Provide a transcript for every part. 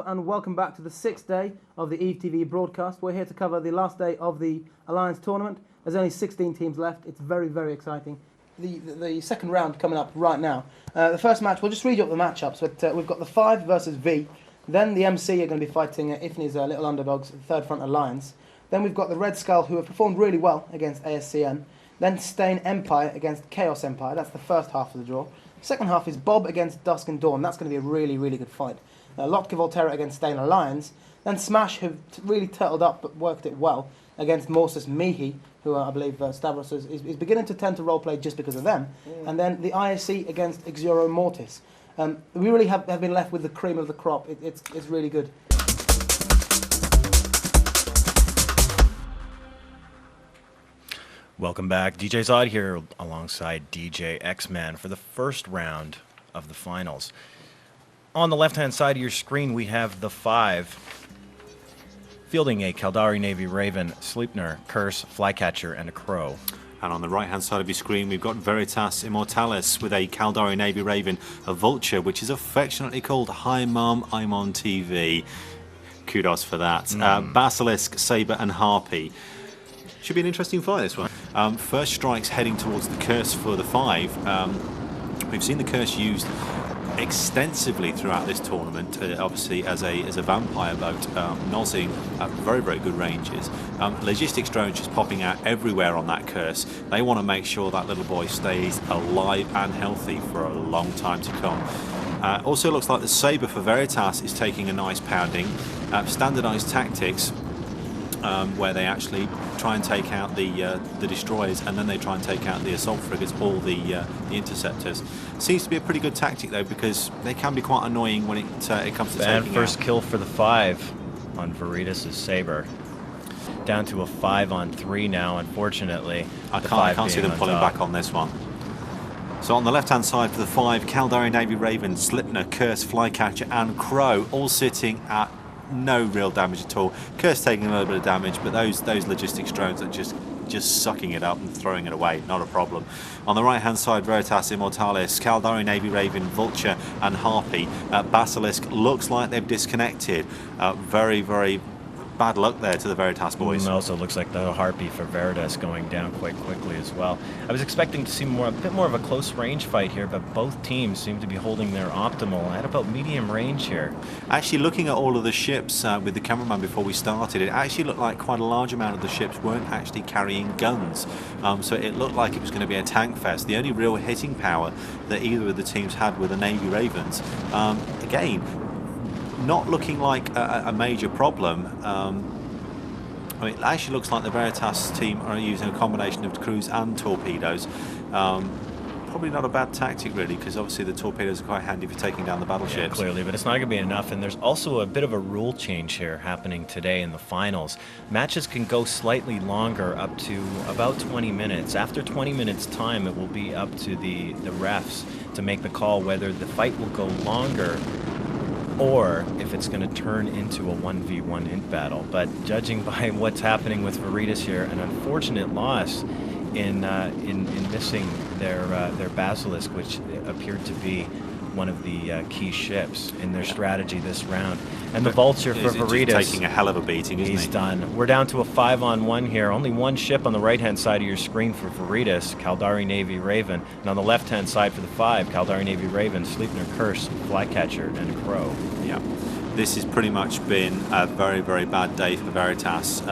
and welcome back to the 6th day of the EVE TV broadcast. We're here to cover the last day of the Alliance tournament. There's only 16 teams left. It's very, very exciting. The second round coming up right now. The first match, we'll just read you up the matchups. But we've got the 5 versus V. Then the MC are going to be fighting Ifni's Little Underdogs, Third Front Alliance. Then we've got the Red Skull, who have performed really well against ASCN. Then Stain Empire against Chaos Empire. That's the first half of the draw. Second half is Bob against Dusk and Dawn. That's going to be a really, really good fight. Lotka Volterra against Stain Alliance. Then Smash, who've really turtled up but worked it well, against Morsus Mihi, who I believe Stavros is beginning to tend to roleplay just because of them. And then the ISC against Xuro Mortis. We really have been left with the cream of the crop. It's really good. Welcome back. DJ Zod here alongside DJ X-Man for the first round of the finals. On the left-hand side of your screen, we have the 5 fielding a Caldari Navy Raven, Sleipnir, Curse, Flycatcher, and a Crow. And on the right-hand side of your screen, we've got Veritas Immortalis with a Caldari Navy Raven, a Vulture, which is affectionately called Hi Mum, I'm on TV. Kudos for that. Basilisk, Saber, and Harpy. Should be an interesting fight, this one. First strike's heading towards the Curse for the 5. We've seen the Curse used extensively throughout this tournament, obviously as a vampire boat, nozzing at very, very good ranges. Logistics drones just popping out everywhere on that Curse. They want to make sure that little boy stays alive and healthy for a long time to come. Also looks like the Saber for Veritas is taking a nice pounding. Standardized tactics, where they actually try and take out the destroyers, and then they try and take out the assault frigates, all the interceptors. Seems to be a pretty good tactic though, because they can be quite annoying when it comes to taking first out. Kill for the 5 on Veritas' Saber. Down to a 5-on-3 now, unfortunately. I can't see them pulling back on this one. So on the left-hand side for the 5, Caldari Navy Raven, Sleipnir, Curse, Flycatcher, and Crow, all sitting at no real damage at all. Curse taking a little bit of damage, but those logistics drones are just sucking it up and throwing it away. Not a problem. On the right hand side, Veritas Immortalis, Caldari Navy Raven, Vulture, and Harpy. Basilisk looks like they've disconnected. Very, very bad luck there to the Veritas boys. It also looks like the Harpy for Veritas going down quite quickly as well. I was expecting to see a bit more of a close range fight here, but both teams seem to be holding their optimal at about medium range here. Actually, looking at all of the ships with the cameraman before we started, it actually looked like quite a large amount of the ships weren't actually carrying guns. So it looked like it was going to be a tank fest. The only real hitting power that either of the teams had were the Navy Ravens. Again, not looking like a major problem. I mean, it actually looks like the Veritas team are using a combination of cruise and torpedoes. Probably not a bad tactic, really, because obviously the torpedoes are quite handy for taking down the battleships. Yeah, clearly, but it's not going to be enough, and there's also a bit of a rule change here happening today in the finals. Matches can go slightly longer, up to about 20 minutes. After 20 minutes time, it will be up to the refs to make the call whether the fight will go longer or if it's going to turn into a 1v1 int battle. But judging by what's happening with Veritas here, an unfortunate loss in missing their Basilisk, which appeared to be one of the key ships in their strategy this round. And the Vulture for Veritas, taking a hell of a beating, isn't he? He's done. We're down to a 5-on-1 here. Only one ship on the right-hand side of your screen for Veritas, Caldari Navy Raven. And on the left-hand side for the 5, Caldari Navy Raven, Sleipnir, Curse, Flycatcher, and Crow. Yeah. This has pretty much been a very, very bad day for Veritas.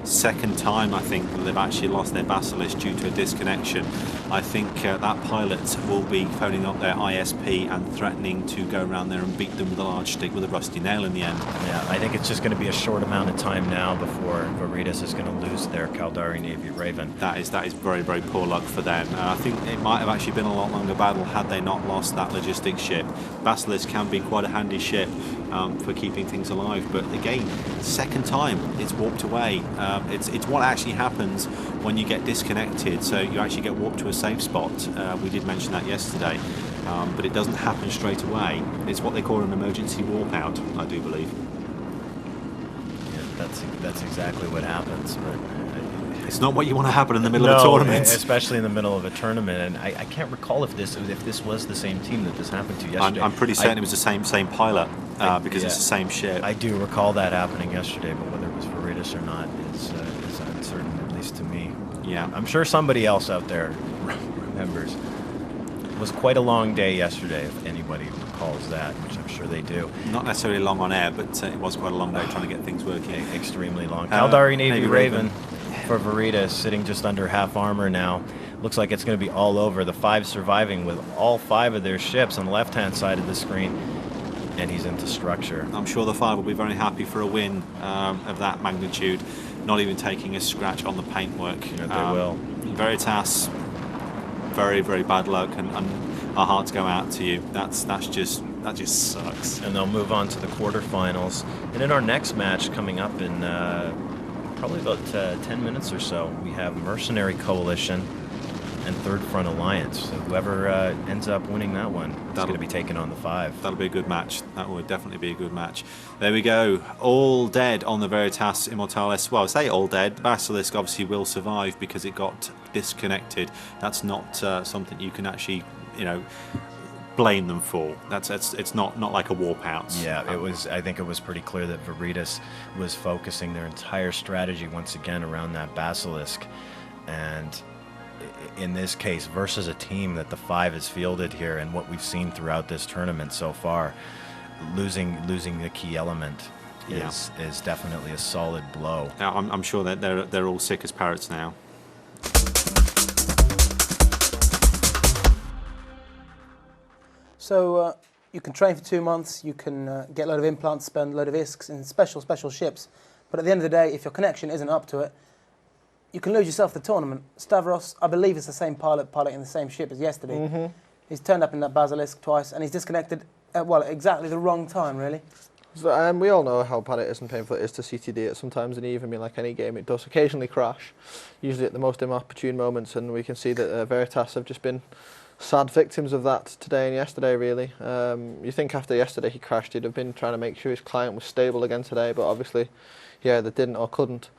Second time, I think, that they've actually lost their Basilisk due to a disconnection. I think that pilot will be phoning up their ISP and threatening to go around there and beat them with a large stick with a rusty nail in the end. Yeah, I think it's just going to be a short amount of time now before Veritas is going to lose their Caldari Navy Raven. That is very, very poor luck for them. I think it might have actually been a lot longer battle had they not lost that logistics ship. Basilisk can be quite a handy ship for keeping things alive, but again, second time it's warped away. It's what actually happens when you get disconnected, so you actually get warped to a safe spot. We did mention that yesterday, but it doesn't happen straight away. It's what they call an emergency warp out, I do believe. Yeah, that's exactly what happens, but it's not what you want to happen in the middle of a tournament, especially in the middle of a tournament. And I can't recall if this was the same team that this happened to yesterday. I'm pretty certain it was the same pilot. because it's the same ship. I do recall that happening yesterday, but whether it was Veritas or not is uncertain, at least to me. Yeah. I'm sure somebody else out there remembers. It was quite a long day yesterday, if anybody recalls that, which I'm sure they do. Not necessarily long on air, but it was quite a long day trying to get things working. Extremely long. Caldari Navy Raven for Veritas, sitting just under half armor now. Looks like it's going to be all over. The 5 surviving with all 5 of their ships on the left-hand side of the screen, and he's into structure. I'm sure the 5 will be very happy for a win of that magnitude, not even taking a scratch on the paintwork. They will. Veritas, very, very bad luck, and our hearts go out to you. That just sucks. And they'll move on to the quarterfinals. And in our next match coming up in probably about 10 minutes or so, we have Mercenary Coalition and Third Front Alliance. So whoever ends up winning that one is going to be taking on the 5. That'll be a good match. That would definitely be a good match. There we go. All dead on the Veritas Immortalis. Well, I say all dead. Basilisk obviously will survive because it got disconnected. That's not something you can actually, blame them for. It's not like a warp out. Yeah, it was. I think it was pretty clear that Veritas was focusing their entire strategy once again around that Basilisk, and in this case, versus a team that the 5 has fielded here, and what we've seen throughout this tournament so far, losing the key element is definitely a solid blow. I'm sure that they're all sick as parrots now. So you can train for 2 months, you can get a load of implants, spend a load of ISKs in special ships, but at the end of the day, if your connection isn't up to it, you can lose yourself the tournament. Stavros, I believe, is the same pilot piloting the same ship as yesterday. Mm-hmm. He's turned up in that Basilisk twice, and he's disconnected at, exactly the wrong time, really. So, we all know how bad it is and painful it is to CTD it sometimes, and even like any game, it does occasionally crash, usually at the most inopportune moments, and we can see that Veritas have just been sad victims of that today and yesterday, really. You think after yesterday he crashed, he'd have been trying to make sure his client was stable again today, but obviously, they didn't or couldn't.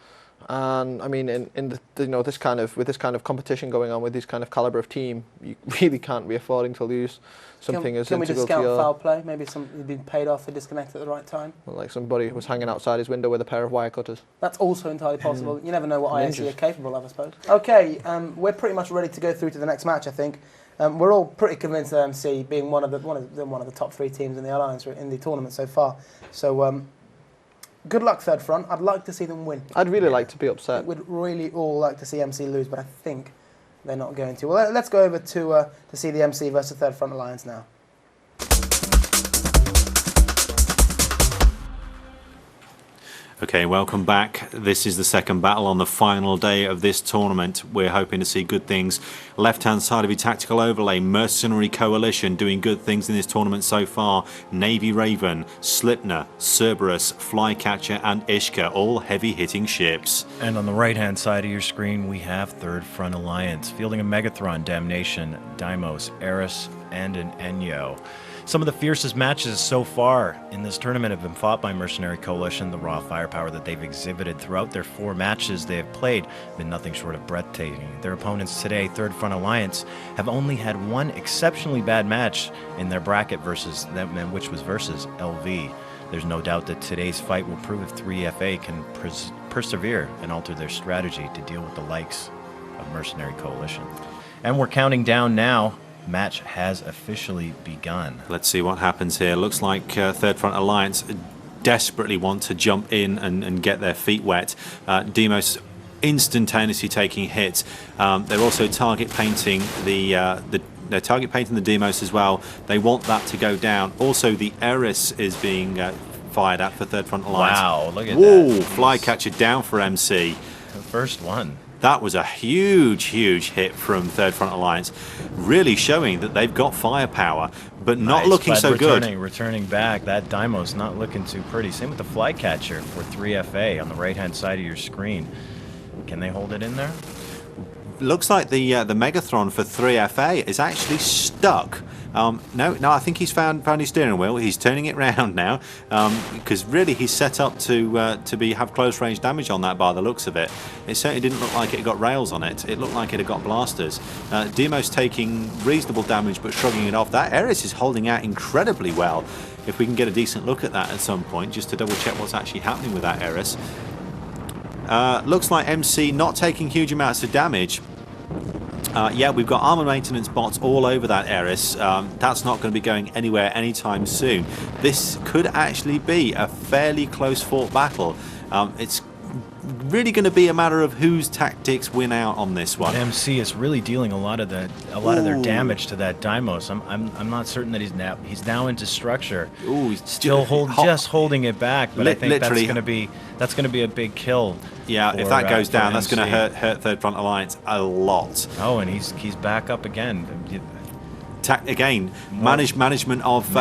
And I mean, in the, this kind of competition going on with this kind of caliber of team, you really can't be affording to lose something as integral to your... Can we discount foul play? Maybe you've been paid off for disconnect at the right time? Well, like somebody was hanging outside his window with a pair of wire cutters. That's also entirely possible. You never know what ISC are capable of, I suppose. Okay, we're pretty much ready to go through to the next match, I think. We're all pretty convinced of MC being one of the top 3 teams in the Alliance in the tournament so far. So good luck, Third Front. I'd like to see them win. I'd really like to be upset. We'd really all like to see MC lose, but I think they're not going to. Well, let's go over to see the MC versus Third Front Alliance now. Okay, welcome back. This is the second battle on the final day of this tournament. We're hoping to see good things. Left-hand side of your tactical overlay, Mercenary Coalition doing good things in this tournament so far. Navy Raven, Slipner, Cerberus, Flycatcher and Ishka, all heavy-hitting ships. And on the right-hand side of your screen, we have Third Front Alliance, fielding a Megathron, Damnation, Deimos, Eris, and an Enyo. Some of the fiercest matches so far in this tournament have been fought by Mercenary Coalition. The raw firepower that they've exhibited throughout their 4 matches they have played have been nothing short of breathtaking. Their opponents today, Third Front Alliance, have only had one exceptionally bad match in their bracket versus them, which was versus LV. There's no doubt that today's fight will prove if 3FA can persevere and alter their strategy to deal with the likes of Mercenary Coalition. And we're counting down now. Match has officially begun. Let's see what happens here. Looks like Third Front Alliance desperately want to jump in and get their feet wet. Deimos instantaneously taking hits. They're also target painting they're target painting the Deimos as well. They want that to go down. Also, the Eris is being fired at for Third Front Alliance. Wow, look at Whoa, that. Flycatcher down for MC. The first one. That was a huge hit from Third Front Alliance, really showing that they've got firepower, but not looking so good. Returning back, that Deimos not looking too pretty. Same with the Flycatcher for 3FA on the right-hand side of your screen. Can they hold it in there? Looks like the Megathron for 3FA is actually stuck. No, I think he's found his steering wheel. He's turning it round now, because really he's set up to have close range damage on that by the looks of it. It certainly didn't look like it got rails on it. It looked like it had got blasters. Deimos taking reasonable damage but shrugging it off. That Eris is holding out incredibly well. if we can get a decent look at that at some point, just to double check what's actually happening with that Eris. Looks like MC not taking huge amounts of damage. Yeah, we've got armor maintenance bots all over that Eris. That's not going to be going anywhere anytime soon. This could actually be a fairly close fought battle. It's really going to be a matter of whose tactics win out on this one. MC is really dealing a lot of their damage to that Deimos. I'm not certain that he's now into structure. Ooh, he's still just holding it back, but I think that's going to be a big kill. Yeah, if that goes down, that's going to hurt Third Front Alliance a lot. Oh, and he's back up again. Again, management of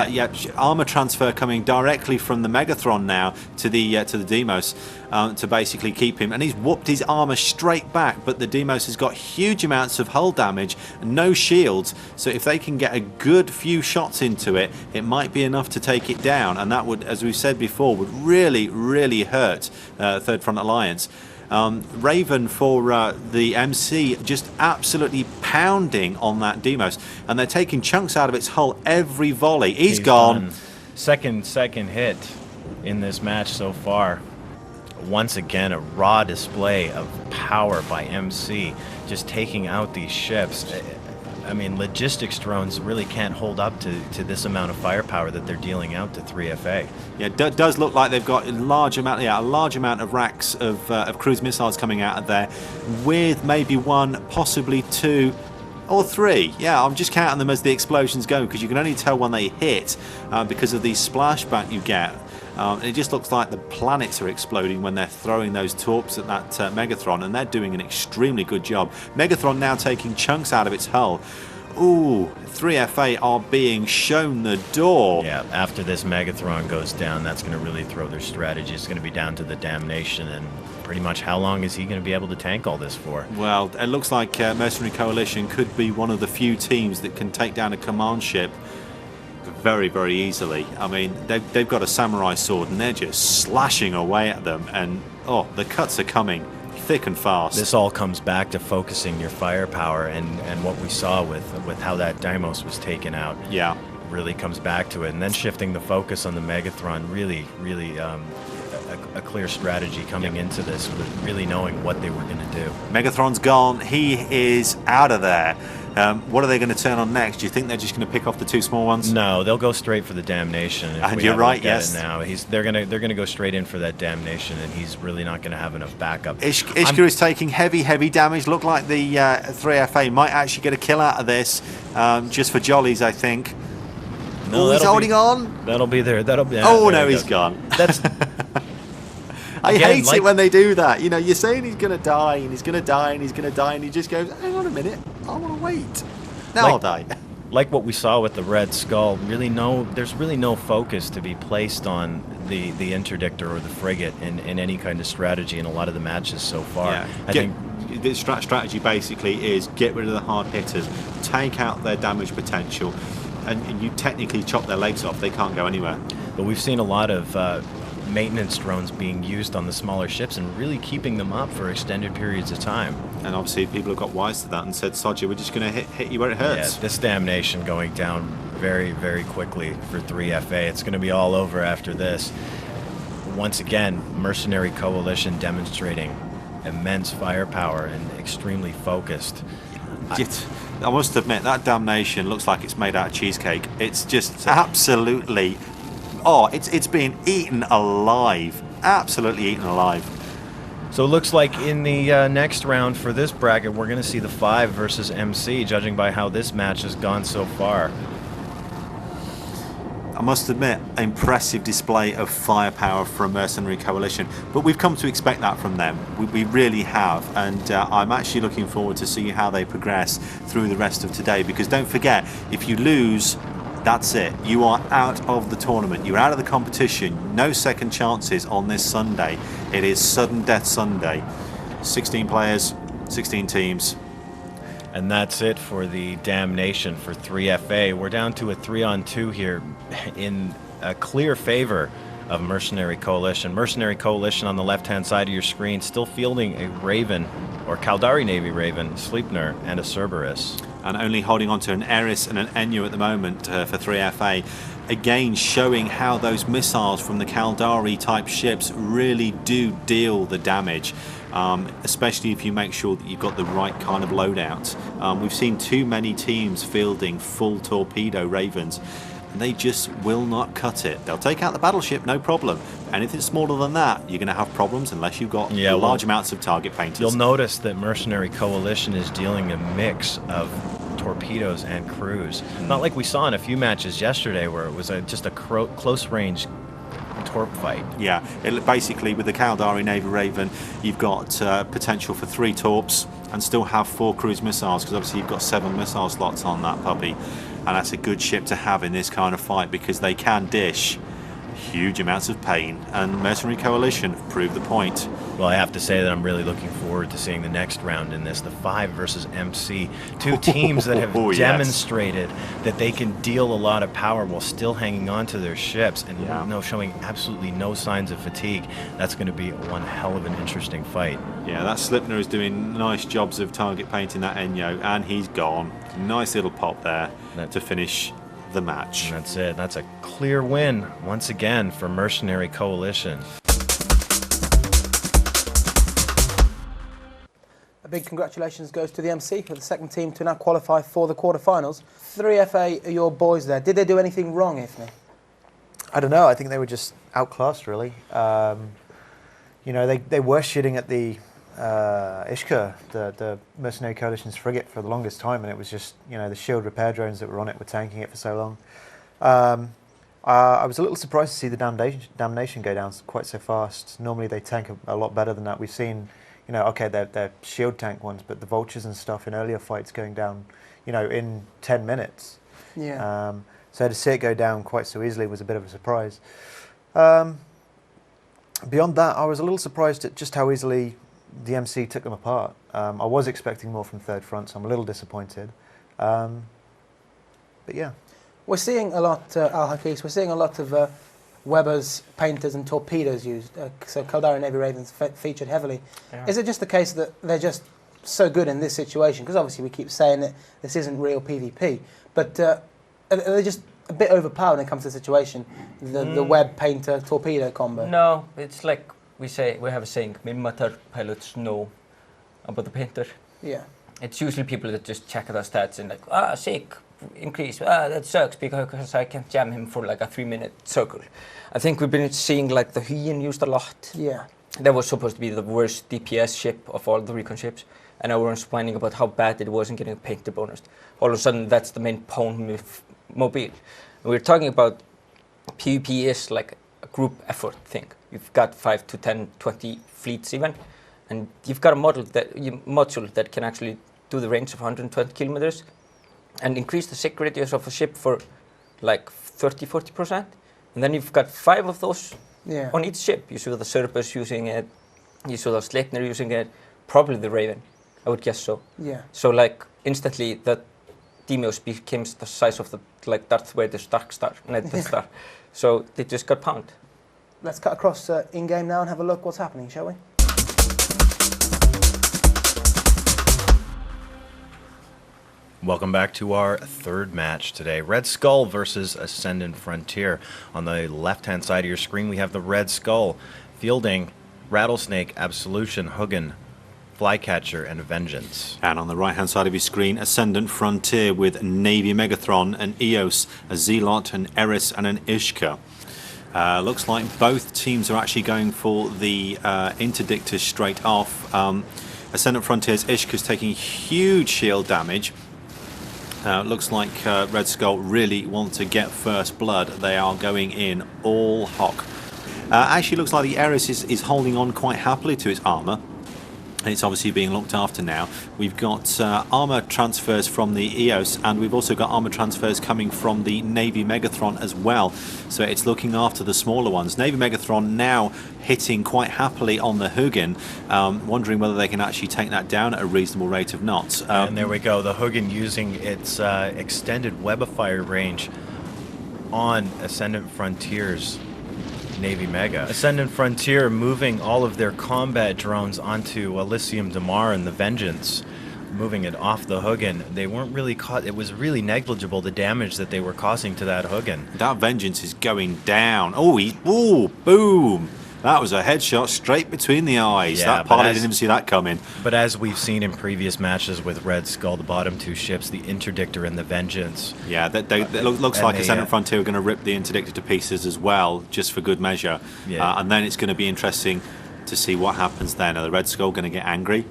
armor transfer coming directly from the Megathron now to the Demos to basically keep him, and he's whooped his armor straight back. But the Demos has got huge amounts of hull damage, no shields. So if they can get a good few shots into it, it might be enough to take it down, and that would, as we've said before, would really hurt Third Front Alliance. Raven for the MC just absolutely pounding on that Demos, and they're taking chunks out of its hull every volley. He's gone. Second hit in this match so far. Once again, a raw display of power by MC, just taking out these ships. I mean, logistics drones really can't hold up to this amount of firepower that they're dealing out to 3FA. Yeah, it does look like they've got a large amount of racks of cruise missiles coming out of there, with maybe one, possibly two, or three. Yeah, I'm just counting them as the explosions go, because you can only tell when they hit because of the splashback you get. It just looks like the planets are exploding when they're throwing those torps at that Megathron, and they're doing an extremely good job. Megathron now taking chunks out of its hull. Ooh, 3FA are being shown the door. Yeah, after this Megathron goes down, that's going to really throw their strategy. It's going to be down to the Damnation, and pretty much how long is he going to be able to tank all this for? Well, it looks like Mercenary Coalition could be one of the few teams that can take down a command ship very easily. I mean, they've got a samurai sword, and they're just slashing away at them, and oh, the cuts are coming thick and fast. This all comes back to focusing your firepower, and what we saw with how that Deimos was taken out. Yeah, really comes back to it, and then shifting the focus on the Megathron. Really a clear strategy coming into this, with really knowing what they were going to do. Megathron's gone. He is out of there. What are they going to turn on next? Do you think they're just going to pick off the two small ones? No, they'll go straight for the Damnation. And you're right, yes. Now they're going to go straight in for that Damnation, and he's really not going to have enough backup. Ishka is taking heavy damage. Look like the 3FA might actually get a kill out of this, just for jollies, I think. No, he's holding on. That'll be there. Oh no, he's gone. That's. I hate it when they do that. You know, you're saying he's going to die, and he's going to die, and he's going to die, and he just goes, hang on a minute, I want to wait. Now I'll die. Like what we saw with the Red Skull, there's really no focus to be placed on the interdictor or the frigate in any kind of strategy in a lot of the matches so far. Yeah. I think the strategy basically is get rid of the hard hitters, take out their damage potential, and you technically chop their legs off. They can't go anywhere. But we've seen a lot of maintenance drones being used on the smaller ships and really keeping them up for extended periods of time. And obviously people have got wise to that and said, Sodja, we're just going to hit you where it hurts. Yeah, this Damnation going down very quickly for 3FA. It's going to be all over after this. Once again, Mercenary Coalition demonstrating immense firepower and extremely focused. I must admit, that Damnation looks like it's made out of cheesecake. It's just absolutely... Oh, it's being eaten alive. Absolutely eaten alive. So it looks like in the next round for this bracket, we're going to see the 5 versus MC, judging by how this match has gone so far. I must admit, impressive display of firepower from Mercenary Coalition. But we've come to expect that from them. We really have. And I'm actually looking forward to see how they progress through the rest of today. Because don't forget, if you lose... That's it. You are out of the tournament. You're out of the competition. No second chances on this Sunday. It is sudden death Sunday. 16 players, 16 teams. And that's it for the Damnation for 3FA. We're down to a 3-on-2 here in a clear favor of Mercenary Coalition. Mercenary Coalition on the left-hand side of your screen, still fielding a Raven, or Caldari Navy Raven, Sleipnir, and a Cerberus. and only holding on to an Eris and an Enyo at the moment for 3FA. Again, showing how those missiles from the Caldari type ships really do deal the damage, especially if you make sure that you've got the right kind of loadout. We've seen too many teams fielding full torpedo Ravens, and they just will not cut it. They'll take out the battleship, no problem. Anything smaller than that, you're going to have problems unless you've got large amounts of target painters. You'll notice that Mercenary Coalition is dealing a mix of torpedoes and crews. Not like we saw in a few matches yesterday where it was just a close range torp fight. Yeah, basically with the Caldari Navy Raven, you've got potential for 3 torps and still have 4 cruise missiles, because obviously you've got 7 missile slots on that puppy, and that's a good ship to have in this kind of fight because they can dish huge amounts of pain, and Mercenary Coalition have proved the point. Well, I have to say that I'm really looking forward to seeing the next round in this, the 5 versus MC. 2 teams that have demonstrated that they can deal a lot of power while still hanging on to their ships and showing absolutely no signs of fatigue. That's going to be one hell of an interesting fight. Yeah, that Slipner is doing nice jobs of target painting that Enyo, and he's gone. Nice little pop there to finish the match. And that's it. That's a clear win once again for Mercenary Coalition. A big congratulations goes to the MC, with the second team to now qualify for the quarterfinals. 3FA are your boys there. Did they do anything wrong, Ifni? I don't know. I think they were just outclassed, really. You know, they were shooting at the Ishka, the Mercenary Coalition's frigate, for the longest time, and it was just, you know, the shield repair drones that were on it were tanking it for so long. I was a little surprised to see the Damnation go down quite so fast. Normally they tank a lot better than that. We've seen, you know, okay, they're shield tank ones, but the Vultures and stuff in earlier fights going down, you know, in 10 minutes. Yeah. So to see it go down quite so easily was a bit of a surprise. Beyond that, I was a little surprised at just how easily the MC took them apart. I was expecting more from Third Front, so I'm a little disappointed. But yeah. We're seeing a lot, Al-Haqiq, we're seeing a lot of Webbers, painters and torpedoes used. So Caldari Navy Ravens featured heavily. Yeah. Is it just the case that they're just so good in this situation? Because obviously we keep saying that this isn't real PvP. But are they just a bit overpowered when it comes to the situation? The Webb, painter, torpedo combo? No, it's like we have a saying, Mimmatar pilots know about the painter. Yeah. It's usually people that just check their stats and like, sick, increase, that sucks because I can't jam him for like a 3-minute circle. I think we've been seeing like the Hyen used a lot. Yeah. That was supposed to be the worst DPS ship of all the recon ships, and everyone's whining about how bad it was in getting a painter bonus. All of a sudden, that's the main pawn mobile. And we're talking about PvP is like a group effort thing. You've got 5 to 10, 20 fleets even, and you've got a module that can actually do the range of 120 kilometers and increase the sick radius of a ship for like 30-40%. And then you've got 5 of those on each ship. You saw the Cerberus using it, you saw the Sleipnir using it, probably the Raven, I would guess so. Yeah. So like instantly the Deimos became the size of the like Darth Vader's Dark Star, Death Star. So they just got pounded. Let's cut across in-game now and have a look what's happening, shall we? Welcome back to our third match today. Red Skull versus Ascendant Frontier. On the left-hand side of your screen, we have the Red Skull fielding Rattlesnake, Absolution, Hugin, Flycatcher, and Vengeance. And on the right-hand side of your screen, Ascendant Frontier with Navy Megatron, an Eos, a Zealot, an Eris, and an Ishka. Looks like both teams are actually going for the Interdictors straight off. Ascendant Frontier's Ishka's taking huge shield damage. Looks like Red Skull really want to get first blood. They are going in all hock. Actually looks like the Eris is holding on quite happily to its armour. It's obviously being looked after now. We've got armour transfers from the EOS, and we've also got armour transfers coming from the Navy Megatron as well. So it's looking after the smaller ones. Navy Megatron now hitting quite happily on the Hugin, wondering whether they can actually take that down at a reasonable rate of knots. And there we go, the Hugin using its extended web of fire range on Ascendant Frontier's Navy Mega. Ascendant Frontier moving all of their combat drones onto Elysium Damar and the Vengeance. moving it off the Hugin, they weren't really caught. It was really negligible, the damage that they were causing to that Hugin. That Vengeance is going down. Oh, boom. That was a headshot straight between the eyes. Yeah, That party didn't even see that coming. But as we've seen in previous matches with Red Skull, the bottom two ships, the Interdictor and the Vengeance. Yeah, that looks like Ascendant Frontier are going to rip the Interdictor to pieces as well, just for good measure. Yeah. And then it's going to be interesting to see what happens then. Are the Red Skull going to get angry?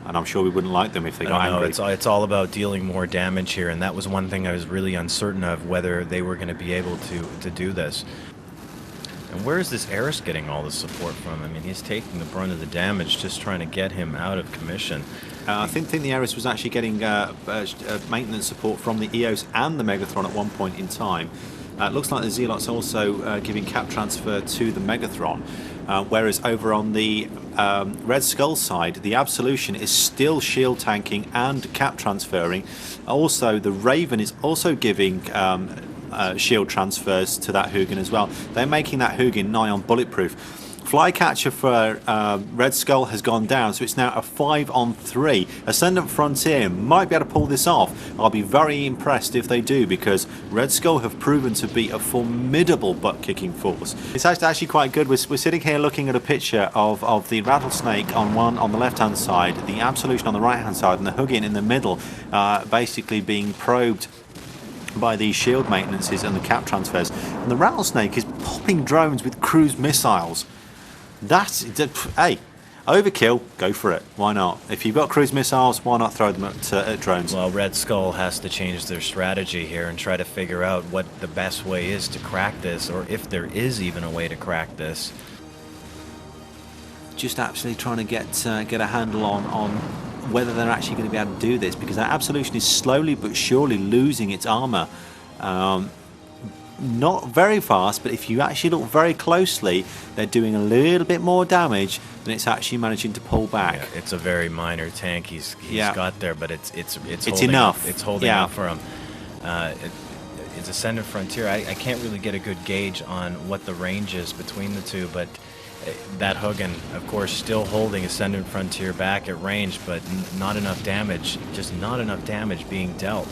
And I'm sure we wouldn't like them if they got angry. It's all about dealing more damage here, and that was one thing I was really uncertain of, whether they were going to be able to do this. And where is this Eris getting all the support from? I mean, he's taking the brunt of the damage, just trying to get him out of commission. I think the Eris was actually getting maintenance support from the EOS and the Megathron at one point in time. It looks like the Zealot's also giving cap transfer to the Megathron, whereas over on the Red Skull side, the Absolution is still shield tanking and cap transferring. Also, the Raven is also giving shield transfers to that Hugin as well. They're making that Hugin nigh on bulletproof. Flycatcher for Red Skull has gone down, so it's now a 5-on-3. Ascendant Frontier might be able to pull this off. I'll be very impressed if they do, because Red Skull have proven to be a formidable butt-kicking force. It's actually quite good. We're sitting here looking at a picture of the Rattlesnake on the left-hand side, the Absolution on the right-hand side, and the Hugin in the middle, basically being probed by these shield maintenances and the cap transfers. And the Rattlesnake is popping drones with cruise missiles. Hey, overkill, go for it. Why not? If you've got cruise missiles, why not throw them at drones? Well, Red Skull has to change their strategy here and try to figure out what the best way is to crack this, or if there is even a way to crack this. Just absolutely trying to get a handle on whether they're actually going to be able to do this, because that Absolution is slowly but surely losing its armour. Not very fast, but if you actually look very closely, they're doing a little bit more damage than it's actually managing to pull back. Yeah, it's a very minor tank he's got there, but it's holding enough. It's holding up for him. It's Ascendant Frontier. I can't really get a good gauge on what the range is between the two, but that Hugin, of course, still holding Ascendant Frontier back at range, but not enough damage, just not enough damage being dealt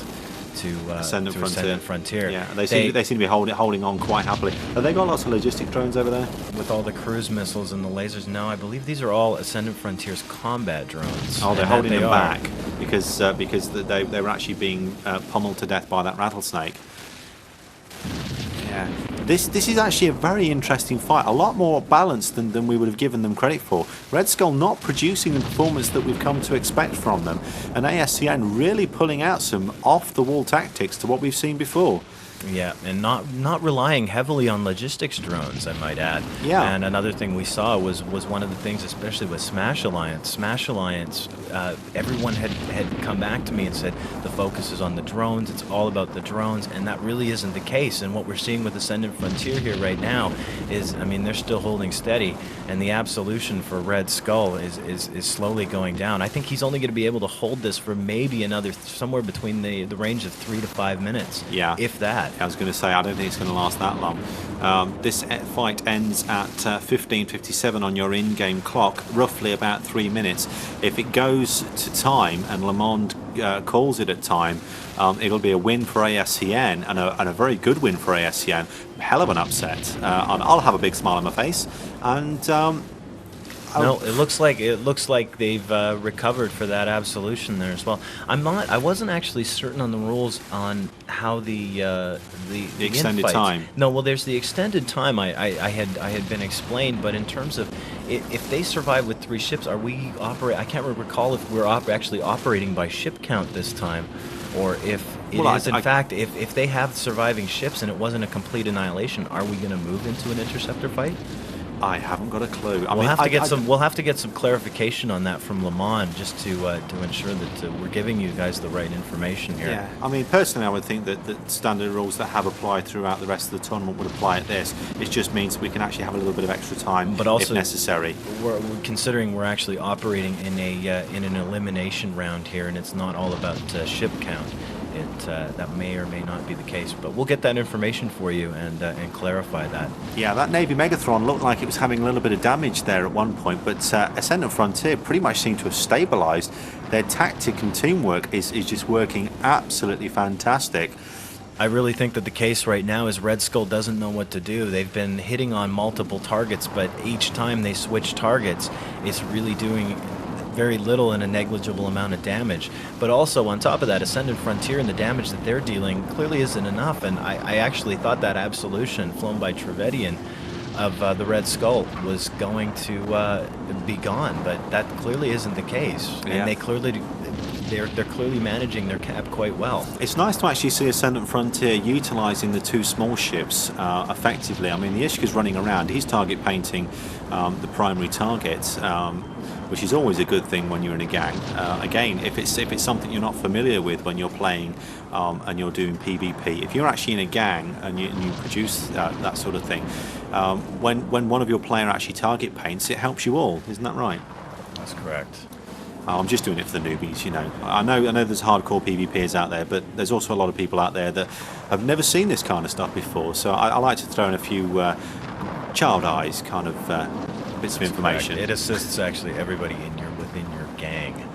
to Ascendant Frontier. Yeah, they seem to be holding on quite happily. Have they got lots of logistic drones over there? With all the cruise missiles and the lasers? No, I believe these are all Ascendant Frontier's combat drones. Oh, they're holding them back because they were actually being pummeled to death by that Rattlesnake. Yeah. This is actually a very interesting fight, a lot more balanced than we would have given them credit for. Red Skull not producing the performance that we've come to expect from them, and ASCN really pulling out some off-the-wall tactics to what we've seen before. Yeah, and not relying heavily on logistics drones, I might add. Yeah. And another thing we saw was one of the things, especially with Smash Alliance. Smash Alliance, everyone had come back to me and said the focus is on the drones. It's all about the drones, and that really isn't the case. And what we're seeing with Ascendant Frontier here right now is, I mean, they're still holding steady, and the Absolution for Red Skull is slowly going down. I think he's only going to be able to hold this for maybe another somewhere between the range of 3 to 5 minutes. Yeah. If that. I was going to say, I don't think it's going to last that long. This fight ends at 15:57 on your in-game clock, roughly about 3 minutes. If it goes to time and Le Monde calls it at time, it'll be a win for ASCN, and a very good win for ASCN. Hell of an upset. I'll have a big smile on my face. And no, it looks like they've recovered for that Absolution there as well. I wasn't actually certain on the rules on how the extended infights. time. No, well, there's the extended time. I had been explained, but in terms of if they survive with 3 ships, are we operate? I can't recall if we're actually operating by ship count this time, or if it is in fact if they have surviving ships and it wasn't a complete annihilation, are we going to move into an interceptor fight? I haven't got a clue. We'll have to get some clarification on that from Le Monde, just to ensure that we're giving you guys the right information here. Yeah, I mean, personally, I would think that the standard rules that have applied throughout the rest of the tournament would apply at this. It just means we can actually have a little bit of extra time, but also, if necessary. We're considering we're actually operating in an elimination round here, and it's not all about ship count. that may or may not be the case. But we'll get that information for you and clarify that. Yeah, that Navy Megathron looked like it was having a little bit of damage there at one point, but Ascendant Frontier pretty much seemed to have stabilised. Their tactic and teamwork is just working absolutely fantastic. I really think that the case right now is Red Skull doesn't know what to do. They've been hitting on multiple targets, but each time they switch targets, it's really doing very little and a negligible amount of damage. But also, on top of that, Ascendant Frontier and the damage that they're dealing clearly isn't enough. And I actually thought that absolution flown by Trevedian of the Red Skull was going to be gone, but that clearly isn't the case. Yeah. And they clearly... They're clearly managing their cap quite well. It's nice to actually see Ascendant Frontier utilising the 2 small ships effectively. I mean, the Ishka's running around. He's target painting the primary target, which is always a good thing when you're in a gang. Again, if it's something you're not familiar with when you're playing and you're doing PvP, if you're actually in a gang and you produce that sort of thing, when one of your player actually target paints, it helps you all. Isn't that right? That's correct. I'm just doing it for the newbies, you know. I know there's hardcore PvPers out there, but there's also a lot of people out there that have never seen this kind of stuff before. So I like to throw in a few child eyes kind of bits of information. Correct. It assists actually everybody within your gang.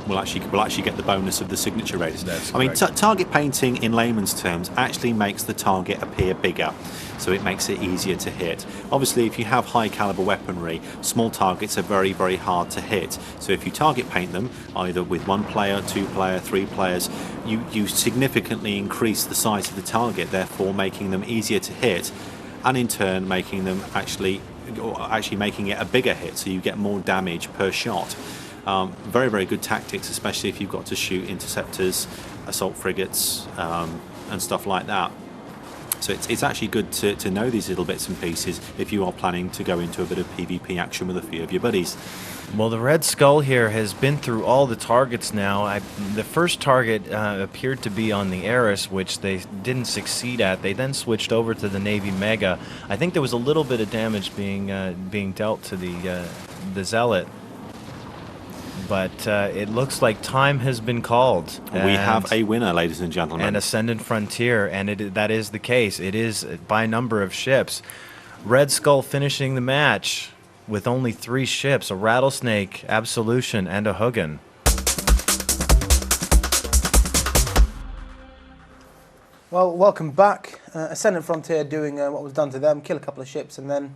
We'll actually get the bonus of the signature rates. That's I mean, correct. target painting in layman's terms actually makes the target appear bigger, so it makes it easier to hit. Obviously, if you have high caliber weaponry, small targets are very, very hard to hit. So if you target paint them, either with 1 player, 2 player, 3 players, you significantly increase the size of the target, therefore making them easier to hit, and in turn making them actually making it a bigger hit, so you get more damage per shot. Very, very good tactics, especially if you've got to shoot interceptors, assault frigates, and stuff like that. So it's actually good to know these little bits and pieces if you are planning to go into a bit of PvP action with a few of your buddies. Well, the Red Skull here has been through all the targets now. The first target appeared to be on the Eris, which they didn't succeed at. They then switched over to the Navy Mega. I think there was a little bit of damage being dealt to the Zealot. But it looks like time has been called. We have a winner, ladies and gentlemen. And Ascendant Frontier, and that is the case. It is by number of ships. Red Skull finishing the match with only 3 ships, a Rattlesnake, Absolution, and a Hugin. Well, welcome back. Ascendant Frontier doing what was done to them, kill a couple of ships, and then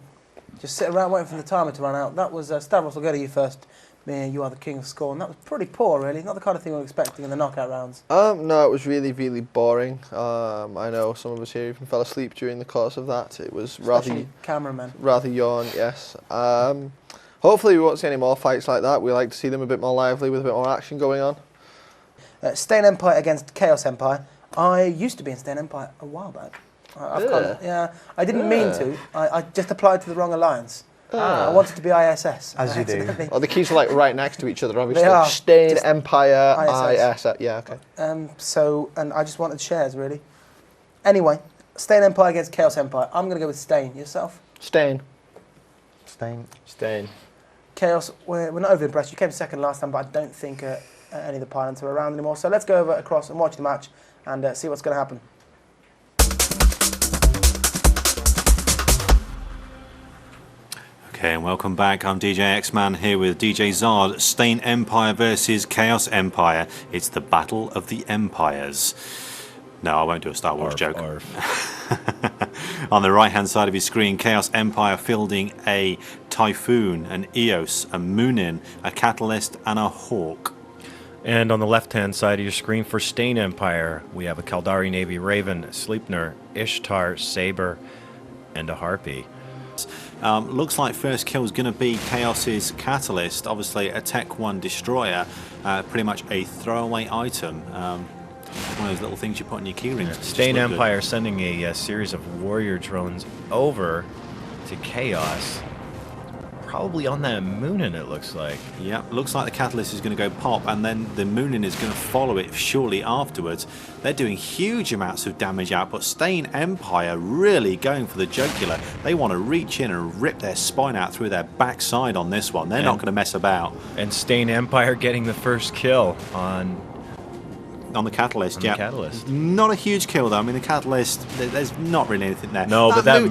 just sit around waiting for the timer to run out. That was Stavros, I'll go to you first. You are the king of score, and that was pretty poor, really. Not the kind of thing we were expecting in the knockout rounds. No, it was really, really boring. I know some of us here even fell asleep during the course of that. It was Especially cameramen. rather yawn, yes. Hopefully we won't see any more fights like that. We like to see them a bit more lively with a bit more action going on. Stain Empire against Chaos Empire. I used to be in Stain Empire a while back. I didn't mean to. I just applied to the wrong alliance. I wanted to be ISS. As you do. Oh, the keys are like right next to each other, obviously. They are. Stain, Just Empire, ISS. IS. Yeah, okay. And I just wanted shares, really. Anyway, Stain Empire against Chaos Empire. I'm going to go with Stain. Yourself? Stain. Stain. Chaos, we're not over impressed. You came second last time, but I don't think any of the pilots are around anymore. So let's go over across and watch the match and see what's going to happen. Okay, and welcome back. I'm DJ X-Man here with DJ Zard. Stain Empire versus Chaos Empire. It's the Battle of the Empires. No, I won't do a Star Wars joke. On the right-hand side of your screen, Chaos Empire fielding a Typhoon, an Eos, a Moonin, a Catalyst, and a Hawk. And on the left-hand side of your screen for Stain Empire, we have a Kaldari Navy Raven, Sleipnir, Ishtar, Saber, and a Harpy. Looks like first kill is going to be Chaos's Catalyst, obviously a Tech 1 destroyer, pretty much a throwaway item. One of those little things you put on your key rings. Stain Empire sending a series of warrior drones over to Chaos. probably on that Moonin, it looks like. Yeah, looks like the Catalyst is going to go pop, and then the Moonin is going to follow it shortly afterwards. They're doing huge amounts of damage output. Stain Empire really going for the jugular. They want to reach in and rip their spine out through their backside on this one. They're not going to mess about. And Stain Empire getting the first kill on the Catalyst, yeah. The Catalyst. Not a huge kill, though. I mean, the Catalyst, there's not really anything there. No, but that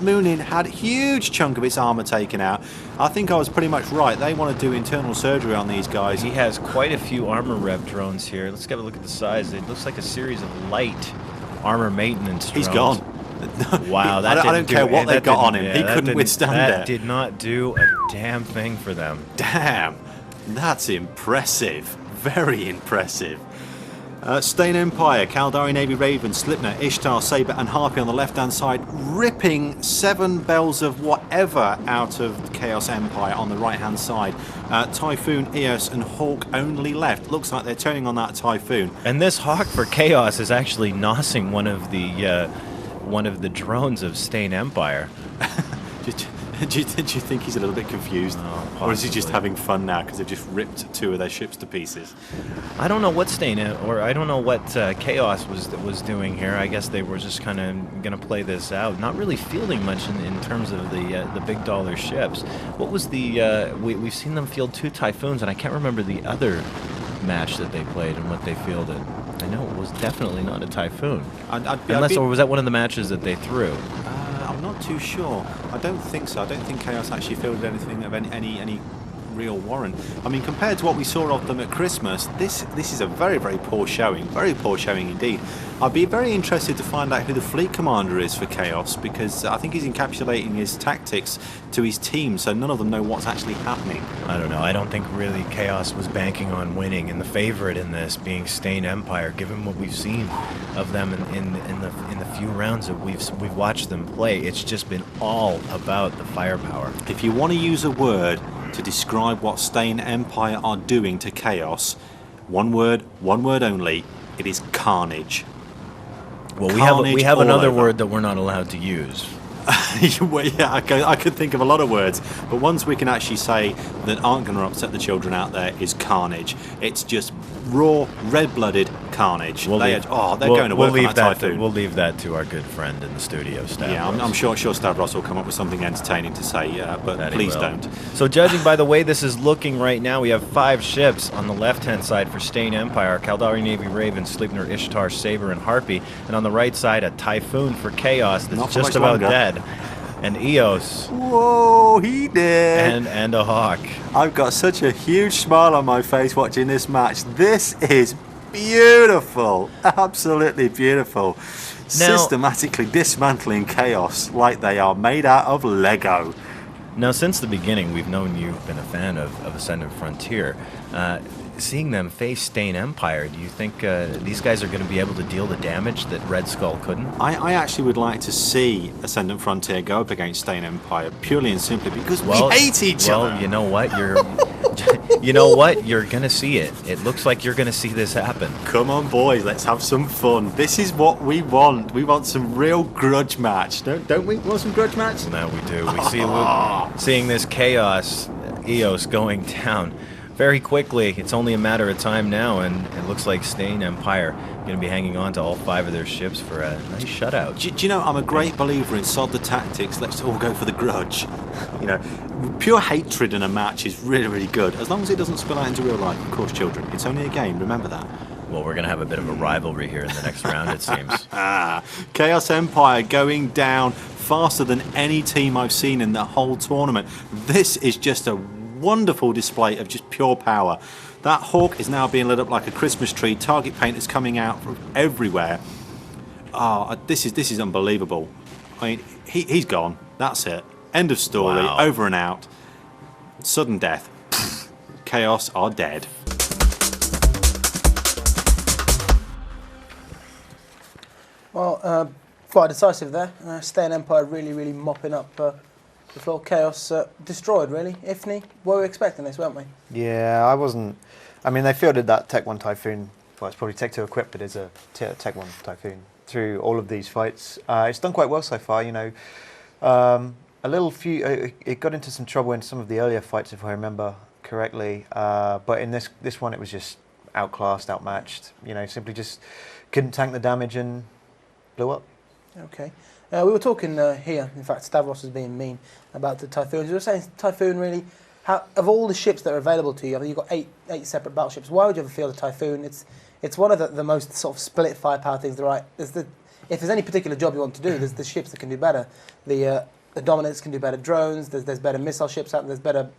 Moonin had a huge chunk of its armor taken out. I think I was pretty much right. They want to do internal surgery on these guys. He has quite a few armor rev drones here. Let's get a look at the size. It looks like a series of light armor maintenance drones. He's gone. Wow, I don't care what they got on him. He couldn't withstand it. That did not do a damn thing for them. Damn. That's impressive. Very impressive. Stain Empire, Caldari Navy Raven, Slipknot, Ishtar, Saber and Harpy on the left-hand side, ripping 7 bells of whatever out of Chaos Empire on the right-hand side. Typhoon, Eos and Hawk only left. Looks like they're turning on that Typhoon. And this Hawk for Chaos is actually nosing one of the drones of Stain Empire. Do you think he's a little bit confused? Oh, or is he just having fun now because they've just ripped 2 of their ships to pieces? I don't know what I don't know what Chaos was doing here. I guess they were just kind of going to play this out, not really fielding much in terms of the big dollar ships. What was the we've seen them field 2 Typhoons, and I can't remember the other match that they played and what they fielded. I know it was definitely not a Typhoon, or was that one of the matches that they threw? I'm not too sure. I don't think so. I don't think Chaos actually fielded anything of any real warrant. I mean, compared to what we saw of them at Christmas, this is a very, very poor showing. Very poor showing indeed. I'd be very interested to find out who the fleet commander is for Chaos, because I think he's encapsulating his tactics to his team, so none of them know what's actually happening. I don't know. I don't think really Chaos was banking on winning, and the favorite in this being Stain Empire, given what we've seen of them in the few rounds that we've watched them play. It's just been all about the firepower. If you want to use a word to describe what Stain Empire are doing to Chaos, one word only, it is carnage. Well, we have another word that we're not allowed to use. Well, yeah, I could think of a lot of words, but ones we can actually say that aren't going to upset the children out there is carnage. It's just raw, red-blooded carnage. They're going to work on that Typhoon. We'll leave that to our good friend in the studio, Stavros. Yeah, I'm sure Stavros will come up with something entertaining to say, but please don't. So judging by the way this is looking right now, we have 5 ships on the left-hand side for Stain Empire, Caldari Navy Raven, Sleipnir, Ishtar, Saber, and Harpy, and on the right side a Typhoon for Chaos that's just about dead. And Eos. Whoa, he did. And a Hawk. I've got such a huge smile on my face watching this match. This is beautiful. Absolutely beautiful. Now, systematically dismantling Chaos like they are made out of Lego. Now, since the beginning, we've known you've been a fan of Ascendant Frontier. Seeing them face Stain Empire, do you think these guys are going to be able to deal the damage that Red Skull couldn't? I actually would like to see Ascendant Frontier go up against Stain Empire purely and simply because we hate each other. Well, you know what? You're going to see it. It looks like you're going to see this happen. Come on, boys, let's have some fun. This is what we want. We want some real grudge match. Don't we want some grudge match? No, we do. Seeing this Chaos Eos going down very quickly. It's only a matter of time now, and it looks like Stain Empire going to be hanging on to all 5 of their ships for a nice shutout. Do you know, I'm a great believer in sod the tactics, let's all go for the grudge. You know, pure hatred in a match is really, really good, as long as it doesn't spill out into real life. Of course, children, it's only a game, remember that. Well, we're going to have a bit of a rivalry here in the next round, it seems. Chaos Empire going down faster than any team I've seen in the whole tournament. This is just a wonderful display of just pure power. That Hawk is now being lit up like a Christmas tree. Target paint is coming out from everywhere. This is unbelievable. I mean, he's gone. That's it. End of story. Wow. Over and out. Sudden death. Chaos are dead. Well, quite decisive there. Stain Empire really mopping up the floor. Chaos destroyed, really. Ifni, we were expecting this, weren't we? Yeah, I wasn't. I mean, they fielded that Tech 1 Typhoon. Well, it's probably Tech 2 equipped, but it's a Tech 1 Typhoon through all of these fights. It's done quite well so far, you know. a little few. It got into some trouble in some of the earlier fights, if I remember correctly. But in this one, it was just outclassed, outmatched. You know, simply just couldn't tank the damage and blew up. Okay. We were talking here, in fact, Stavros was being mean about the Typhoons. We were saying, Typhoon really, of all the ships that are available to you, I mean, you've got eight separate battleships. Why would you ever field a Typhoon? It's one of the most sort of split firepower things. If there's any particular job you want to do, there's the ships that can do better. The Dominants can do better drones. There's better missile ships out there. There's better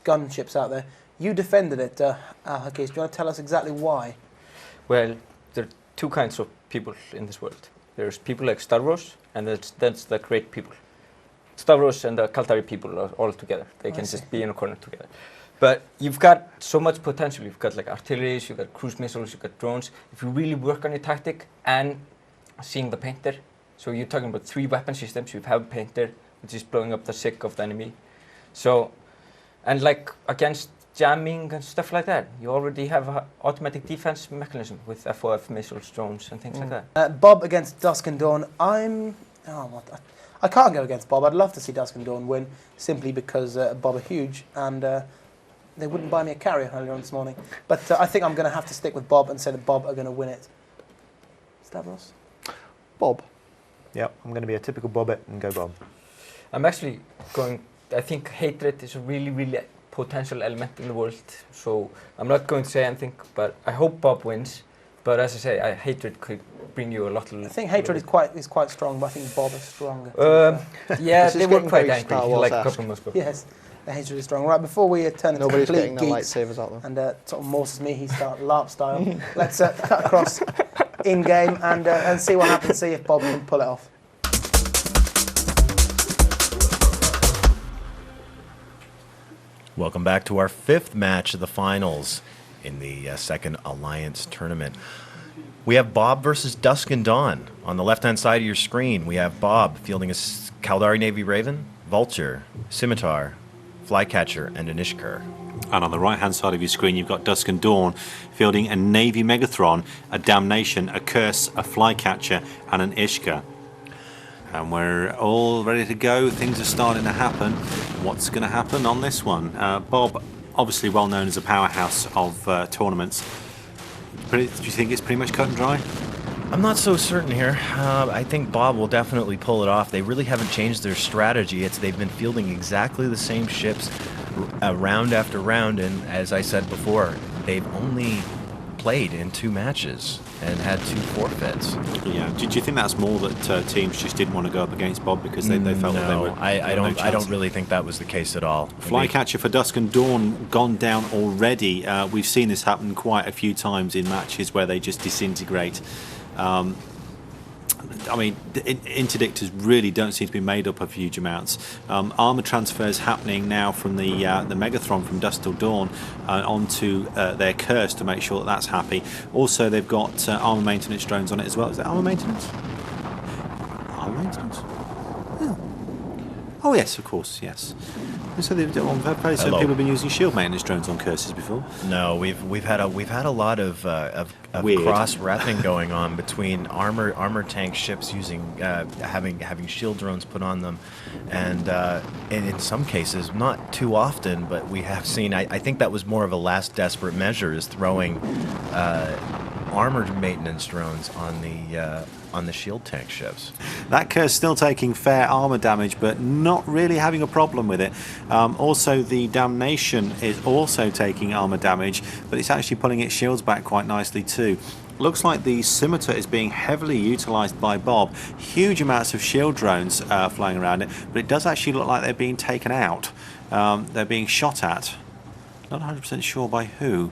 gun ships out there. You defended it, Hakis. Do you want to tell us exactly why? Well, there are two kinds of people in this world. There's people like Stavros, and that's the great people. Stavros and the Kaldari people are all together. They can just be in a corner together. But you've got so much potential. You've got like artillery, you've got cruise missiles, you've got drones. If you really work on your tactic and seeing the painter, so you're talking about 3 weapon systems. You have a painter, which is blowing up the SIG of the enemy. So, and like against jamming and stuff like that, you already have an automatic defense mechanism with FOF missiles, drones, and things like that. Bob against Dusk and Dawn. I can't go against Bob. I'd love to see Dusk and Dawn win, simply because Bob are huge, and they wouldn't buy me a carrier earlier on this morning. But I think I'm going to have to stick with Bob and say that Bob are going to win it. Stavros? Bob. Yep, I'm going to be a typical Bobbit and go Bob. I'm actually going, I think hatred is a really, really potential element in the world, so I'm not going to say anything, but I hope Bob wins. But as I say, hatred could bring you a lot of... I think hatred is quite strong, but I think Bob is stronger. Yeah, they were quite angry, like a couple of months ago. Yes, the hatred is strong. Right, before we turn into Nobody's complete getting the geeks lightsabers out there. and sort of Morses me, he start LARP style, let's cut across in-game and see what happens, see if Bob can pull it off. Welcome back to our 5th match of the finals in the second Alliance tournament. We have Bob versus Dusk and Dawn. On the left-hand side of your screen, we have Bob fielding a Kaldari Navy Raven, Vulture, Scimitar, Flycatcher, and an Ishkar. And on the right-hand side of your screen, you've got Dusk and Dawn fielding a Navy Megathron, a Damnation, a Curse, a Flycatcher, and an Ishkar. And we're all ready to go. Things are starting to happen. What's going to happen on this one? Bob, obviously well known as a powerhouse of tournaments. Do you think it's pretty much cut and dry? I'm not so certain here. I think Bob will definitely pull it off. They really haven't changed their strategy. They've been fielding exactly the same ships round after round, and as I said before, they've only played in 2 matches and had 2 forfeits. Yeah. Did you think that's more that teams just didn't want to go up against Bob because they felt that they were? I don't really think that was the case at all. Flycatcher for Dusk and Dawn gone down already. We've seen this happen quite a few times in matches where they just disintegrate. I mean, interdictors really don't seem to be made up of huge amounts. Armour transfers happening now from the Megathron from Dusk till Dawn onto their Curse to make sure that that's happy. Also, they've got armour maintenance drones on it as well. Is that armour maintenance? Armour maintenance? Oh yes, of course, yes. So I've heard some people have been using shield maintenance drones on Curses before. No, we've had a lot of cross-repping going on between armor tank ships using having shield drones put on them, and in some cases, not too often, but we have seen. I think that was more of a last desperate measure, is throwing armor maintenance drones on the shield tank ships. That Curse still taking fair armour damage, but not really having a problem with it. Also, the Damnation is also taking armour damage, but it's actually pulling its shields back quite nicely too. Looks like the Scimitar is being heavily utilised by Bob. Huge amounts of shield drones flying around it, but it does actually look like they're being taken out. They're being shot at. Not 100% sure by who.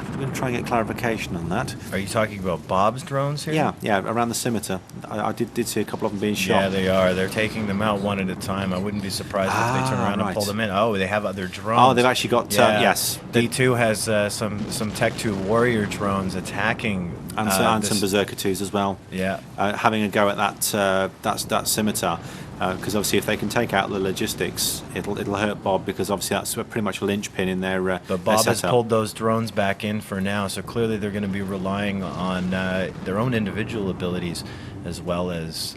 I'm going to try and get clarification on that. Are you talking about Bob's drones here? Yeah, around the Scimitar. I did see a couple of them being shot. Yeah, they are. They're taking them out one at a time. I wouldn't be surprised if they turn around and pull them in. Oh, they have other drones. Oh, they've actually got, yes. D2 has some Tech 2 Warrior drones attacking. And some Berserker 2s as well. Yeah. Having a go at that Scimitar. Because obviously if they can take out the logistics, it'll hurt Bob, because obviously that's pretty much a linchpin in their But Bob has pulled those drones back in for now, so clearly they're going to be relying on their own individual abilities, as well as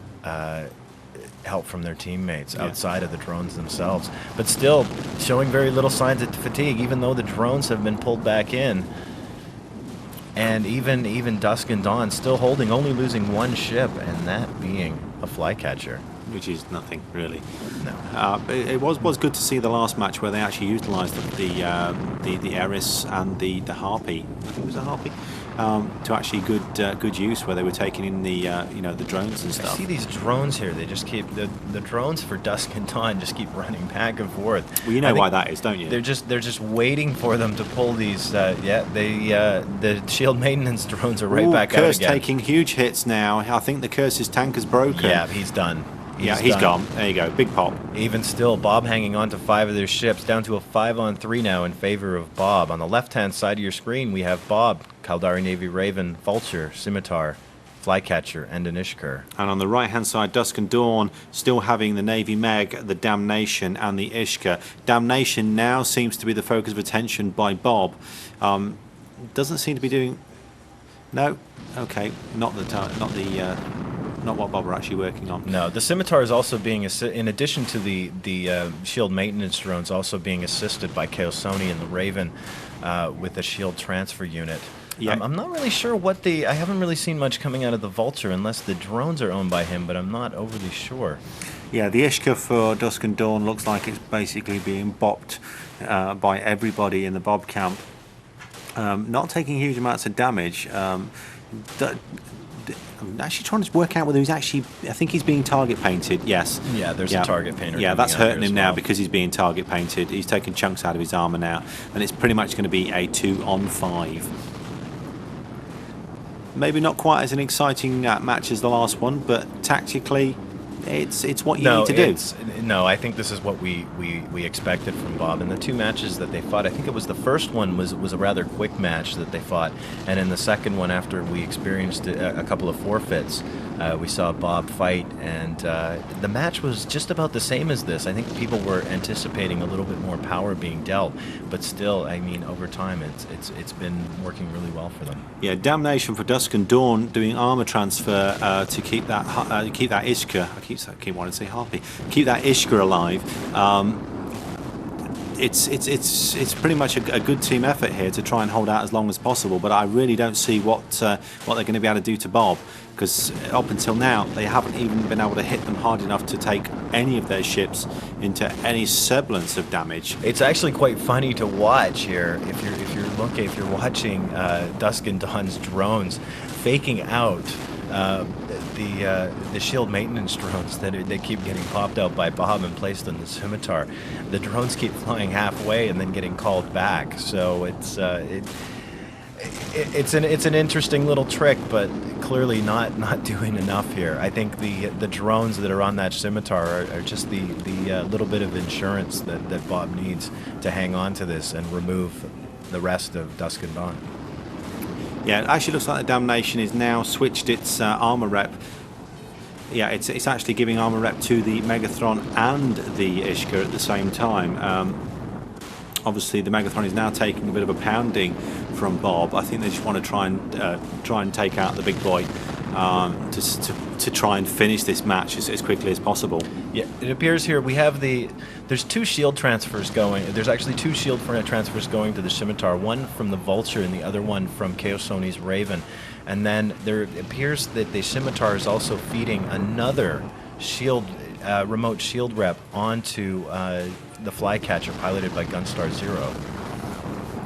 help from their teammates outside of the drones themselves. But still showing very little signs of fatigue, even though the drones have been pulled back in. And even Dusk and Dawn still holding, only losing one ship, and that being a flycatcher. Which is nothing really. No. It was good to see the last match where they actually utilised the Eris and the Harpy. I think it was a Harpy. To actually good use, where they were taking in the the drones and stuff. I see these drones here. They just keep the drones for Dusk and Dawn just keep running back and forth. Well, you know why that is, don't you? They're just waiting for them to pull these. The shield maintenance drones are right back out Curse again. taking huge hits now. I think the Curse's tank is broken. Yeah, he's done. He's gone. There you go. Big pop. Even still, Bob hanging on to 5 of their ships, down to a 5-on-3 now in favor of Bob. On the left-hand side of your screen, we have Bob, Caldari Navy Raven, Vulture, Scimitar, Flycatcher, and an Ishkur. And on the right-hand side, Dusk and Dawn still having the Navy Meg, the Damnation, and the Ishka. Damnation now seems to be the focus of attention by Bob. Doesn't seem to be doing. No, okay, not what Bob are actually working on. No, the Scimitar is also being, in addition to the shield maintenance drones, also being assisted by Chaosoni and the Raven with the shield transfer unit. Yeah. I'm not really sure what I haven't really seen much coming out of the Vulture, unless the drones are owned by him, but I'm not overly sure. Yeah, the Ishka for Dusk and Dawn looks like it's basically being bopped by everybody in the Bob camp. Not taking huge amounts of damage. I'm actually trying to work out whether he's actually. I think he's being target painted. Yes. Yeah, there's a target painter. Yeah, that's hurting him now well. because he's being target painted. He's taking chunks out of his armor now, and it's pretty much going to be a 2-on-5. Maybe not quite as an exciting match as the last one, but tactically, it's what you need to do. No, I think this is what we expected from Bob. In the 2 matches that they fought, I think it was the first one was a rather quick match that they fought, and in the second one, after we experienced a couple of forfeits, we saw Bob fight, and the match was just about the same as this. I think people were anticipating a little bit more power being dealt, but still, I mean, over time, it's been working really well for them. Yeah, Damnation for Dusk and Dawn doing armor transfer to keep that Ishka. I keep wanting to say Harpy. Keep that Ishka alive. It's pretty much a good team effort here to try and hold out as long as possible. But I really don't see what they're going to be able to do to Bob, because up until now they haven't even been able to hit them hard enough to take any of their ships into any semblance of damage. It's actually quite funny to watch here if you're watching Dusk and Dawn's drones faking out the shield maintenance drones they keep getting popped out by Bob and placed on the Scimitar. The drones keep flying halfway and then getting called back. So it's an interesting little trick, but clearly not doing enough here. I think the drones that are on that Scimitar are just the little bit of insurance that Bob needs to hang on to this and remove the rest of Dusk and Dawn. Yeah, it actually looks like the Damnation is now switched its armor rep. Yeah, it's actually giving armor rep to the Megathron and the Ishka at the same time. Obviously, the Megathron is now taking a bit of a pounding from Bob. I think they just want to try and take out the big boy to try and finish this match as quickly as possible. Yeah, it appears here we have there's 2 shield transfers going. There's actually 2 shield transfers going to the Scimitar, one from the Vulture and the other one from Chaosoni's Raven. And then there appears that the Scimitar is also feeding another shield, remote shield rep onto the Flycatcher piloted by Gunstar Zero.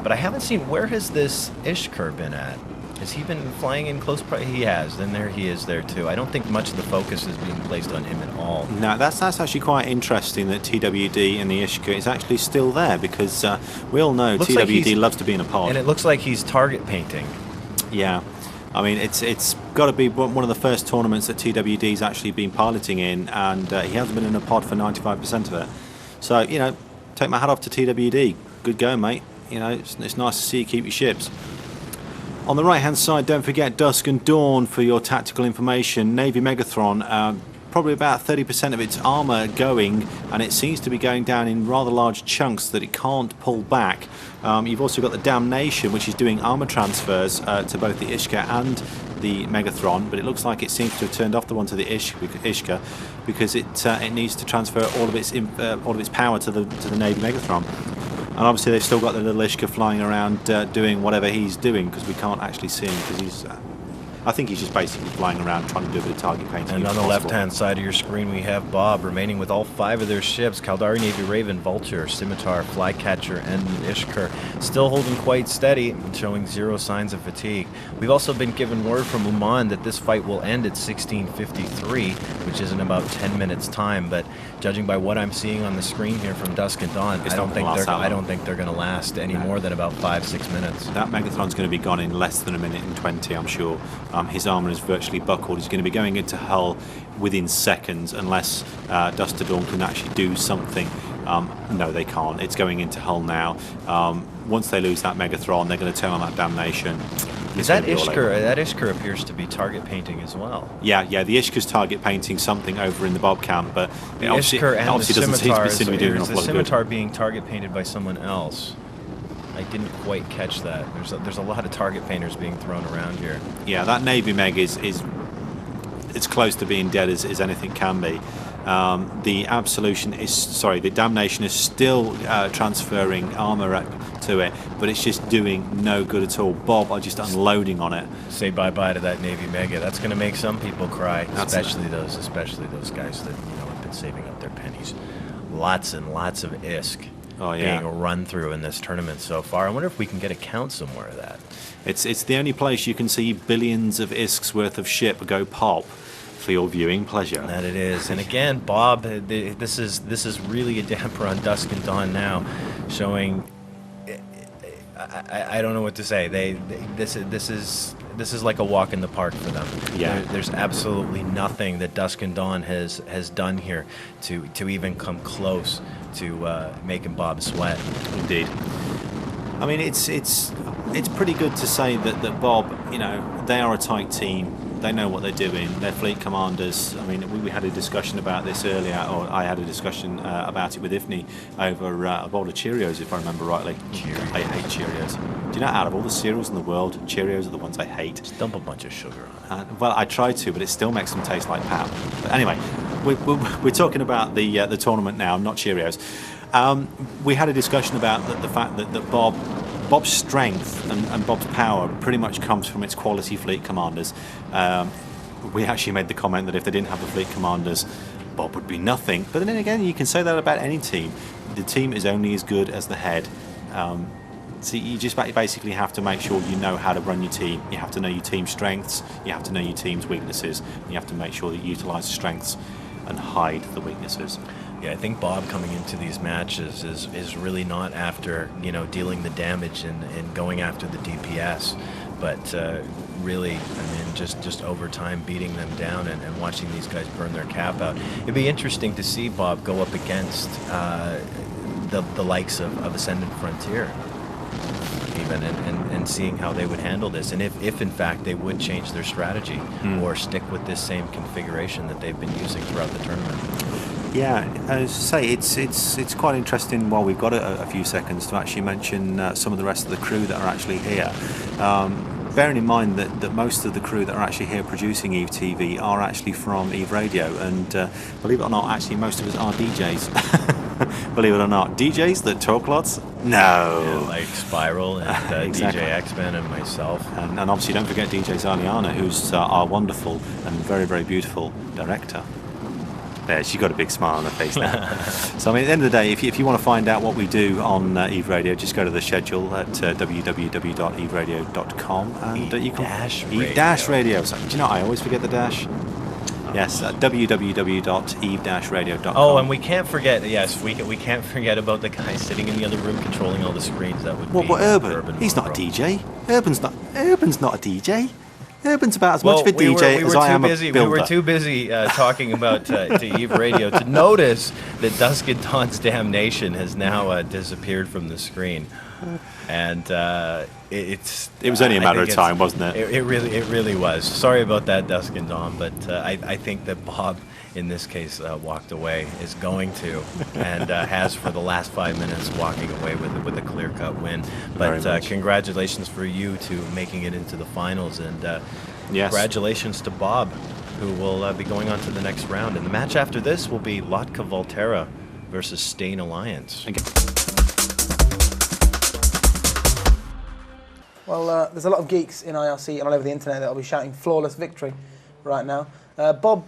But I haven't seen, where has this Ishkur been at? Has he been flying in close? He has. Then there he is there too. I don't think much of the focus is being placed on him at all. No, that's actually quite interesting that TWD and the Ishka is actually still there, because we all know looks TWD like loves to be in a pod. And it looks like he's target painting. Yeah. I mean, it's got to be one of the first tournaments that TWD's actually been piloting in, and he hasn't been in a pod for 95% of it. So, you know, take my hat off to TWD. Good go, mate. You know, it's nice to see you keep your ships. On the right-hand side, don't forget Dusk and Dawn for your tactical information. Navy Megathron, probably about 30% of its armour going, and it seems to be going down in rather large chunks that it can't pull back. You've also got the Damnation, which is doing armour transfers to both the Ishka and the Megathron, but it looks like it seems to have turned off the one to the Ishka because it needs to transfer all of its power to the Navy Megathron. And obviously they've still got the little Ishka flying around doing whatever he's doing, because we can't actually see him because he's. I think he's just basically flying around trying to do a bit of target painting. And on the left-hand side of your screen, we have Bob remaining with all 5 of their ships: Caldari, Navy Raven, Vulture, Scimitar, Flycatcher, and Ishkar, still holding quite steady and showing 0 signs of fatigue. We've also been given word from Oman that this fight will end at 16:53, which is in about 10 minutes' time. But judging by what I'm seeing on the screen here from Dusk and Dawn, I don't think they're going to last any more than about 5-6 minutes. That Megathron's going to be gone in less than a minute and 20, I'm sure. His armour is virtually buckled. He's going to be going into Hull within seconds, unless Dusk to Dawn can actually do something. No, they can't. It's going into Hull now. Once they lose that Megathron, they're going to turn on that damnation. Is that Ishkar? That Ishkar appears to be target painting as well. Yeah, the Ishkar's target painting something over in the Bob camp, but the obviously, Ishkar and obviously the doesn't seem to be doing Scimitar, an the awful lot of good. Scimitar being target painted by someone else. I didn't quite catch that. There's a lot of target painters being thrown around here. Yeah, that Navy Meg is it's close to being dead as anything can be. The Damnation is still transferring armour to it, but it's just doing no good at all. Bob are just unloading on it. Say bye-bye to that Navy Mega. That's going to make some people cry, especially those guys that have been saving up their pennies. Lots and lots of ISK. Being run through in this tournament so far. I wonder if we can get a count somewhere of that. It's the only place you can see billions of ISKs worth of ship go pop for your viewing pleasure. That it is. And again, Bob, this is really a damper on Dusk and Dawn now, showing. I don't know what to say. This is like a walk in the park for them. Yeah. There's absolutely nothing that Dusk and Dawn has done here to even come close to making Bob sweat. Indeed. I mean, it's pretty good to say that Bob, they are a tight team. They know what they're doing. They're fleet commanders. I mean, we had a discussion about this earlier, or I had a discussion about it with Ifni over a bowl of Cheerios, if I remember rightly. Cheerios. I hate Cheerios. Do you know, out of all the cereals in the world, Cheerios are the ones I hate. Just dump a bunch of sugar on it. Well, I try to, but it still makes them taste like pap. But anyway, we're talking about the tournament now, not Cheerios. We had a discussion about the fact that Bob's strength and Bob's power pretty much comes from its quality fleet commanders. We actually made the comment that if they didn't have the fleet commanders, Bob would be nothing. But then again, you can say that about any team. The team is only as good as the head. So you just basically have to make sure you know how to run your team. You have to know your team's strengths. You have to know your team's weaknesses. You have to make sure that you utilise the strengths and hide the weaknesses. Yeah, I think Bob coming into these matches is really not after dealing the damage and going after the DPS, but really, just over time beating them down and watching these guys burn their cap out. It'd be interesting to see Bob go up against the likes of Ascendant Frontier, even, and seeing how they would handle this, and if in fact they would change their strategy or stick with this same configuration that they've been using throughout the tournament. Yeah, as I say, it's quite interesting while we've got a few seconds to actually mention some of the rest of the crew that are actually here. Bearing in mind that most of the crew that are actually here producing Eve TV are actually from Eve Radio, and believe it or not, actually most of us are DJs. Believe it or not, DJs that talk lots? No. Yeah, like Spiral and exactly. DJ X-Men and myself. And obviously don't forget DJ Zaliana, who's our wonderful and very, very beautiful director. There, she's got a big smile on her face now. So, I mean, at the end of the day, if you want to find out what we do on Eve Radio, just go to the schedule at www.everadio.com and you can Eve-radio. So, do you know, I always forget the dash. Yes, www.eve-radio.com. Oh, and we can't forget. Yes, we can't forget about the guy sitting in the other room controlling all the screens. That would be Urban. He's not a DJ. Urban's not a DJ. Urban's about as much of a DJ as I am a builder. We were too busy talking about to Eve Radio to notice that Dusk and Dawn's Damnation has now disappeared from the screen, and it was only a matter of time, wasn't it? It really was. Sorry about that, Dusk and Dawn, but I think that Bob in this case, walked away, is going to, and has for the last 5 minutes, walking away with a clear-cut win. But congratulations for you to making it into the finals, and Yes. congratulations to Bob, who will be going on to the next round. And the match after this will be Lotka Volterra versus Stain Alliance. Well, there's a lot of geeks in IRC and all over the internet that will be shouting flawless victory right now. Bob,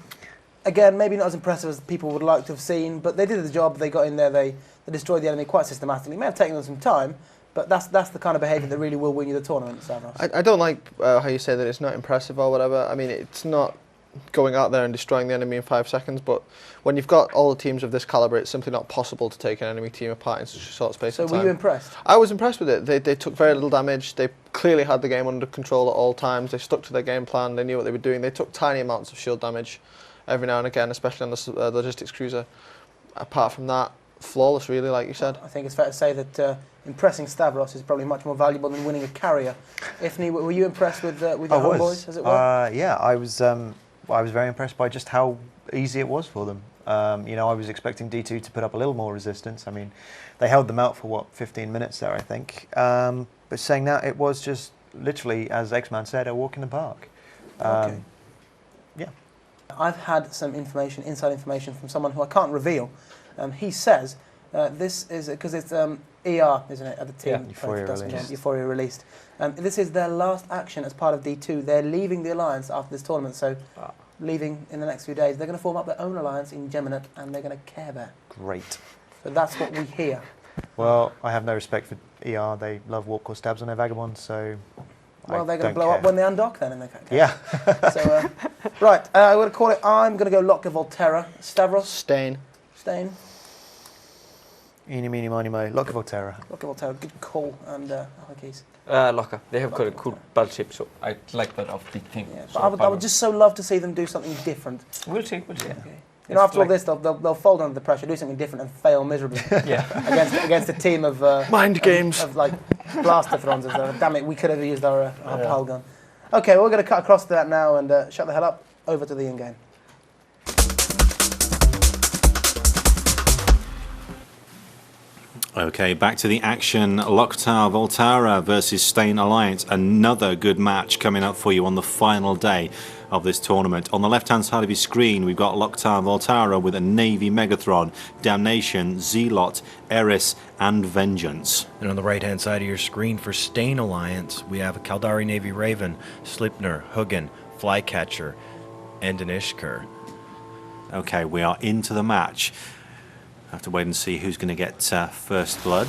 again, maybe not as impressive as people would like to have seen, but they did the job. They got in there. They destroyed the enemy quite systematically. It may have taken them some time, but that's the kind of behaviour that really will win you the tournament, Stavros. I don't like how you say that it's not impressive or whatever. I mean, it's not going out there and destroying the enemy in 5 seconds, but when you've got all the teams of this calibre, it's simply not possible to take an enemy team apart in such a short space of time. So were you impressed? I was impressed with it. They took very little damage. They clearly had the game under control at all times. They stuck to their game plan. They knew what they were doing. They took tiny amounts of shield damage every now and again, especially on the logistics cruiser. Apart from that, flawless, really, like you said. I think it's fair to say that impressing Stavros is probably much more valuable than winning a carrier. Ifni, were you impressed with your homeboys, as it were? Yeah, I was very impressed by just how easy it was for them. You know, I was expecting D2 to put up a little more resistance. I mean, they held them out for, 15 minutes there, I think. But saying that, it was just literally, as X-Man said, a walk in the park. Okay. Yeah. I've had some information, inside information, from someone who I can't reveal. He says this is, because it's ER, isn't it, at the team? Yeah, Euphoria released. This is their last action as part of D2. They're leaving the alliance after this tournament, so leaving in the next few days. They're going to form up their own alliance in Geminate, and they're going to Care Bear. Great. So that's what we hear. Well, I have no respect for ER. They love walk or stabs on their vagabonds, so Well, they're going don't to blow care. up when they undock then in the case. Yeah. So, right, I'm going to call it, I'm going to go Lotka Volterra. Stavros? Stain. Stain? Eeny, meeny, miny, mo. Lotka Volterra. Lotka Volterra, good call. And Keys. Lotka. They have got a cool battleship, so I like that of the thing. Yeah, So but I would just so love to see them do something different. We'll see. Okay. You know, after all this, they'll fold under the pressure, do something different, and fail miserably. against a team of Mind games. of like blaster thrones. Damn it, we could have used our pal gun. Okay, we're going to cut across to that now and shut the hell up. Over to the in-game. Okay, back to the action. Lotka Volterra versus Stain Alliance. Another good match coming up for you on the final day of this tournament. On the left-hand side of your screen, we've got Lotka Volterra with a Navy Megatron, Damnation, Zealot, Eris, and Vengeance. And on the right-hand side of your screen for Stain Alliance, we have a Kaldari Navy Raven, Slipner, Hugin, Flycatcher, and an Ishkur. Okay, we are into the match. Have to wait and see who's going to get first blood.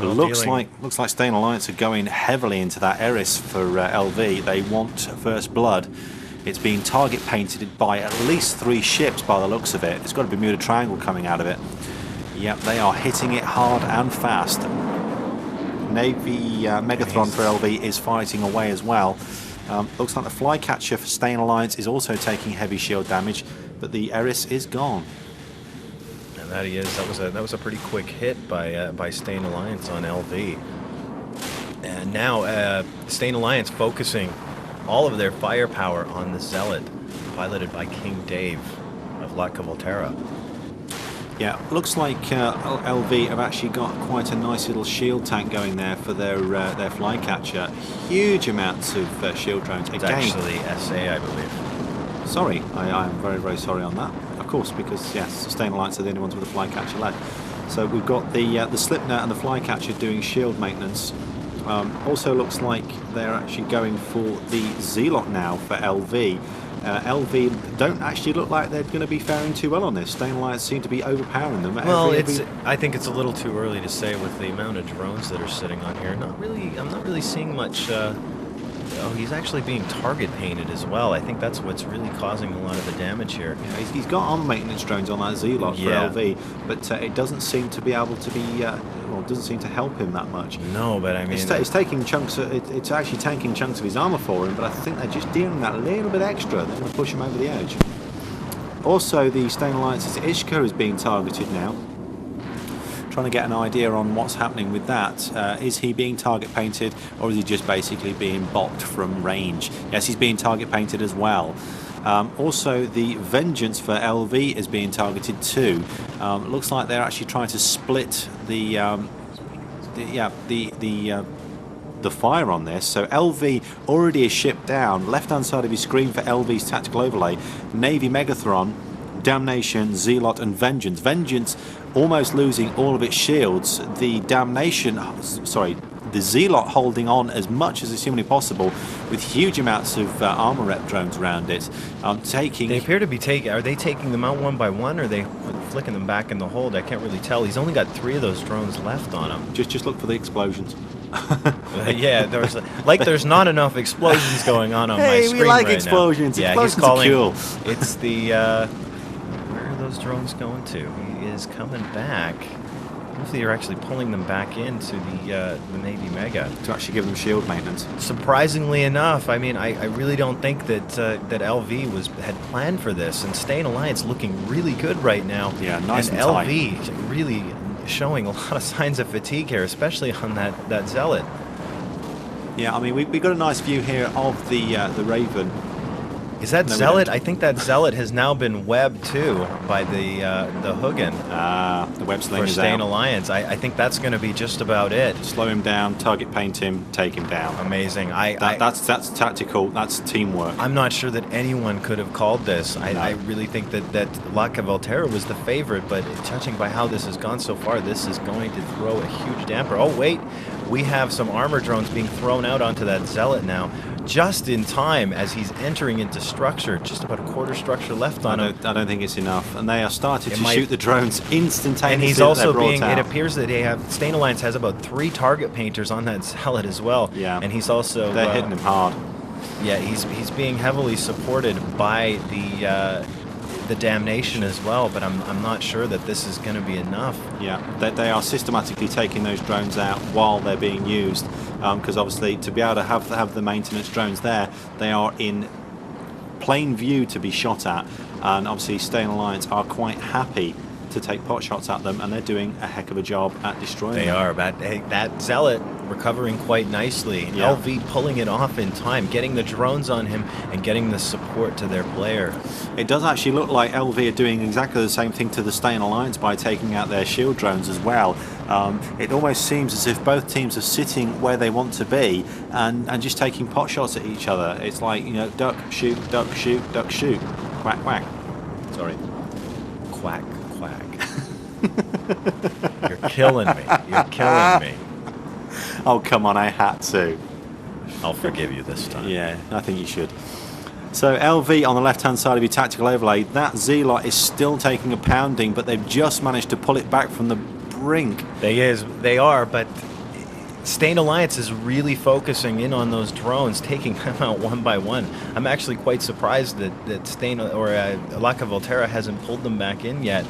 Looks like Stain Alliance are going heavily into that Eris for LV. They want first blood. It's being target painted by at least 3 ships by the looks of it. It's got a Bermuda Triangle coming out of it. Yep, they are hitting it hard and fast. Navy Megatron for LV is fighting away as well. Looks like the Flycatcher for Stain Alliance is also taking heavy shield damage, but the Eris is gone. That he is. That was a pretty quick hit by Stain Alliance on LV. And now Stain Alliance focusing all of their firepower on the Zealot, piloted by King Dave of Lotka Volterra. Yeah, looks like LV have actually got quite a nice little shield tank going there for their Flycatcher. Huge amounts of shield drones. It's Again, actually SA, I believe. sorry, I'm very, very sorry on that. Of course, because yes, Stain Alliance are the only ones with a Flycatcher left. So we've got the Slipner and the Flycatcher doing shield maintenance. Also looks like they're actually going for the Zealot now for LV. LV don't actually look like they're going to be faring too well on this. Stain Alliance seem to be overpowering them. Well, I think it's a little too early to say with the amount of drones that are sitting on here. I'm not really seeing much. Oh, he's actually being target painted as well. I think that's what's really causing a lot of the damage here. Yeah, he's got on maintenance drones on that Zealot for LV, but it doesn't seem to be able to be. Well, it doesn't seem to help him that much. No, but I mean, it's taking chunks. It's actually tanking chunks of his armor for him, but I think they're just dealing that little bit extra. They're going to push him over the edge. Also, the Stain Alliance's Ishka is being targeted now. Trying to get an idea on what's happening with that. Is he being target painted, or is he just basically being bopped from range? Yes, he's being target painted as well. Also, the Vengeance for LV is being targeted too. Looks like they're actually trying to split the fire on this. So LV already is shipped down. Left-hand side of your screen for LV's tactical overlay: Navy Megathron, Damnation, Zealot, and Vengeance. Vengeance almost losing all of its shields. The Zealot holding on as much as is humanly possible, with huge amounts of armor rep drones around it. They appear to be taking. Are they taking them out one by one, or are they flicking them back in the hold? I can't really tell. He's only got 3 of those drones left on him. Just look for the explosions. Yeah, there's not enough explosions going on my screen we like right explosions. Now. Yeah, explosions he's calling. are cool. It's the. Where are those drones going to? He is coming back. Hopefully, you're actually pulling them back into the Navy Mega To actually give them shield maintenance. Surprisingly enough, I mean, I really don't think that that LV had planned for this. And Staying Alliance looking really good right now. Yeah, nice and LV tight. really showing a lot of signs of fatigue here, especially on that Zealot. Yeah, I mean, we got a nice view here of the Raven. Is that No, we Zealot? don't. I think that Zealot has now been webbed too by the Hugin The web sling for is Staying out. Alliance. I think that's going to be just about it. Slow him down, target paint him, take him down. Amazing. That's tactical. That's teamwork. I'm not sure that anyone could have called this. No. I really think that La Cavalterra was the favorite, but judging by how this has gone so far, this is going to throw a huge damper. Oh, wait. We have some armor drones being thrown out onto that Zealot now, just in time as he's entering into structure. Just about a quarter structure left on him. I don't think it's enough. And they are starting to might- shoot the drones instantaneously. And he's that also they're brought being, out. it appears that Staying Alliance has about 3 target painters on that Zealot as well. Yeah. And he's also... They're hitting him hard. Yeah, he's being heavily supported by the Damnation as well, but I'm not sure that this is going to be enough. Yeah, they are systematically taking those drones out while they're being used, because obviously to be able to have the maintenance drones there, they are in plain view to be shot at, and obviously Staying Alliance are quite happy to take pot shots at them, and they're doing a heck of a job at destroying They them. are, but that Zealot recovering quite nicely. Yeah. LV pulling it off in time, getting the drones on him and getting the support to their player. It does actually look like LV are doing exactly the same thing to the Staying Alliance by taking out their shield drones as well. It almost seems as if both teams are sitting where they want to be and just taking pot shots at each other. It's like, you know, duck, shoot, duck, shoot, duck, shoot. Quack, quack. Sorry. Quack, quack. You're killing me. You're killing me. Oh, come on, I had to. I'll forgive you this time. Yeah, I think you should. So LV on the left-hand side of your tactical overlay, that Zealot is still taking a pounding, but they've just managed to pull it back from the brink. They are, but Staying Alliance is really focusing in on those drones, taking them out one by one. I'm actually quite surprised that La Cavalterra hasn't pulled them back in yet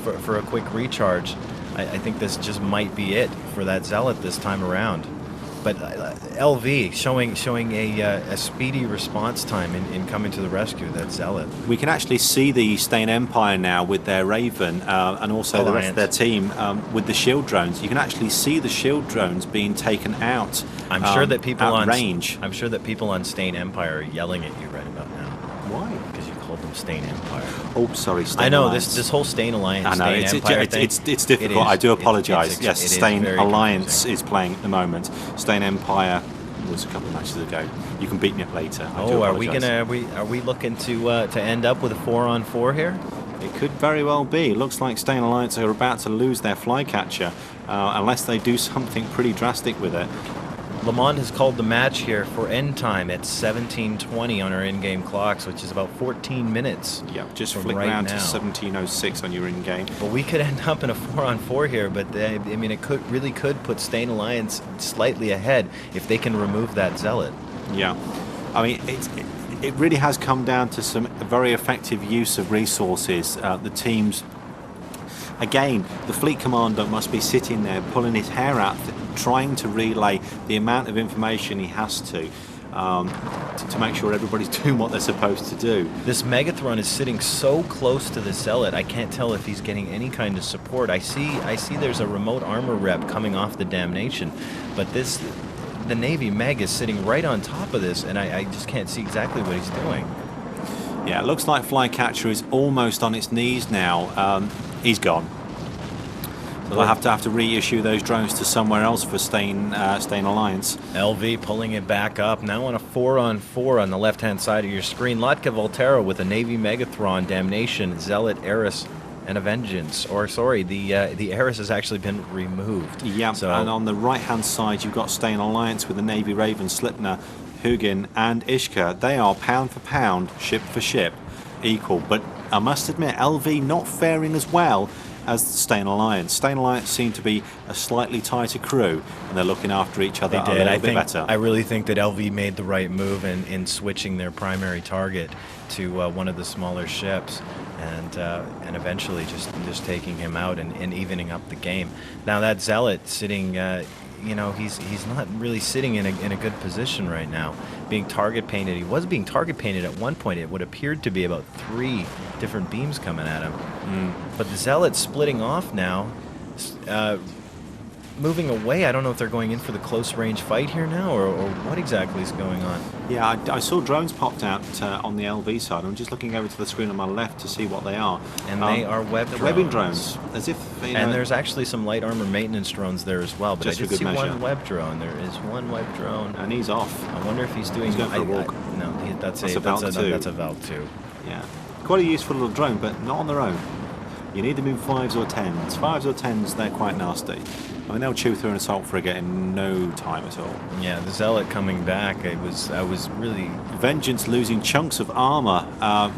for a quick recharge. I think this just might be it for that Zealot this time around. But LV showing a speedy response time in coming to the rescue, that Zealot. We can actually see the Stain Empire now with their Raven and also the rest of their team with the shield drones. You can actually see the shield drones being taken out. I'm sure that people at on range. I'm sure that people on Stain Empire are yelling at you right about now. Why? Because you called them Stain Empire. Oh, sorry, Stain I know Alliance. this whole Stain Alliance. I know Stain Empire thing, it's difficult. it is- I do it's- apologise. it's Yes, it is Stain very Alliance confusing. is playing at the moment. Stain Empire was a couple of matches ago. You can beat me up later. I do Oh, are we apologise. are we looking to end up with a 4-on-4 here? It could very well be. It looks like Stain Alliance are about to lose their flycatcher unless they do something pretty drastic with it. Lamont has called the match here for end time at 17:20 on our in-game clocks, which is about 14 minutes. Yeah, just from flick right round now. to 17:06 on your in-game. But we could end up in a 4-on-4 here, but I mean, it really could put Stain Alliance slightly ahead if they can remove that Zealot. Yeah, I mean, it really has come down to some very effective use of resources. The teams, again, the fleet commander must be sitting there pulling his hair out, trying to relay the amount of information he has to make sure everybody's doing what they're supposed to do. This Megathron is sitting so close to the Zealot, I can't tell if he's getting any kind of support. I see there's a remote armor rep coming off the Damnation, but the Navy Meg is sitting right on top of this, and I just can't see exactly what he's doing. Yeah, it looks like Flycatcher is almost on its knees now. He's gone. So they'll have to reissue those drones to somewhere else for staying Alliance. LV pulling it back up now on a 4-on-4 on the left-hand side of your screen. Latka Volterra with a Navy Megathron, Damnation, Zealot, Eris, and a Vengeance. Or sorry, the Eris has actually been removed. Yeah, so, and on the right-hand side you've got Staying Alliance with the Navy Raven, Slipner, Hugin, and Ishka. They are pound for pound, ship for ship, equal. But I must admit, LV not faring as well as Staying Alliance. Staying Alliance seem to be a slightly tighter crew, and they're looking after each other a little bit better. I really think that LV made the right move in switching their primary target to one of the smaller ships, and eventually just taking him out and evening up the game. Now that Zealot sitting, he's not really sitting in a good position right now. Being target painted, he was being target painted at one point. It would appeared to be about 3 different beams coming at him. But the Zealot's splitting off now, moving away. I don't know if they're going in for the close range fight here now, or what exactly is going on. Yeah, I saw drones popped out on the LV side. I'm just looking over to the screen on my left to see what they are. And they are webbing drones, as if. And there's actually some light armor maintenance drones there as well. But just I did see one web drone. There is one web drone, and he's off. I wonder if he's doing. He's going for a walk. No, that's a Valk 2. Yeah, quite a useful little drone, but not on their own. You need to move 5s or 10s. 5s or 10s, they're quite nasty. I mean, they'll chew through an assault frigate in no time at all. Yeah, the Zealot coming back, I was really... Vengeance losing chunks of armor.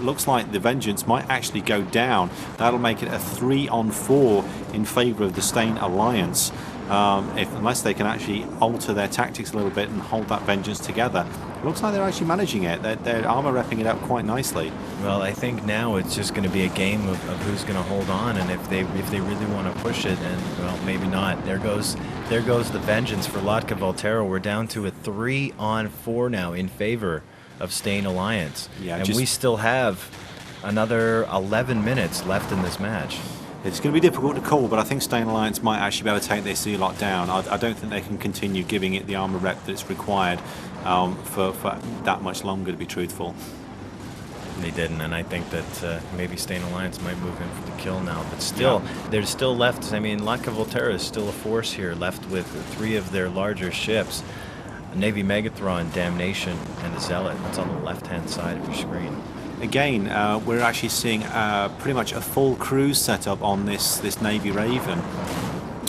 Looks like the Vengeance might actually go down. That'll make it a 3-on-4 in favour of the Stain Alliance. Unless they can actually alter their tactics a little bit and hold that Vengeance together. Looks like they're actually managing it. They're armor repping it up quite nicely. Well, I think now it's just going to be a game of who's going to hold on, and if they really want to push it, and well, maybe not. There goes the Vengeance for Latka Volterra. We're down to a 3-on-4 now in favor of Stain Alliance, and we still have another 11 minutes left in this match. It's going to be difficult to call, but I think Stain Alliance might actually be able to take their Zealot down. I don't think they can continue giving it the armor rep that's required for that much longer, to be truthful. They didn't, and I think that maybe Stain Alliance might move in for the kill now. But still, there's still left. I mean, Latka Volterra is still a force here, left with 3 of their larger ships. Navy Megathron, Damnation, and the Zealot. That's on the left-hand side of your screen. Again, we're actually seeing pretty much a full cruise setup on this Navy Raven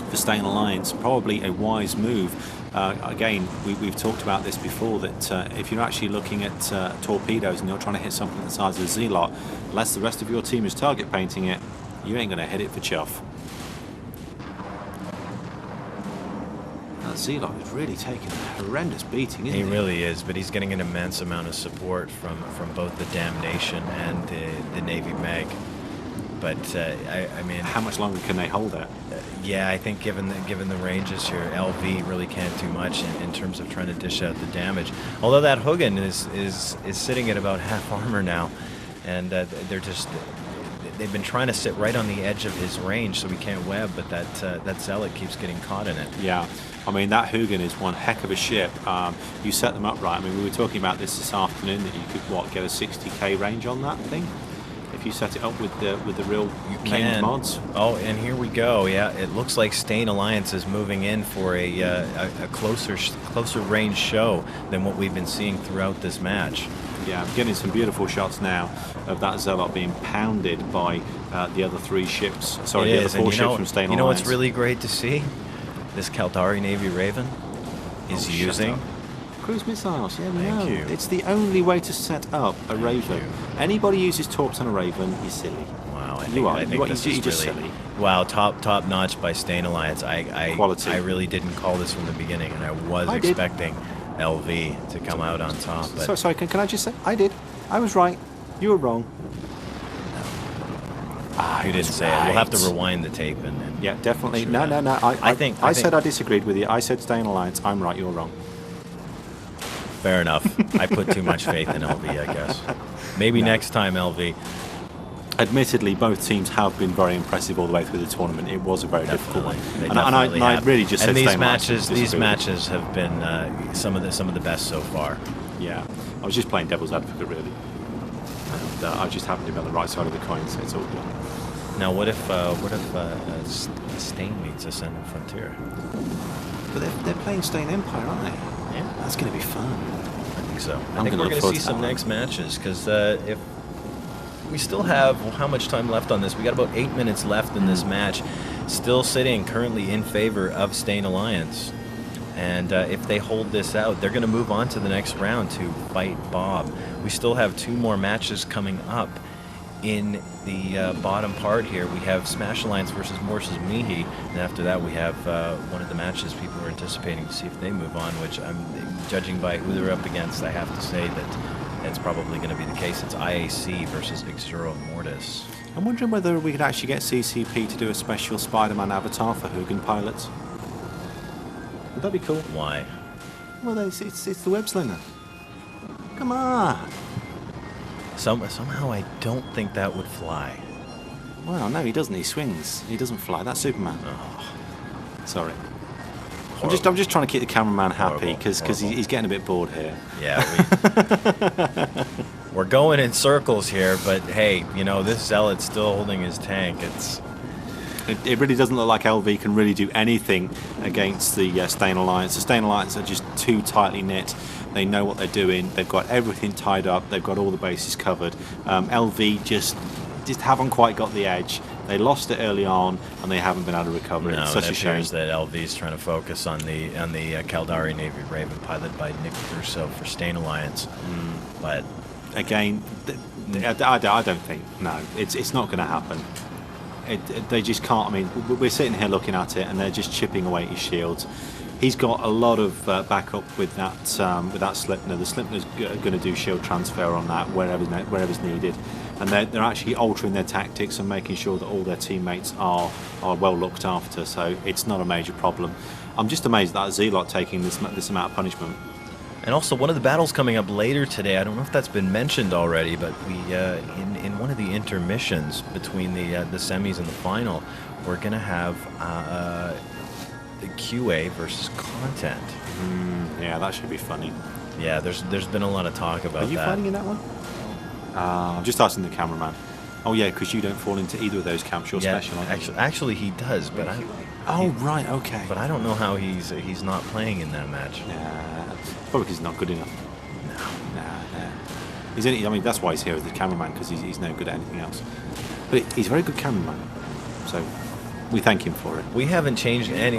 for Stain Alliance. Probably a wise move. Again, we've talked about this before, that if you're actually looking at torpedoes and you're trying to hit something the size of a Zealot, unless the rest of your team is target painting it, you ain't going to hit it for chuff. Zealot is really taking a horrendous beating, isn't he? He really is, but he's getting an immense amount of support from both the Damnation and the Navy Meg. But I mean, how much longer can they hold it? Yeah, I think given the ranges here, LV really can't do much in terms of trying to dish out the damage. Although that Hugin is sitting at about half armor now, and they've been trying to sit right on the edge of his range so he can't web, but that Zealot keeps getting caught in it. Yeah, I mean, that Hugin is one heck of a ship. You set them up right. I mean, we were talking about this afternoon, that you could get a 60k range on that thing if you set it up with the real named mods. Oh, and here we go. Yeah, it looks like Stain Alliance is moving in for a closer range show than what we've been seeing throughout this match. Yeah, I'm getting some beautiful shots now of that Zealot being pounded by the other 3 ships. Sorry, the other 4 ships from Stain Alliance. You know what's really great to see? This Caldari Navy Raven is using cruise missiles. Yeah, we know. Thank you. It's the only way to set up a Raven. Anybody uses torps on a Raven, you're silly. Wow, I think this is just really silly. Wow, top notch by Stain Alliance. Quality. I really didn't call this from the beginning, and I was expecting LV to come out on top. But sorry, can I just say, I did. I was right. You were wrong. You didn't say it. We'll have to rewind the tape and yeah, definitely. Sure No. I said I disagreed with you. I said Stain Alliance. I'm right. You're wrong. Fair enough. I put too much faith in LV, I guess. Maybe next time, LV. Admittedly, both teams have been very impressive all the way through the tournament. It was a very difficult one, and I really just said these matches have been some of the best so far. Yeah, I was just playing devil's advocate, really. I just happened to be on the right side of the coin, so it's all good. Now, what if Stain meets Ascendant Frontier? But they're playing Stain Empire, aren't they? Yeah, That's going to be fun. I think so. I I'm think gonna we're look going to forward see to some that one. next matches, because if we still have, well, how much time left on this? We got about 8 minutes left in this match, still sitting currently in favor of Stain Alliance. And if they hold this out, they're going to move on to the next round to fight Bob. We still have 2 more matches coming up. In the bottom part here, we have Smash Alliance versus Morses Mihi, and after that we have one of the matches people are anticipating to see if they move on, which I'm judging by who they're up against, I have to say that it's probably going to be the case. It's IAC versus Exuro Mortis. I'm wondering whether we could actually get CCP to do a special Spider-Man avatar for Hugin pilots. Would that be cool? Why? Well, it's the web slinger. Come on. Somehow I don't think that would fly. Well, no, he doesn't. He swings. He doesn't fly. That's Superman. Oh, Sorry. horrible. I'm just trying to keep the cameraman happy Horrible, because horrible. he's getting a bit bored here. Yeah, we're going in circles here, but hey, you know, this Zealot's still holding his tank. It really doesn't look like LV can really do anything against the Stain Alliance. The Stain Alliance are just too tightly knit. They know what they're doing. They've got everything tied up. They've got all the bases covered. LV just haven't quite got the edge. They lost it early on, and they haven't been able to recover it. No, It's such it a shame. appears that LV is trying to focus on the Caldari Navy Raven, piloted by Nick Russo for Stain Alliance. But Again, I don't think. No, it's not going to happen. They just can't. I mean, we're sitting here looking at it, and they're just chipping away at his shields. He's got a lot of backup with that Slipner. The Slipner's going to do shield transfer on that wherever's needed, and they're actually altering their tactics and making sure that all their teammates are well looked after. So it's not a major problem. I'm just amazed that Zealot taking this amount of punishment. and also one of the battles coming up later today. I don't know if that's been mentioned already, but we in one of the intermissions between the semis and the final, we're going to have the QA versus content. Yeah, that should be funny. Yeah, there's been a lot of talk about Are you that. fighting in that one? I'm just asking the cameraman. Oh yeah, because you don't fall into either of those camps. You're Yeah, special, aren't you? actually he does, but Oh right, okay. but I don't know how he's not playing in that match. Probably because he's not good enough. Nah. He's only, I mean, that's why he's here as the cameraman, because he's no good at anything else. But he's a very good cameraman, so we thank him for it. We haven't changed any.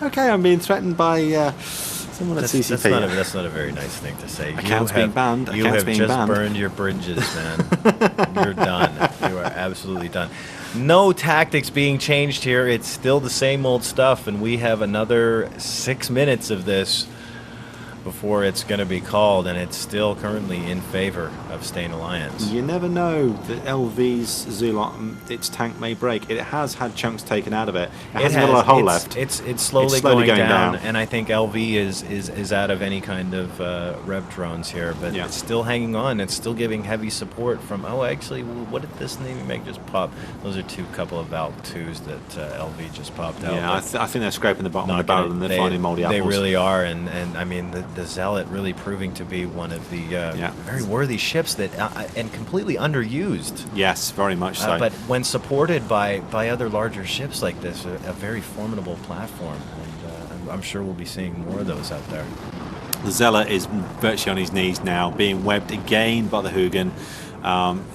Okay, I'm being threatened by someone at CCP. That's not a very nice thing to say. Account's being banned. You Account's have being just banned. burned your bridges, man. You're done. You are absolutely done. No tactics being changed here. It's still the same old stuff, and we have another 6 minutes of this before it's going to be called, and it's still currently in favor of Stain Alliance. You never know that LV's Zealot, its tank may break. It has had chunks taken out of it. It hasn't got a hole left. It's slowly going down, and I think LV is out of any kind of rev drones here, but Yeah. it's still hanging on. It's still giving heavy support from. Oh, actually, what did this Navy Meg just pop? Those are couple of Valk 2s that LV just popped out. Yeah, I think they're scraping the bottom of the barrel and they're finding mouldy apples. They really are, and I mean the Zealot really proving to be one of the very worthy ships that and completely underused. Yes, very much so. But when supported by other larger ships like this, a very formidable platform, and I'm sure we'll be seeing more of those out there. The Zealot is virtually on his knees now, being webbed again by the Hugin.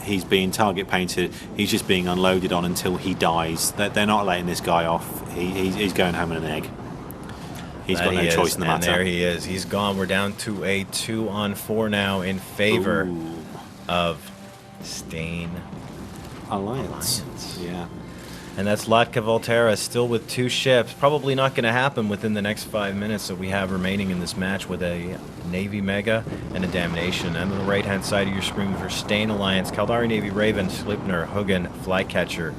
He's being target painted. He's just being unloaded on until he dies. They're not letting this guy off. He's going home in an egg. He's got no choice in the matter. And there he is. He's gone. We're down to a 2-on-4 now in favor of Stain Alliance. Yeah. And that's Latka Volterra still with 2 ships. Probably not going to happen within the next 5 minutes that we have remaining in this match with a Navy Mega and a Damnation. And on the right-hand side of your screen for Stain Alliance, Caldari Navy Raven, Slipner, Hugin, Flycatcher.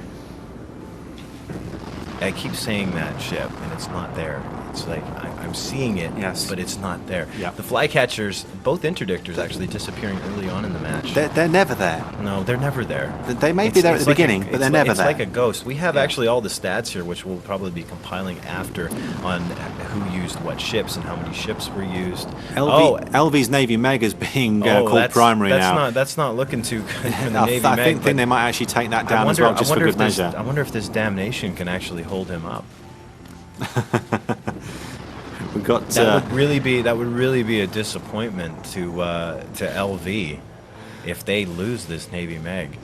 I keep saying that ship, and it's not there. It's like I'm seeing it, Yes. but it's not there. Yeah. The flycatchers, both interdictors, actually disappearing early on in the match. They're never there. No, they're never there. They may be there at the beginning, but they're never there. It's like a ghost. We have actually all the stats here, which we'll probably be compiling after on who used what ships and how many ships were used. LV's Navy Meg is being called primary now. That's not looking too good for the I Navy Meg. think they might actually take that down as well, just for good measure. I wonder if this damnation can actually hold him up. We've got that would really be a disappointment to LV if they lose this Navy Meg.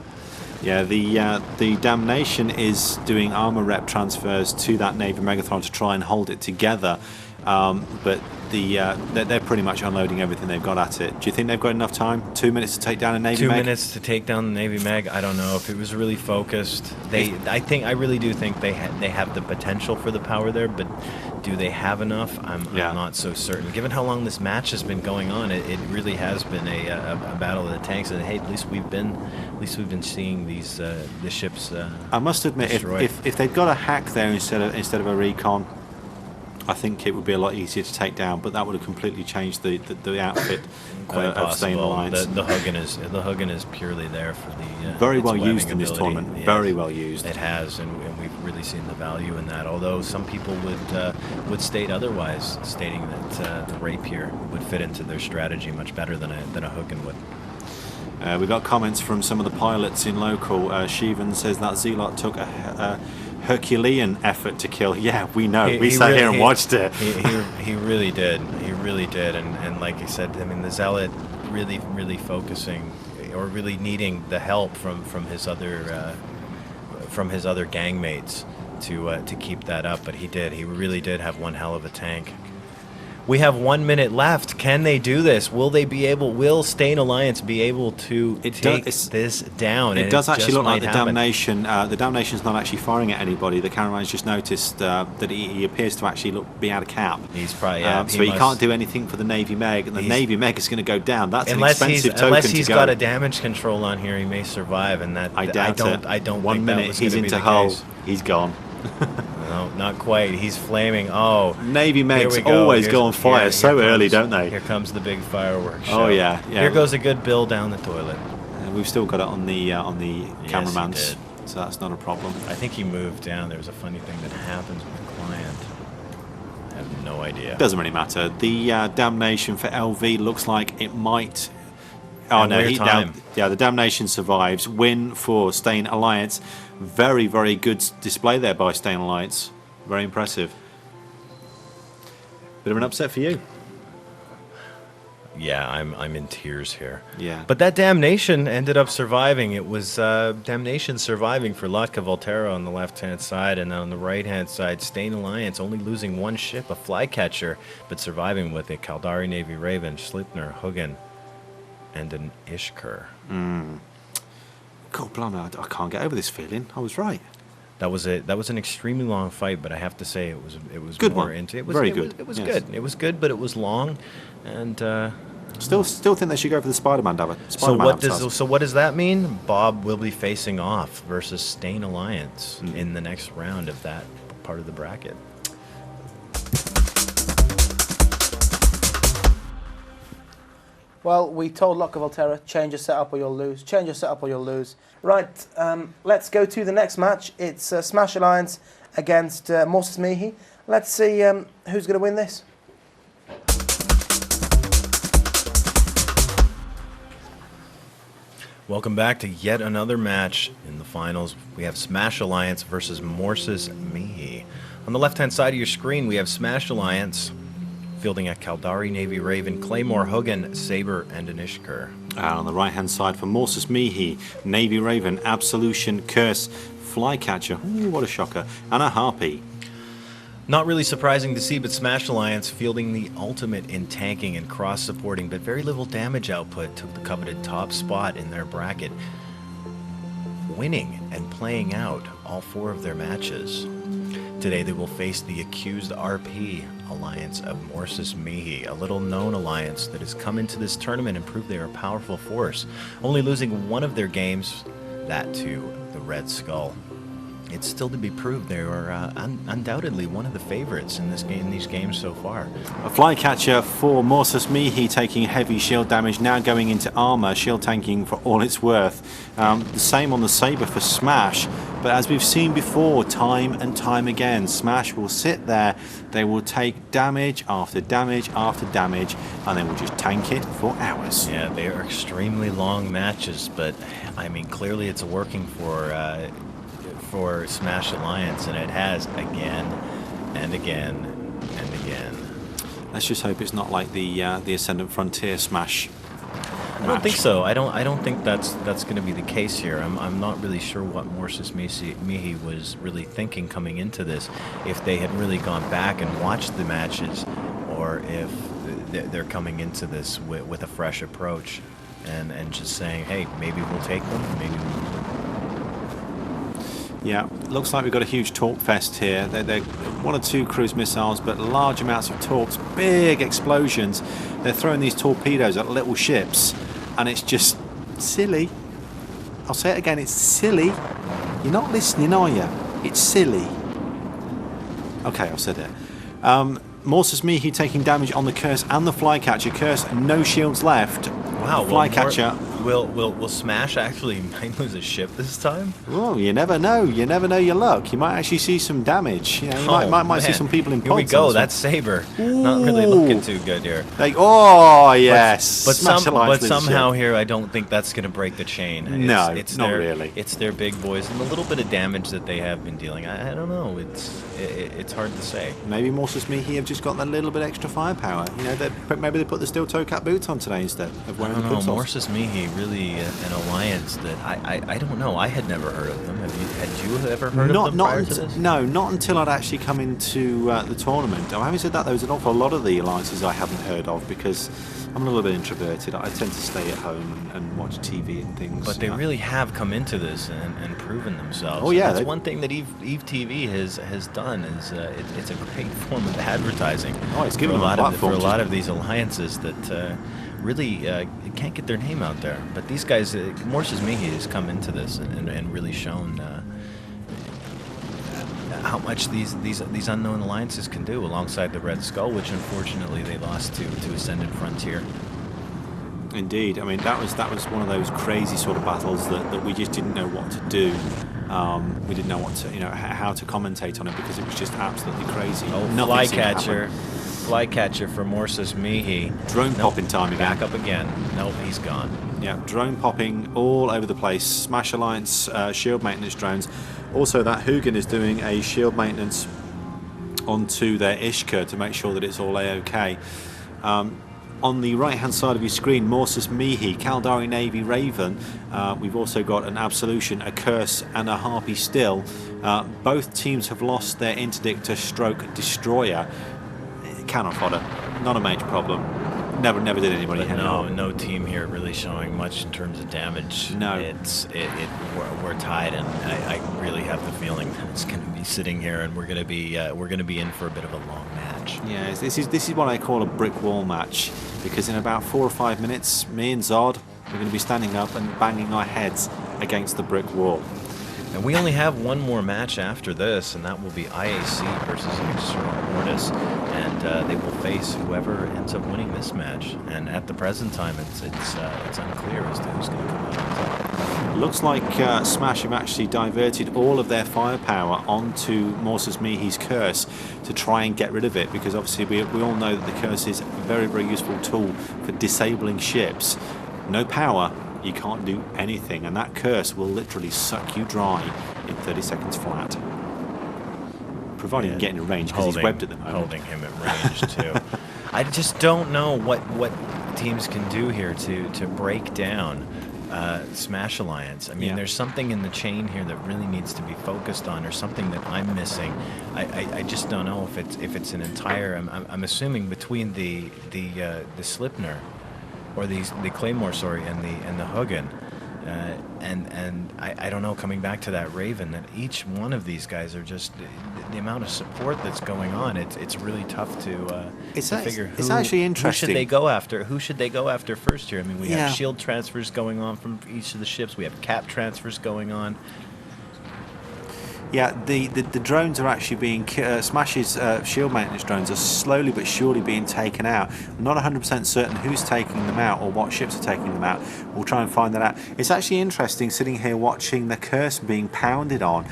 Yeah, the Damnation is doing armor rep transfers to that Navy Megathron to try and hold it together, but they're pretty much unloading everything they've got at it. Do you think they've got enough time? 2 minutes to take down a Navy Meg? 2 minutes to take down the Navy Meg. I don't know if it was really focused. I really do think they have the potential for the power there, but do they have enough? I'm not so certain. Given how long this match has been going on, it really has been a battle of the tanks. And hey, at least we've been seeing these the ships. I must admit, if they'd got a hack there instead of a recon, I think it would be a lot easier to take down, but that would have completely changed the outfit of Staying Alliance. The Hugin is purely there for the very well webbing used in this ability. tournament. Yes, very well used. It has, and we've really seen the value in that. Although some people would state otherwise, stating that the Rapier would fit into their strategy much better than a Hugin would. We got comments from some of the pilots in local. Shivan says that Zealot took a Herculean effort to kill. Yeah, we know. We sat here and watched it. He really did. He really did. And like you said, I mean, the Zealot really focusing or really needing the help from his other gang mates to keep that up. But he did. He really did have one hell of a tank. We have 1 minute left. Can they do this? Will Stain Alliance be able to take this down? It does actually look like the Damnation. The Damnation's not actually firing at anybody. The cameraman's just noticed that he appears to actually be out of cap. He's probably so he can't do anything for the Navy Meg, and the Navy Meg is going to go down. That's an expensive token unless he's to go. got a damage control on here, he may survive. And that I doubt it. I don't 1 think minute that was he's gonna be into the hull. case. He's gone. No, not quite. He's flaming. Oh, Navy Megs always go on fire so early, don't they? Here comes the big fireworks show. Oh yeah. Here goes a good bill down the toilet. We've still got it on the cameraman's, so that's not a problem. I think he moved down. There was a funny thing that happens with the client. I have no idea. Doesn't really matter. The Damnation for LV looks like it might. Oh no, the Damnation survives. Win for Stain Alliance. Very, very good display there by Stain Alliance. Very impressive. Bit of an upset for you. Yeah, I'm in tears here. Yeah. But that Damnation ended up surviving. It was Damnation surviving for Latka Volterra on the left-hand side, and on the right-hand side, Stain Alliance only losing one ship, a Flycatcher, but surviving with a Kaldari Navy Raven, Sleipner, Hugin, and an Ishkur. God blimey, I can't get over this feeling. I was right. That was an extremely long fight, but I have to say it was good more one. into it. Very good. It was good. It was good, but it was long, and still think they should go for the Spider-Man So what does that mean? Bob will be facing off versus Stain Alliance in the next round of that part of the bracket. Well, we told Latka Volterra, change your setup or you'll lose. Change your setup or you'll lose. Right, let's go to the next match. It's Smash Alliance against Moses Mihi. Let's see who's going to win this. Welcome back to yet another match in the finals. We have Smash Alliance versus Moses Mihi. On the left-hand side of your screen, we have Smash Alliance fielding a Kaldari Navy Raven, Claymore, Hugin, Saber, and an Ishkur. And on the right-hand side for Moses Mihi, Navy Raven, Absolution, Curse, Flycatcher, ooh, what a shocker, and a Harpy. Not really surprising to see, but Smash Alliance fielding the ultimate in tanking and cross-supporting, but very little damage output, took the coveted top spot in their bracket, winning and playing out all 4 of their matches. Today they will face the accused RP alliance of Moses Mihi, a little-known alliance that has come into this tournament and proved they are a powerful force, only losing one of their games, that to the Red Skull. it's still to be proved. They were undoubtedly one of the favorites in this game, these games so far. A flycatcher for Morsus Mihi taking heavy shield damage, now going into armor, shield tanking for all it's worth. The same on the Saber for Smash, but as we've seen before, time and time again, Smash will sit there, they will take damage after damage after damage, and they will just tank it for hours. Yeah, they are extremely long matches, but I mean, clearly it's working for Smash Alliance, and it has again and again and again. Let's just hope it's not like the Ascendant Frontier Smash. I don't think so. I don't think that's going to be the case here. I'm not really sure what Morsus Mihi was really thinking coming into this. If they had really gone back and watched the matches, or if they're coming into this with a fresh approach, and just saying, hey, maybe we'll take them, maybe we won't. Yeah, looks like we've got a huge torque fest here. They're 1 or 2 cruise missiles, but large amounts of torques, big explosions. They're throwing these torpedoes at little ships, and it's just silly. I'll say it again, it's silly. You're not listening, are you? It's silly. Okay, I've said it. Morsus Mihi taking damage on the Curse and the Flycatcher. Curse, no shields left. Wow, Flycatcher. Will Smash actually might lose a ship this time? Well, you never know. You never know your luck. You might actually see some damage. You know, you might see some people in Here we pods. go. That's Saber. Not really looking too good here. Like, oh yes. But Smash somehow here, I don't think that's going to break the chain. No, it's not their, really. It's their big boys and the little bit of damage that they have been dealing. I don't know. It's hard to say. Maybe Morsus Mihi have just got that little bit extra firepower. You know, maybe they put the steel toe cap boots on today instead of wearing the I don't know. pixels. Morsus Mihi really an alliance that I don't know. I had never heard of them. Had you ever heard of them prior to this? No, not until I'd actually come into the tournament. Having said that, there was an awful lot of the alliances I haven't heard of because I'm a little bit introverted. I tend to stay at home and watch TV and things. But they really have come into this and proven themselves. Oh yeah, that's one thing that Eve TV has done is it's a great form of advertising. Oh, it's given them a platform for a lot of these alliances that really can't get their name out there. But these guys, Morsus Mihi has come into this and really shown how much these unknown alliances can do alongside the Red Skull, which unfortunately they lost to Ascendant Frontier. Indeed, I mean that was one of those crazy sort of battles that we just didn't know what to do. We didn't know what to, how to commentate on it because it was just absolutely crazy. Oh, Flycatcher for Morsus Mihi. Drone popping time again. Back up again. Nope, he's gone. Yeah, drone popping all over the place. Smash Alliance shield maintenance drones. Also, that Hugin is doing a shield maintenance onto their Ishka to make sure that it's all A-OK. On the right-hand side of your screen, Morsus Mihi, Caldari Navy Raven. We've also got an Absolution, a Curse, and a Harpy Still. Both teams have lost their Interdictor stroke Destroyer. Cannot fodder. Not a major problem. Never did anybody any harm. No team here really showing much in terms of damage. No. We're tied, and I really have the feeling that it's going to be sitting here, and we're going to be in for a bit of a long match. Yeah, this is what I call a brick wall match, because in about 4 or 5 minutes, me and Zod are going to be standing up and banging our heads against the brick wall. And we only have one more match after this, and that will be IAC versus External Mortis, and they will face whoever ends up winning this match. And at the present time, it's unclear as to who's going to come out on top. Looks like Smash have actually diverted all of their firepower onto Morsus Mihi's Curse to try and get rid of it, because obviously we all know that the Curse is a very, very useful tool for disabling ships. No power, you can't do anything, and that Curse will literally suck you dry in 30 seconds flat. Providing you get in range, because he's webbed at the moment. Holding him at range, too. I just don't know what teams can do here to break down Smash Alliance. I mean, there's something in the chain here that really needs to be focused on, or something that I'm missing. I just don't know if it's an entire. I'm assuming between the Slipner, or the Claymore, sorry, and the Hugin, and I don't know. Coming back to that Raven, that each one of these guys are just the amount of support that's going on. It's really tough to figure. It's actually interesting. Who should they go after? Who should they go after first here? I mean, we have shield transfers going on from each of the ships. We have cap transfers going on. Yeah, the drones are actually being Smash's shield maintenance drones are slowly but surely being taken out. I'm not 100% certain who's taking them out or what ships are taking them out. We'll try and find that out. It's actually interesting sitting here watching the curse being pounded on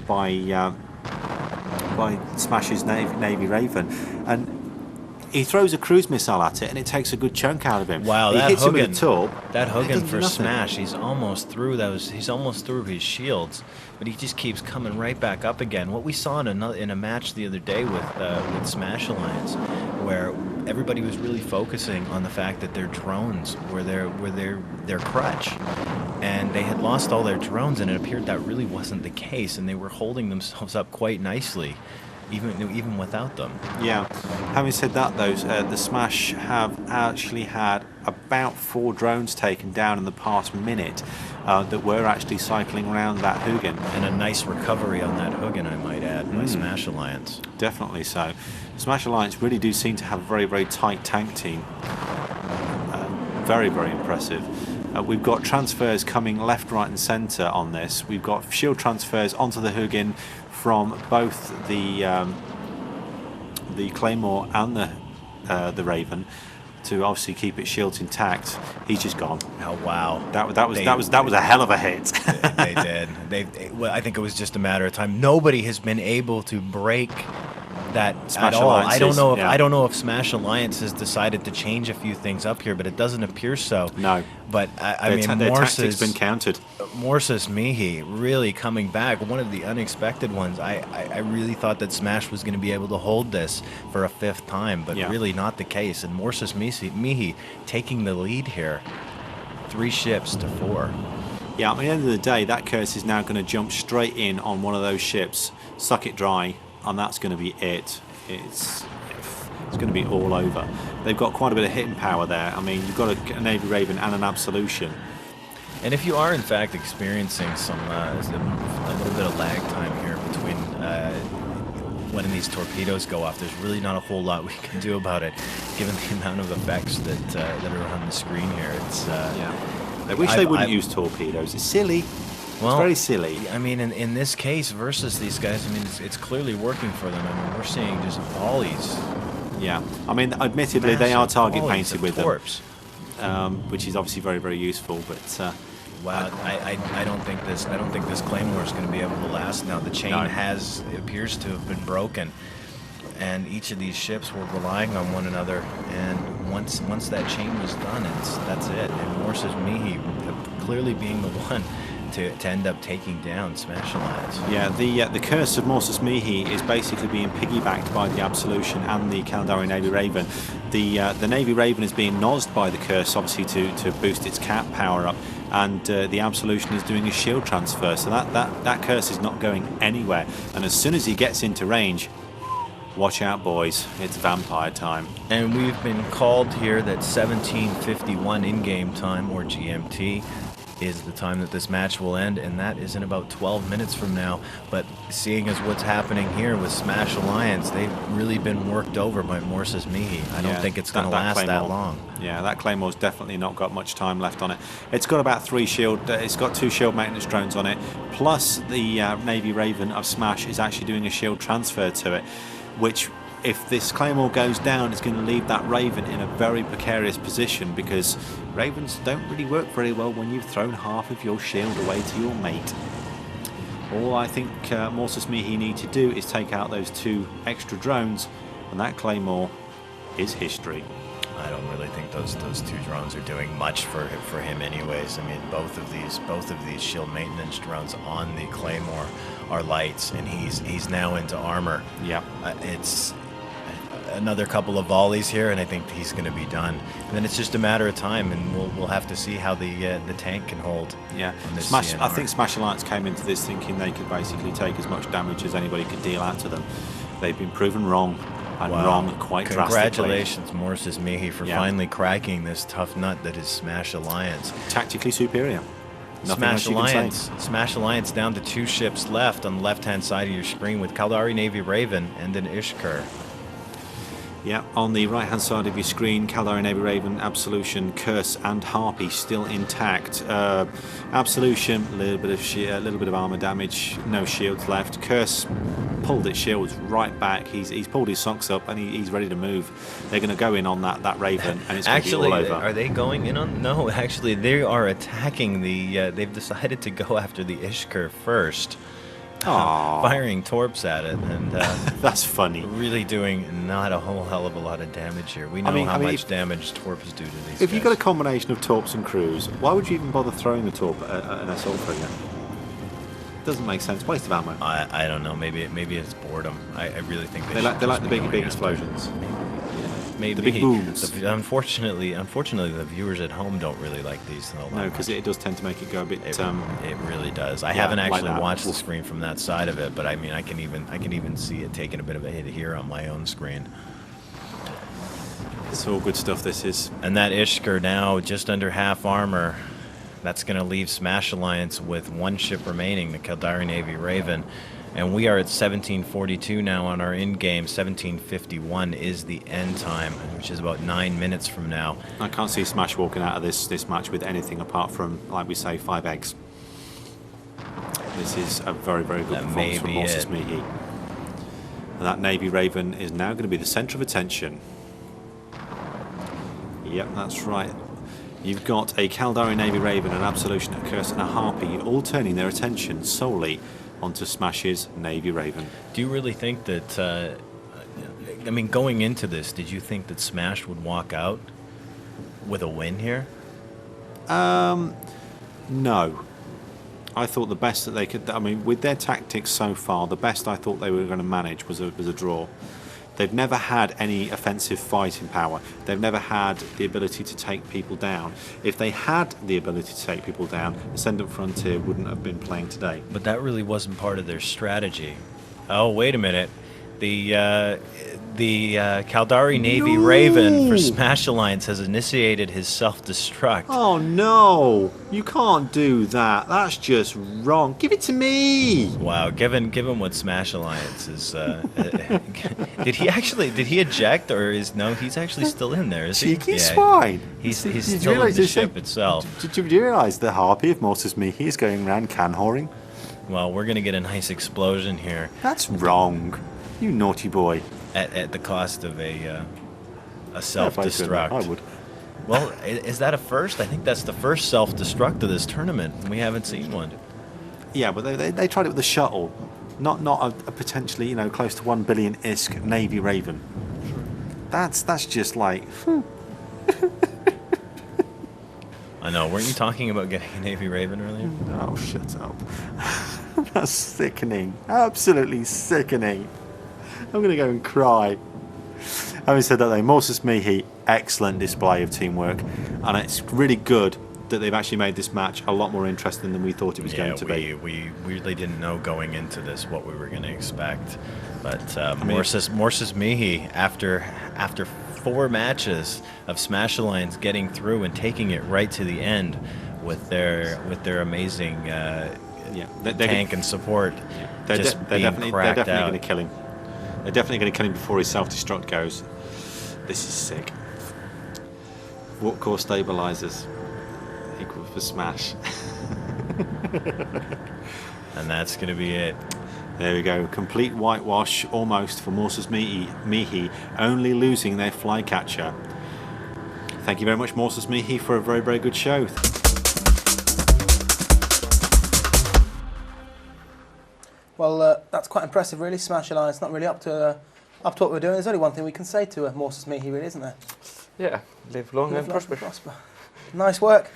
by Smash's Navy Raven, and he throws a cruise missile at it, and it takes a good chunk out of him. Wow, he that hits him with a Hugin, torp. that and it Hugin doesn't do for nothing. Smash, he's almost through those. He's almost through his shields, but he just keeps coming right back up again. What we saw in a match the other day with Smash Alliance, where everybody was really focusing on the fact that their drones were their crutch, and they had lost all their drones, and it appeared that really wasn't the case, and they were holding themselves up quite nicely. Even without them. Yeah. Having said that, though, the Smash have actually had about 4 drones taken down in the past minute that were actually cycling around that Hugin. And a nice recovery on that Hugin, I might add, by Smash Alliance. Definitely so. Smash Alliance really do seem to have a very, very tight tank team. Very, very impressive. We've got transfers coming left, right and centre on this. We've got shield transfers onto the Hugin from both the Claymore and the Raven to obviously keep its shields intact. He's just gone. Oh wow! That was a hell of a hit. They did. Well, I think it was just a matter of time. Nobody has been able to break that Smash at all. Alliances, I don't know if Smash Alliance has decided to change a few things up here, but it doesn't appear so. No. But I mean, their tactics been countered. Morsis Mihi really coming back, one of the unexpected ones. I really thought that Smash was going to be able to hold this for a 5th time, but really not the case. And Morsis Mihi taking the lead here, 3 ships to 4. Yeah, at the end of the day, that curse is now going to jump straight in on one of those ships, suck it dry, and that's going to be it. It's going to be all over. They've got quite a bit of hitting power there. I mean, you've got a Navy Raven and an Absolution. And if you are, in fact, experiencing some a little bit of lag time here between when these torpedoes go off, there's really not a whole lot we can do about it, given the amount of effects that are on the screen here. It's I wish they wouldn't use torpedoes. It's silly. Well, it's very silly. I mean, in this case, versus these guys, I mean, it's clearly working for them. I mean, we're seeing just volleys. Yeah. I mean, admittedly, they are target painted with torps. them, which is obviously very, very useful. But wow, I don't think this Claymore is going to be able to last now. The chain appears to have been broken, and each of these ships were relying on one another. And once that chain was done, that's it. And Morsis Mihi clearly being the one to end up taking down Smash Alliance. Yeah, the curse of Morsis Mihi is basically being piggybacked by the Absolution and the Caldari Navy Raven. The Navy Raven is being nozzed by the curse, obviously to boost its cap power up, and the Absolution is doing a shield transfer. So that curse is not going anywhere. And as soon as he gets into range, watch out, boys. It's vampire time. And we've been called here that 17:51 in-game time, or GMT, is the time that this match will end, and that is in about 12 minutes from now. But seeing as what's happening here with Smash Alliance, they've really been worked over by Morsis Mihi. I don't think it's going to last that long. Yeah, that Claymore's definitely not got much time left on it. It's got about 3 shield, it's got 2 shield maintenance drones on it, plus the Navy Raven of Smash is actually doing a shield transfer to it, which, if this Claymore goes down, it's going to leave that Raven in a very precarious position, because Ravens don't really work very well when you've thrown half of your shield away to your mate. All I think Morsis Mihi need to do is take out those 2 extra drones, and that Claymore is history. I don't really think those 2 drones are doing much for him anyways. I mean, both of these shield maintenance drones on the Claymore are lights, and he's now into armor. Yeah. It's another couple of volleys here, and I think he's going to be done. And then it's just a matter of time, and we'll have to see how the tank can hold. Yeah. I think Smash Alliance came into this thinking they could basically take as much damage as anybody could deal out to them. They've been proven wrong. And wrong quite Congratulations, Morsis Mihi, for finally cracking this tough nut that is Smash Alliance. Tactically superior. Smash Alliance down to 2 ships left on the left-hand side of your screen with Caldari Navy Raven and an Ishkur. Yeah, on the right-hand side of your screen, Kaldari, Navy Raven, Absolution, Curse, and Harpy still intact. Absolution, a little bit of armor damage, no shields left. Curse pulled its shields right back. He's pulled his socks up and he's ready to move. They're going to go in on that Raven, and it's going to be all over. Are they going in on? No, actually, they are attacking the. They've decided to go after the Ishkur first. Firing torps at it, and that's funny. Really doing not a whole hell of a lot of damage here. We know how much damage torps do to these If guys. you've got a combination of torps and crews, why would you even bother throwing the torp at an assault frigate? Doesn't make sense. Waste of ammo. I don't know. Maybe it's boredom. I really think they like the big explosions. Maybe the big booms. Unfortunately, the viewers at home don't really like these. No, because it does tend to make it go a bit. It really does. I haven't actually watched the screen from that side of it, but I mean, I can even see it taking a bit of a hit here on my own screen. It's all good stuff. This is. And that Ishkur now just under half armor. That's going to leave Smash Alliance with one ship remaining, the Kaldari Navy Raven. And we are at 1742 now on our in-game. 1751 is the end time, which is about 9 minutes from now. I can't see Smash walking out of this match with anything apart from, like we say, 5 eggs. This is a very, very good performance from Morsis Mihi. And that Navy Raven is now going to be the centre of attention. Yep, that's right. You've got a Kaldari Navy Raven, an Absolution, a Curse, and a Harpy, all turning their attention solely onto Smash's Navy Raven. Do you really think that, I mean, going into this, did you think that Smash would walk out with a win here? No. I thought the best that they could, I mean, with their tactics so far, the best I thought they were going to manage was a draw. They've never had any offensive fighting power. They've never had the ability to take people down. If they had the ability to take people down, Ascendant Frontier wouldn't have been playing today. But that really wasn't part of their strategy. Oh, wait a minute. The Kaldari Navy Raven for Smash Alliance has initiated his self-destruct. Oh no! You can't do that. That's just wrong. Give it to me! Wow, given what Smash Alliance is, did he eject, or no? He's actually still in there. Is he? Cheeky swine. He's still in the ship itself. Did you realise the Harpy of Mortis Mihi is going around can whoring? Well, we're gonna get a nice explosion here. That's wrong. You naughty boy. At the cost of a self-destruct. I would. Well, is that a first? I think that's the first self-destruct of this tournament. We haven't seen one. Yeah, but they tried it with the shuttle, not a potentially close to 1 billion ISK Navy Raven. That's just like. I know. Weren't you talking about getting a Navy Raven earlier? Oh, shut up. That's sickening. Absolutely sickening. I'm going to go and cry. Having said that, though, Morsis Mihi, excellent display of teamwork, and it's really good that they've actually made this match a lot more interesting than we thought it was going to be. We really didn't know going into this what we were going to expect, but Morsis Mihi, after 4 matches of Smash Alliance getting through and taking it right to the end with their amazing tank and support, they're definitely going to kill him. They're definitely going to kill him before his self-destruct goes. This is sick. Warp core stabilizers equal for Smash. And that's going to be it. There we go. Complete whitewash almost for Morsis Mihi, only losing their flycatcher. Thank you very much, Morsis Mihi, for a very, very good show. Well, that's quite impressive, really. Smash Alliance not really up to what we're doing. There's only one thing we can say to Morsis Mihi, really, isn't there? Yeah, live long and prosper. Nice work,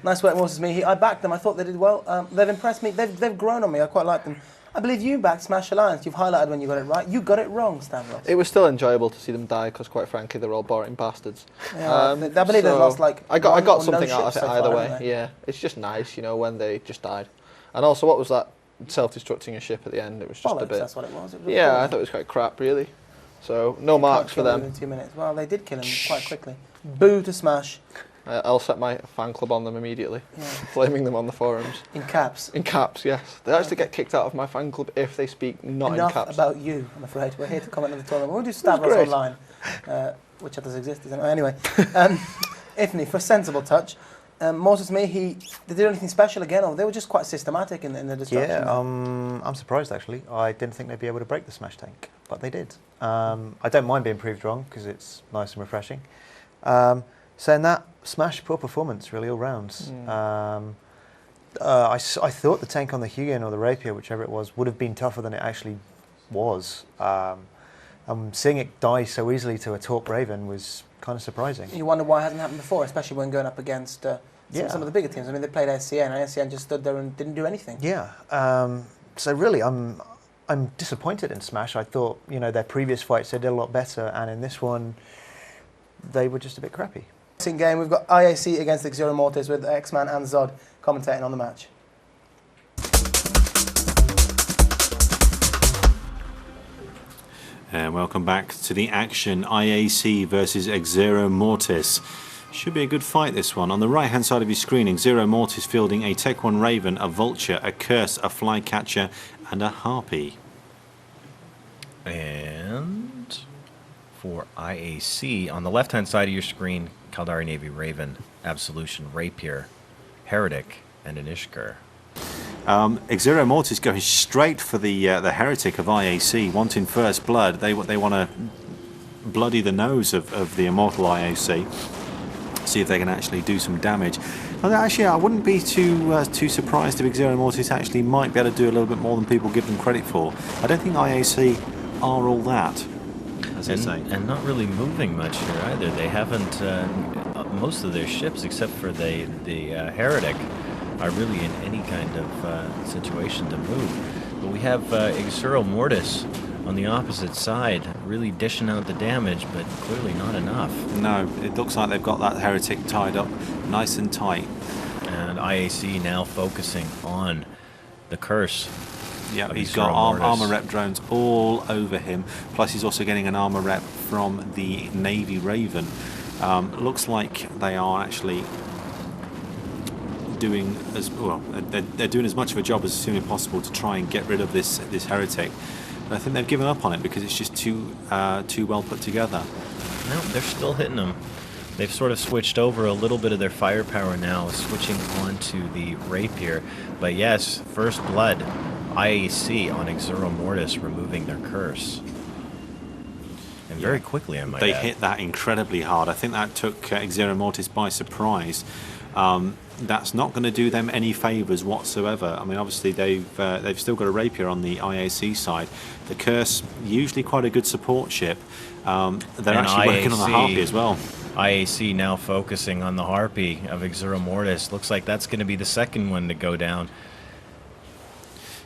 Morsis Mihi. I backed them. I thought they did well. They've impressed me. They've grown on me. I quite like them. I believe you backed Smash Alliance. You've highlighted when you got it right. You got it wrong, Stavros. It was still enjoyable to see them die because, quite frankly, they're all boring bastards. Yeah, I believe they lost I got something out of it either way. Yeah, it's just nice, when they just died. And also, what was that self-destructing a ship at the end? It was just a bit. That's what it was. Yeah, I thought it was quite crap, really. So no marks for them. In 2 minutes. Well, they did kill him quite quickly. Boo to Smash. I'll set my fan club on them immediately, flaming them on the forums. In caps. In caps, yes. They actually get kicked out of my fan club if they speak not Enough in caps. about you, I'm afraid. We're here to comment on the tournament. We'll do Stavros online, which others exist. Anyway, Ifni, for a sensible touch, Moses May, they did anything special again, or they were just quite systematic in the destruction? Yeah, I'm surprised actually. I didn't think they'd be able to break the smash tank, but they did. I don't mind being proved wrong because it's nice and refreshing. Saying that, smash poor performance really all rounds. I thought the tank on the Hugin or the Rapier, whichever it was, would have been tougher than it actually was. Seeing it die so easily to a Torp Raven was kind of surprising. You wonder why it hasn't happened before, especially when going up against some of the bigger teams. I mean, they played SCN, and SCN just stood there and didn't do anything. Yeah. So really, I'm disappointed in Smash. I thought, their previous fights they did a lot better, and in this one, they were just a bit crappy. Game, we've got IAC against the Xero Mortis with X-Man and Zod commentating on the match. And welcome back to the action. IAC versus Xero Mortis. Should be a good fight, this one. On the right-hand side of your screen, Xero Mortis fielding a Tech 1 Raven, a Vulture, a Curse, a Flycatcher, and a Harpy. And for IAC, on the left-hand side of your screen, Kaldari Navy Raven, Absolution Rapier, Heretic, and an Ishkur. Xero Mortis going straight for the Heretic of IAC, wanting first blood. They want to bloody the nose of the immortal IAC. See if they can actually do some damage. And actually, I wouldn't be too surprised if Xero Mortis actually might be able to do a little bit more than people give them credit for. I don't think IAC are all that. And not really moving much here either. They haven't, most of their ships, except for the Heretic, are really in any kind of situation to move. But we have Xero Mortis on the opposite side, really dishing out the damage, but clearly not enough. No, it looks like they've got that Heretic tied up nice and tight. And IAC now focusing on the Curse. Yeah, he's got armor rep drones all over him. Plus, he's also getting an armor rep from the Navy Raven. Looks like they are actually doing as well. They're doing as much of a job as humanly possible to try and get rid of this Heretic. But I think they've given up on it because it's just too well put together. No, they're still hitting them. They've sort of switched over a little bit of their firepower now, switching onto the Rapier. But yes, first blood. IAC on Xero Mortis removing their Curse. And very quickly, I might They add. hit that incredibly hard. I think that took Xero Mortis by surprise. That's not going to do them any favours whatsoever. I mean, obviously, they've still got a Rapier on the IAC side. The Curse, usually quite a good support ship. They're actually working on the Harpy as well. IAC now focusing on the Harpy of Xero Mortis. Looks like that's going to be the second one to go down.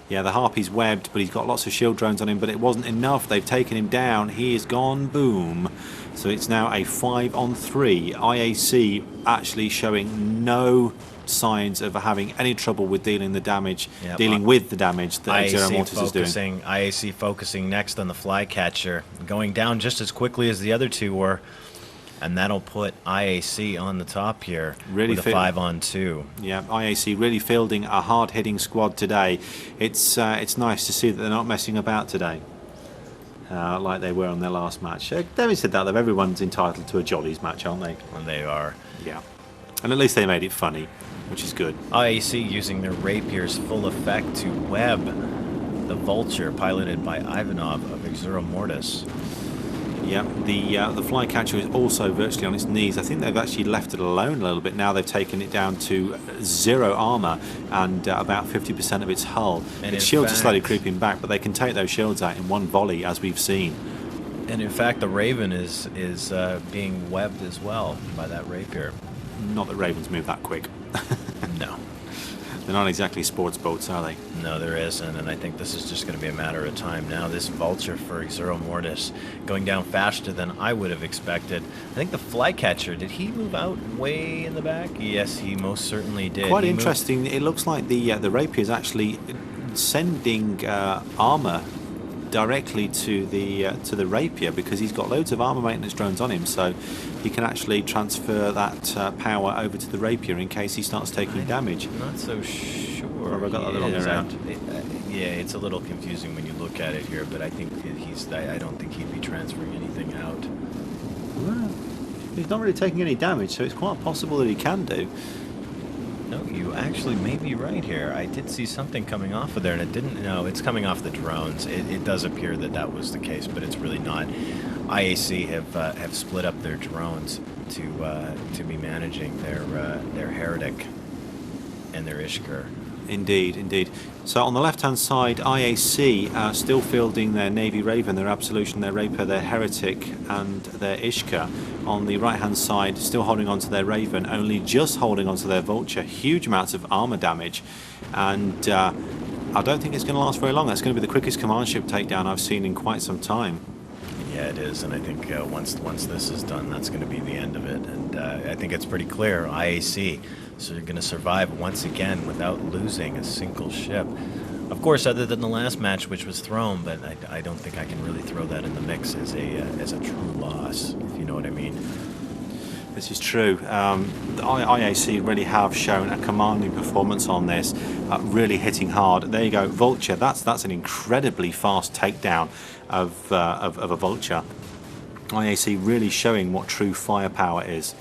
Yeah, the Harpy's webbed, but he's got lots of shield drones on him, but it wasn't enough. They've taken him down. He is gone, boom. So it's now a 5-on-3. IAC actually showing no signs of having any trouble with dealing with the damage that Xero Mortis is doing. IAC focusing next on the Flycatcher, going down just as quickly as the other two were. And that'll put IAC on the top here with a 5-on-2. Yeah, IAC really fielding a hard-hitting squad today. It's nice to see that they're not messing about today like they were on their last match. Demi said that everyone's entitled to a Jollies match, aren't they? And they are. Yeah. And at least they made it funny, which is good. IAC using their Rapiers full effect to web the Vulture piloted by Ivanov of Xero Mortis. Yeah, the Flycatcher is also virtually on its knees. I think they've actually left it alone a little bit. Now they've taken it down to 0 armour and about 50% of its hull. And its shields are slowly creeping back, but they can take those shields out in one volley, as we've seen. And in fact, the Raven is being webbed as well by that Rapier. Not that Ravens move that quick. No. They're not exactly sports boats, are they? No, there isn't, and I think this is just going to be a matter of time now. This Vulture for Xero Mortis going down faster than I would have expected. I think the Flycatcher, did he move out way in the back? Yes, he most certainly did. Quite interesting. It looks like the Rapier is actually sending armour directly to the rapier, because he's got loads of armor maintenance drones on him, so he can actually transfer that power over to the rapier in case he starts taking damage. I'm not so sure. Or have I got that the wrong way around? Yeah, it's a little confusing when you look at it here, but I think I don't think he'd be transferring anything out. Well, he's not really taking any damage, so it's quite possible that he can do. No, you actually may be right here. I did see something coming off of there, and it didn't. No, it's coming off the drones. It does appear that that was the case, but it's really not. IAC have split up their drones to be managing their Heretic and their Ishkur. Indeed, indeed. So on the left-hand side, IAC are still fielding their Navy Raven, their Absolution, their Rapier, their Heretic, and their Ishka. On the right-hand side, still holding on to their Raven, only just holding on to their Vulture. Huge amounts of armor damage, and I don't think it's going to last very long. That's going to be the quickest command ship takedown I've seen in quite some time. Yeah, it is, and I think once this is done, that's going to be the end of it. And I think it's pretty clear, IAC, so you're going to survive once again without losing a single ship. Of course, other than the last match, which was thrown, but I don't think I can really throw that in the mix as a true loss, if you know what I mean. This is true. The IAC really have shown a commanding performance on this, really hitting hard. There you go, Vulture. That's an incredibly fast takedown of a Vulture. IAC really showing what true firepower is.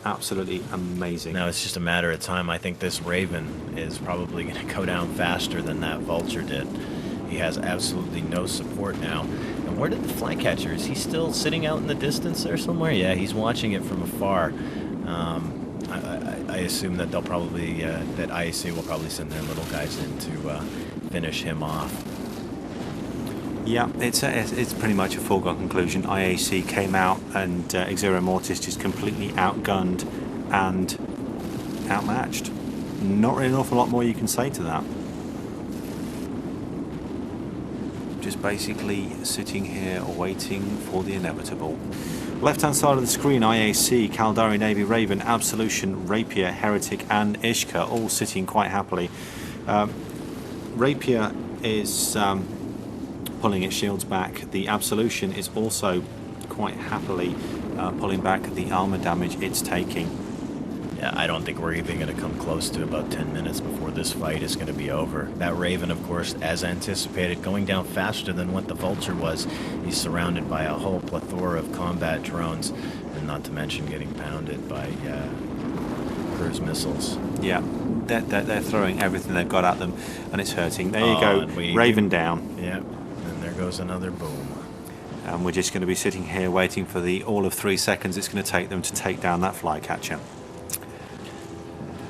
Absolutely amazing. Now it's just a matter of time. I think this Raven is probably going to go down faster than that Vulture did. He has absolutely no support now. And where did the Flycatcher? Is he still sitting out in the distance there somewhere? Yeah, he's watching it from afar. I assume that they'll probably that IAC will probably send their little guys in to finish him off. Yeah, it's pretty much a foregone conclusion. IAC came out and Xero Mortis just completely outgunned and outmatched. Not really an awful lot more you can say to that. Just basically sitting here waiting for the inevitable. Left hand side of the screen, IAC, Caldari, Navy Raven, Absolution, Rapier, Heretic and Ishka all sitting quite happily. Rapier is pulling its shields back. The Absolution is also quite happily pulling back the armor damage it's taking. Yeah, I don't think we're even going to come close to about 10 minutes before this fight is going to be over. That Raven, of course, as anticipated, going down faster than what the Vulture was. He's surrounded by a whole plethora of combat drones, and not to mention getting pounded by cruise missiles. Yeah, they're throwing everything they've got at them, and it's hurting. There you go, Raven down. Yeah, and there goes another boom. And we're just going to be sitting here waiting for the all of 3 seconds it's going to take them to take down that Flycatcher.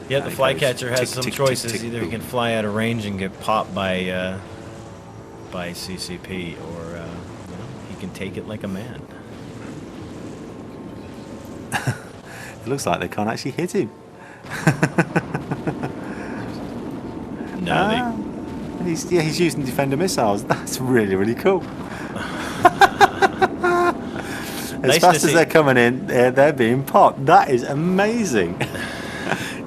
Yeah, the Flycatcher has some choices. Either he can fly out of range and get popped by CCP, or he can take it like a man. It looks like they can't actually hit him. No, he's using Defender missiles. That's really, really cool. As fast as they're coming in, they're being popped. That is amazing.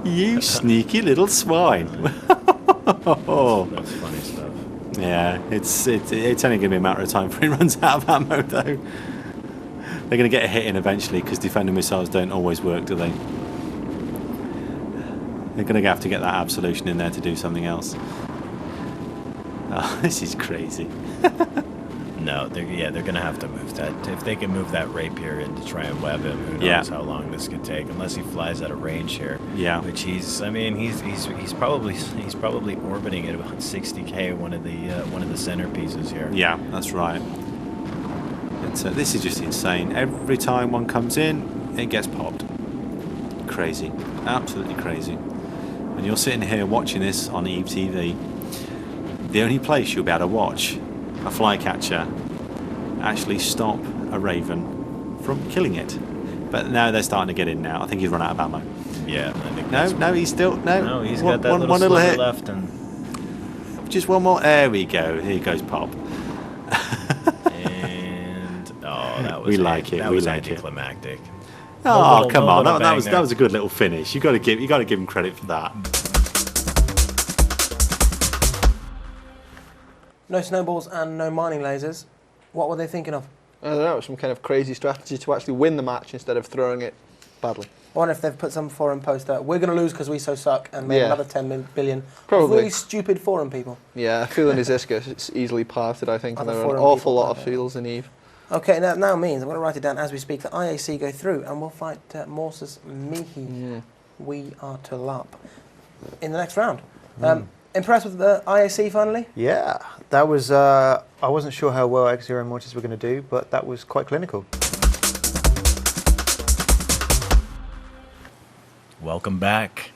You sneaky little swine. That's funny stuff. Yeah, it's only going to be a matter of time before he runs out of ammo, though. They're going to get a hit in eventually, because Defender missiles don't always work, do they? They're going to have to get that Absolution in there to do something else. Oh, this is crazy. No, they're going to have to move that. If they can move that Rapier in to try and web him, who knows how long this could take, unless he flies out of range here. Yeah. Which he's probably orbiting at about 60K, one of the centerpieces here. Yeah, that's right. This is just insane. Every time one comes in, it gets popped. Crazy. Absolutely crazy. And you're sitting here watching this on Eve TV. The only place you'll be able to watch a Flycatcher actually stop a Raven from killing it. But now they're starting to get in now. I think he's run out of ammo. Yeah, I think he's still... No, he's got that one little hit left. And just one more. There we go. Here goes Pop. And, that was... We like it. That was anticlimactic. Oh, come on. That was a good little finish. You got to give him credit for that. No snowballs and no mining lasers. What were they thinking of? I don't know, some kind of crazy strategy to actually win the match instead of throwing it badly. I wonder if they've put some forum poster, we're going to lose because we so suck, and made Yeah. another 10 billion. Probably. Really stupid forum people. Yeah, feeling is Iska, it's easily parted, I think, and Other there are an forum awful people lot out of there. fields in Eve. Okay, now means, I'm going to write it down as we speak, that IAC go through and we'll fight Morsus Mihi. We are to Lup in the next round. Impressed with the IAC finally? Yeah, that was. I wasn't sure how well X0 and Mortis were going to do, but that was quite clinical. Welcome back.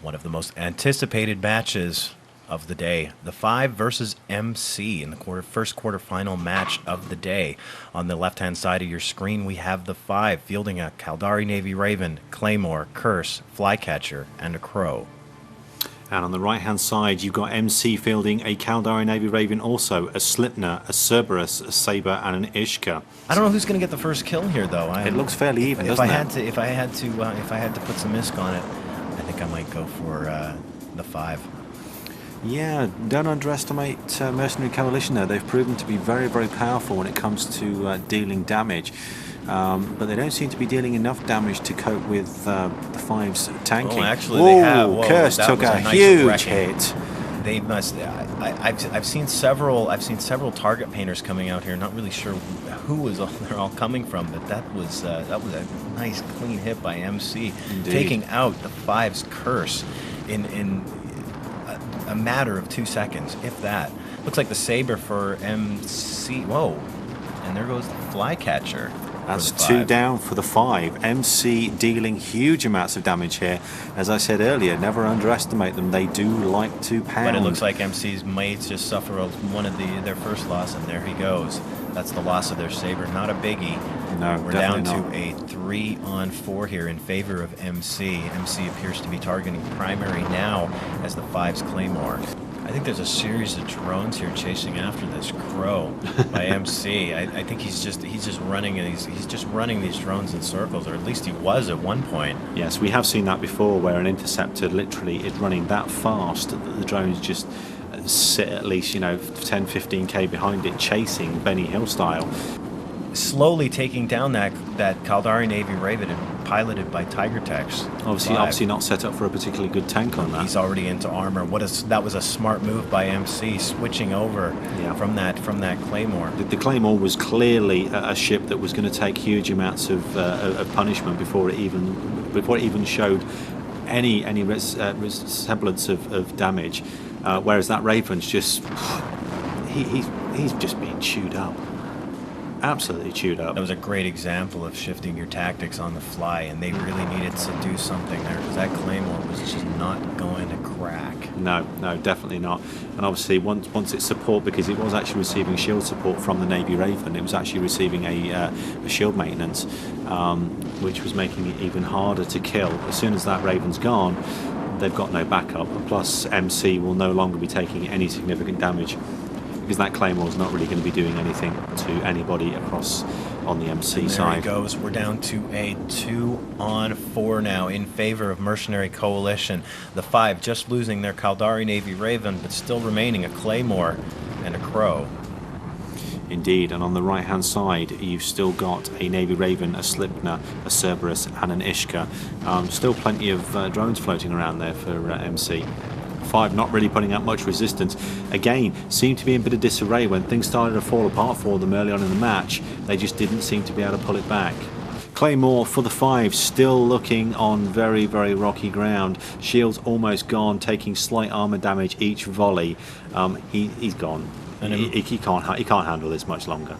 One of the most anticipated matches of the day. The 5 versus MC in the first quarterfinal match of the day. On the left-hand side of your screen, we have the 5 fielding a Caldari Navy Raven, Claymore, Curse, Flycatcher, and a Crow. And on the right-hand side, you've got MC fielding a Caldari Navy Raven, also a Slipner, a Cerberus, a Saber, and an Ishka. I don't know who's going to get the first kill here, though. It looks fairly even, if doesn't I it? had to put some ISK on it, I think I might go for the 5. Yeah, don't underestimate Mercenary Coalition there. They've proven to be very, very powerful when it comes to dealing damage. But they don't seem to be dealing enough damage to cope with the 5's tanking. Oh, actually, they have. Whoa, Curse that took was a nice huge wrecking. hit. They must. I've seen several target painters coming out here. Not really sure who they're all coming from, but that was a nice clean hit by MC, Indeed. taking out the 5's Curse in a matter of 2 seconds, if that. Looks like the Saber for MC. Whoa, and there goes the Flycatcher. That's for the 2 5. down for the 5. MC dealing huge amounts of damage here. As I said earlier, never underestimate them. They do like to pound. But it looks like MC's mates just suffer one of their first loss, and there he goes. That's the loss of their Saber. Not a biggie. No, We're down definitely to a 3-on-4 here in favor of MC. MC appears to be targeting primary now as the 5's Claymore. I think there's a series of drones here chasing after this Crow by MC. I think he's just running these drones in circles, or at least he was at one point. Yes, we have seen that before, where an interceptor literally is running that fast that the drones just sit at least 10-15k behind it, chasing Benny Hill style. Slowly taking down that Caldari Navy Raven, and piloted by Tiger Techs. Obviously not set up for a particularly good tank on that. He's already into armor. That was a smart move by MC, switching over from that Claymore. The Claymore was clearly a ship that was going to take huge amounts of punishment before it even showed any semblance of damage. Whereas that Raven's just he's just being chewed up. Absolutely chewed up. That was a great example of shifting your tactics on the fly, and they really needed to do something there, because that Claymore was just not going to crack. No, definitely not. And obviously, once its support, because it was actually receiving shield support from the Navy Raven, it was actually receiving a shield maintenance, which was making it even harder to kill. As soon as that Raven's gone, they've got no backup. Plus, MC will no longer be taking any significant damage, because that Claymore's not really going to be doing anything to anybody across on the MC side. There he goes. We're down to a 2-on-4 now in favor of Mercenary Coalition. The 5 just losing their Caldari Navy Raven, but still remaining a Claymore and a Crow. Indeed, and on the right-hand side, you've still got a Navy Raven, a Slipner, a Cerberus, and an Ishka. Still plenty of drones floating around there for MC. 5 not really putting up much resistance. Again, seemed to be in a bit of disarray when things started to fall apart for them early on in the match. They just didn't seem to be able to pull it back. Claymore for the 5, still looking on very, very rocky ground. Shields almost gone, taking slight armor damage each volley. He's gone. He can't handle this much longer.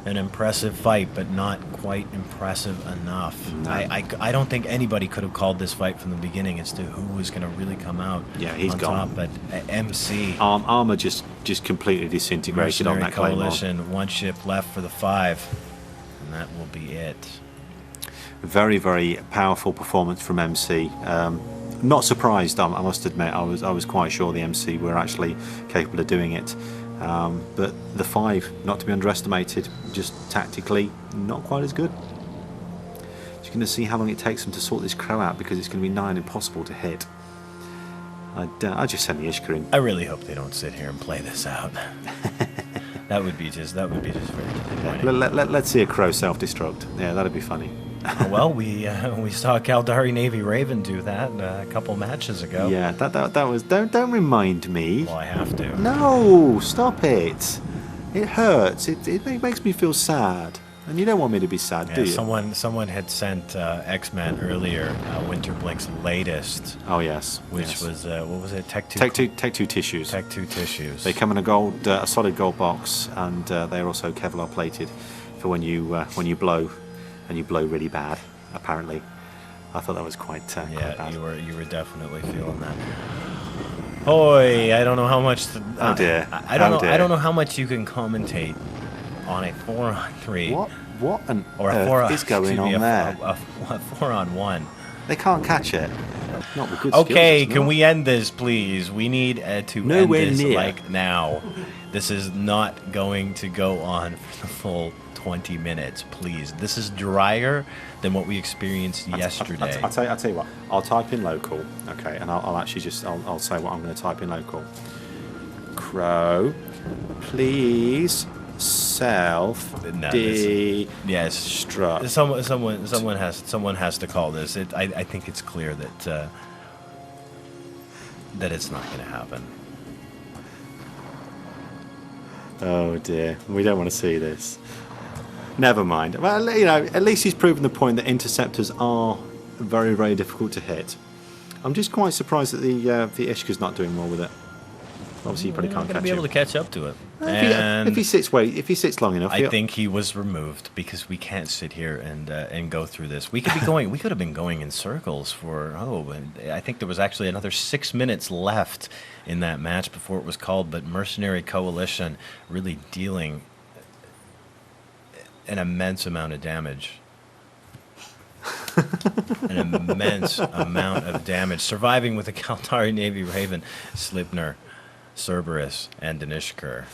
An impressive fight, but not quite impressive enough. No. I don't think anybody could have called this fight from the beginning as to who was going to really come out he's on gone. top. But MC, Armor just completely disintegrated on Mercenary that Claymore. Coalition, 1 ship left for the 5, and that will be it. Very, very powerful performance from MC. Not surprised, I must admit. I was quite sure the MC were actually capable of doing it. But the 5, not to be underestimated, just tactically not quite as good. You're going to see how long it takes them to sort this Crow out, because it's going to be nigh impossible to hit. I'd just send the Ishka in. I really hope they don't sit here and play this out. That would be just very disappointing. Let's see a crow self-destruct. Yeah, that'd be funny. Well, we saw Caldari Navy Raven do that a couple matches ago. Yeah, that was. Don't remind me. Well, I have to. No, stop it. It hurts. It makes me feel sad. And you don't want me to be sad, Yeah, do you? someone had sent X-Men earlier, Winterblink's latest. Oh yes. Which was what was it? Tech Two tissues. Tech 2 tissues. They come in a solid gold box, and they're also Kevlar plated for when you blow, and you blow really bad. Apparently, I thought that was quite quite bad. you were definitely feeling that. Oi, I don't know how much. Oh dear. I don't know how much you can commentate on a 4-on-3. What on or a earth is going on there? A 4-on-1. They can't catch it. Not with good Okay, skills, can we end this, please? We need to Nowhere end this near. like now. This is not going to go on for the full 20 minutes, please. This is drier than what we experienced yesterday. I'll tell you what. I'll type in local, okay, and I'll actually just I'll say what I'm going to type in local. Crow, please Yes, destruct. someone has to call this. I think it's clear that that it's not going to happen. Oh dear, we don't want to see this. Never mind. Well, at least he's proven the point that interceptors are very, very difficult to hit. I'm just quite surprised that the Ishka's not doing well with it. Obviously, you probably We're can't not going to catch be able him. to catch up to it. If he sits long enough, I think he was removed because we can't sit here and go through this. We could be going. We could have been going in circles for and I think there was actually another 6 minutes left in that match before it was called. But Mercenary Coalition really dealing an immense amount of damage. An immense amount of damage. Surviving with a Caldari Navy Raven, Slipner, Cerberus, and Danishker.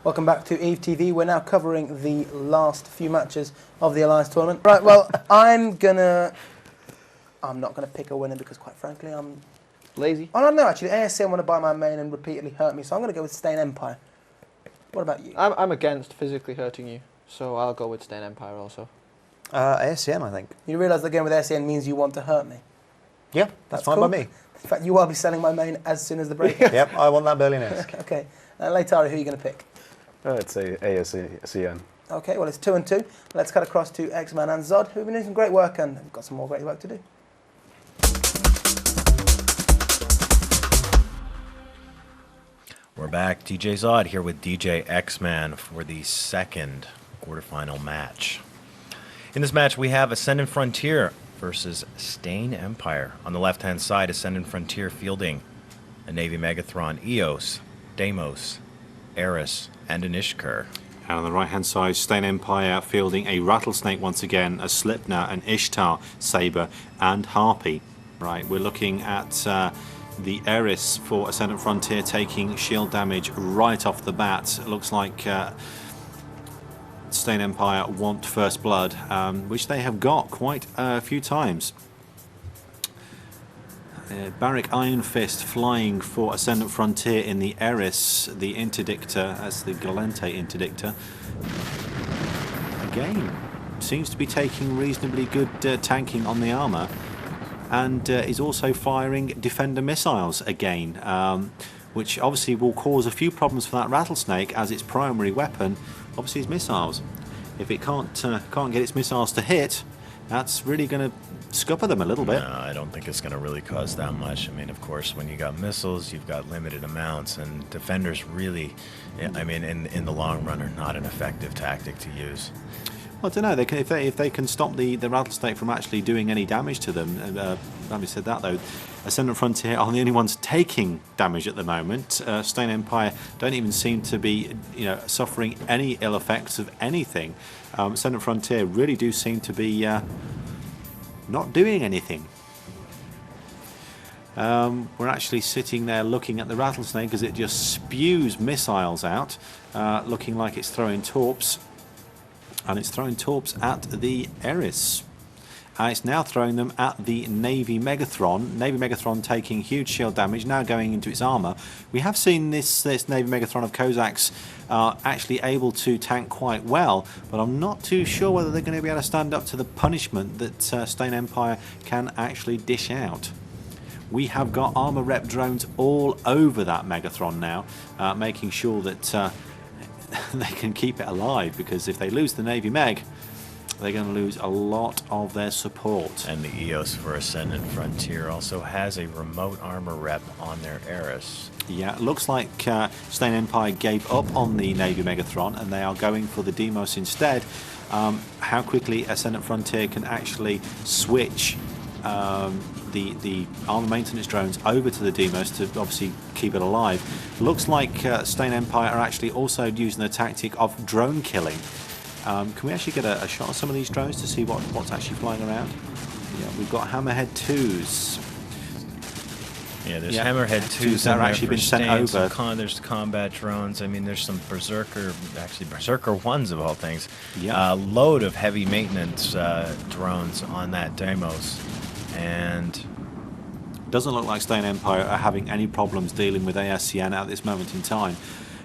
Welcome back to Eve TV. We're now covering the last few matches of the Alliance tournament. Right, well, I'm not gonna pick a winner because, quite frankly, I'm Lazy. Oh no, actually, ASCN want to buy my main and repeatedly hurt me, so I'm gonna go with Stain Empire. What about you? I'm against physically hurting you, so I'll go with Stain Empire also. ASCN, I think. You realise the game with ASCN means you want to hurt me. Yeah, that's fine cool. by me. In fact, you will be selling my main as soon as the break. Yep, I want that billionaires. Okay, Leitari, who are you going to pick? I'd say ASCN. Okay, well, it's 2-2. Let's cut across to X-Man and Zod, who've been doing some great work and have got some more great work to do. We're back. DJ Zod here with DJ X-Man for the second quarterfinal match. In this match, we have Ascendant Frontier versus Stain Empire. On the left-hand side, Ascendant Frontier fielding a Navy Megathron, Eos, Deimos, Eris, and an Ishkur. And on the right-hand side, Stain Empire fielding a Rattlesnake once again, a Slipner, an Ishtar, Saber, and Harpy. Right, we're looking at the Eris for Ascendant Frontier taking shield damage right off the bat. It looks like Stain Empire want first blood, which they have got quite a few times. Barrack Iron Fist flying for Ascendant Frontier in the Eris, the Interdictor as the Galente Interdictor. Again, seems to be taking reasonably good tanking on the armour, and is also firing Defender missiles again, which obviously will cause a few problems for that Rattlesnake, as its primary weapon obviously is missiles. If it can't get its missiles to hit, that's really going to scupper them a little bit. No, I don't think it's going to really cause that much. I mean, of course, when you got missiles, you've got limited amounts, and defenders really, I mean, in the long run, are not an effective tactic to use. I don't know. They can, if they can stop the Rattlesnake from actually doing any damage to them. Having said that, though, Ascendant Frontier are the only ones taking damage at the moment. Stain Empire don't even seem to be, suffering any ill effects of anything. Ascendant Frontier really do seem to be not doing anything. We're actually sitting there looking at the Rattlesnake as it just spews missiles out, looking like it's throwing torps. And it's throwing torps at the Eris. and it's now throwing them at the Navy Megatron. Navy Megatron taking huge shield damage, now going into its armor. We have seen this Navy Megatron of Kozak's actually able to tank quite well, but I'm not too sure whether they're going to be able to stand up to the punishment that Stain Empire can actually dish out. We have got armor rep drones all over that Megatron now, making sure that they can keep it alive, because if they lose the Navy Meg, they're going to lose a lot of their support. And the EOS for Ascendant Frontier also has a remote armor rep on their Eris. Yeah, it looks like Stain Empire gave up on the Navy Megatron and they are going for the Demos instead. How quickly Ascendant Frontier can actually switch the armor maintenance drones over to the Demos to obviously keep it alive. Looks like Stain Empire are actually also using the tactic of drone killing. Can we actually get a shot of some of these drones to see what's actually flying around? Yeah, we've got Hammerhead 2s. Yeah, there's Hammerhead 2s that are actually been sent over. There's combat drones. I mean, there's some Berserker 1s of all things. Yeah. Load of heavy maintenance drones on that Deimos. And doesn't look like Stain Empire are having any problems dealing with ASCN at this moment in time.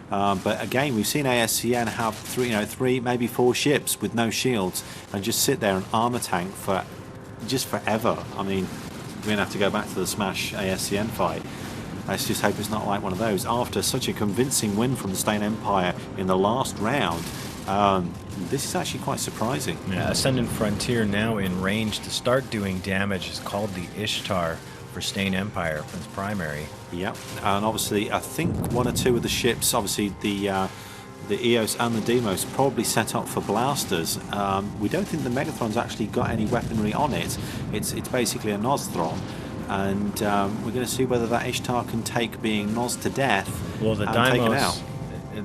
But again, we've seen ASCN have three, maybe 4 ships with no shields and just sit there and armor tank for just forever. I mean, we're going to have to go back to the Smash ASCN fight. Let's just hope it's not like one of those. After such a convincing win from the Stain Empire in the last round, this is actually quite surprising. Yeah, Ascendant Frontier now in range to start doing damage is called the Ishtar for Stain Empire for its primary. Yep, and obviously I think 1 or 2 of the ships, obviously the EOS and the Demos, probably set up for blasters. We don't think the Megathron's actually got any weaponry on it. It's basically a Nothron, and we're going to see whether that Ishtar can take being Noz to death. Well, the and take it out.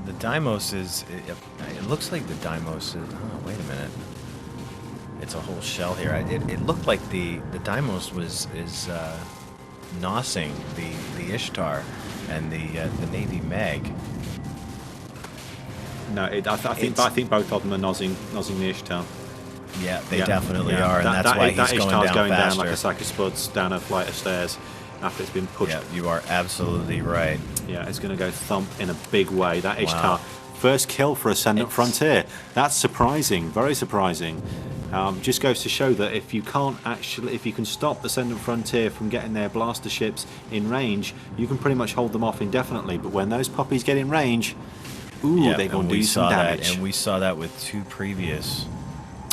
The Deimos is. It looks like the Deimos is. Oh, wait a minute. It's a whole shell here. It looked like the Deimos is nosing the Ishtar and the Navy Meg. No, I think both of them are nosing the Ishtar. Yeah, they definitely are, and that's why he's Ishtar's going down faster. like a sack of spuds down a flight of stairs after it's been pushed. Yeah, you are absolutely right. Yeah, it's going to go thump in a big way. That Ishtar, first kill for Ascendant Frontier. That's surprising, very surprising. Just goes to show that if you can stop Ascendant Frontier from getting their blaster ships in range, you can pretty much hold them off indefinitely. But when those puppies get in range, they're going to do some damage. And we saw that with 2 previous.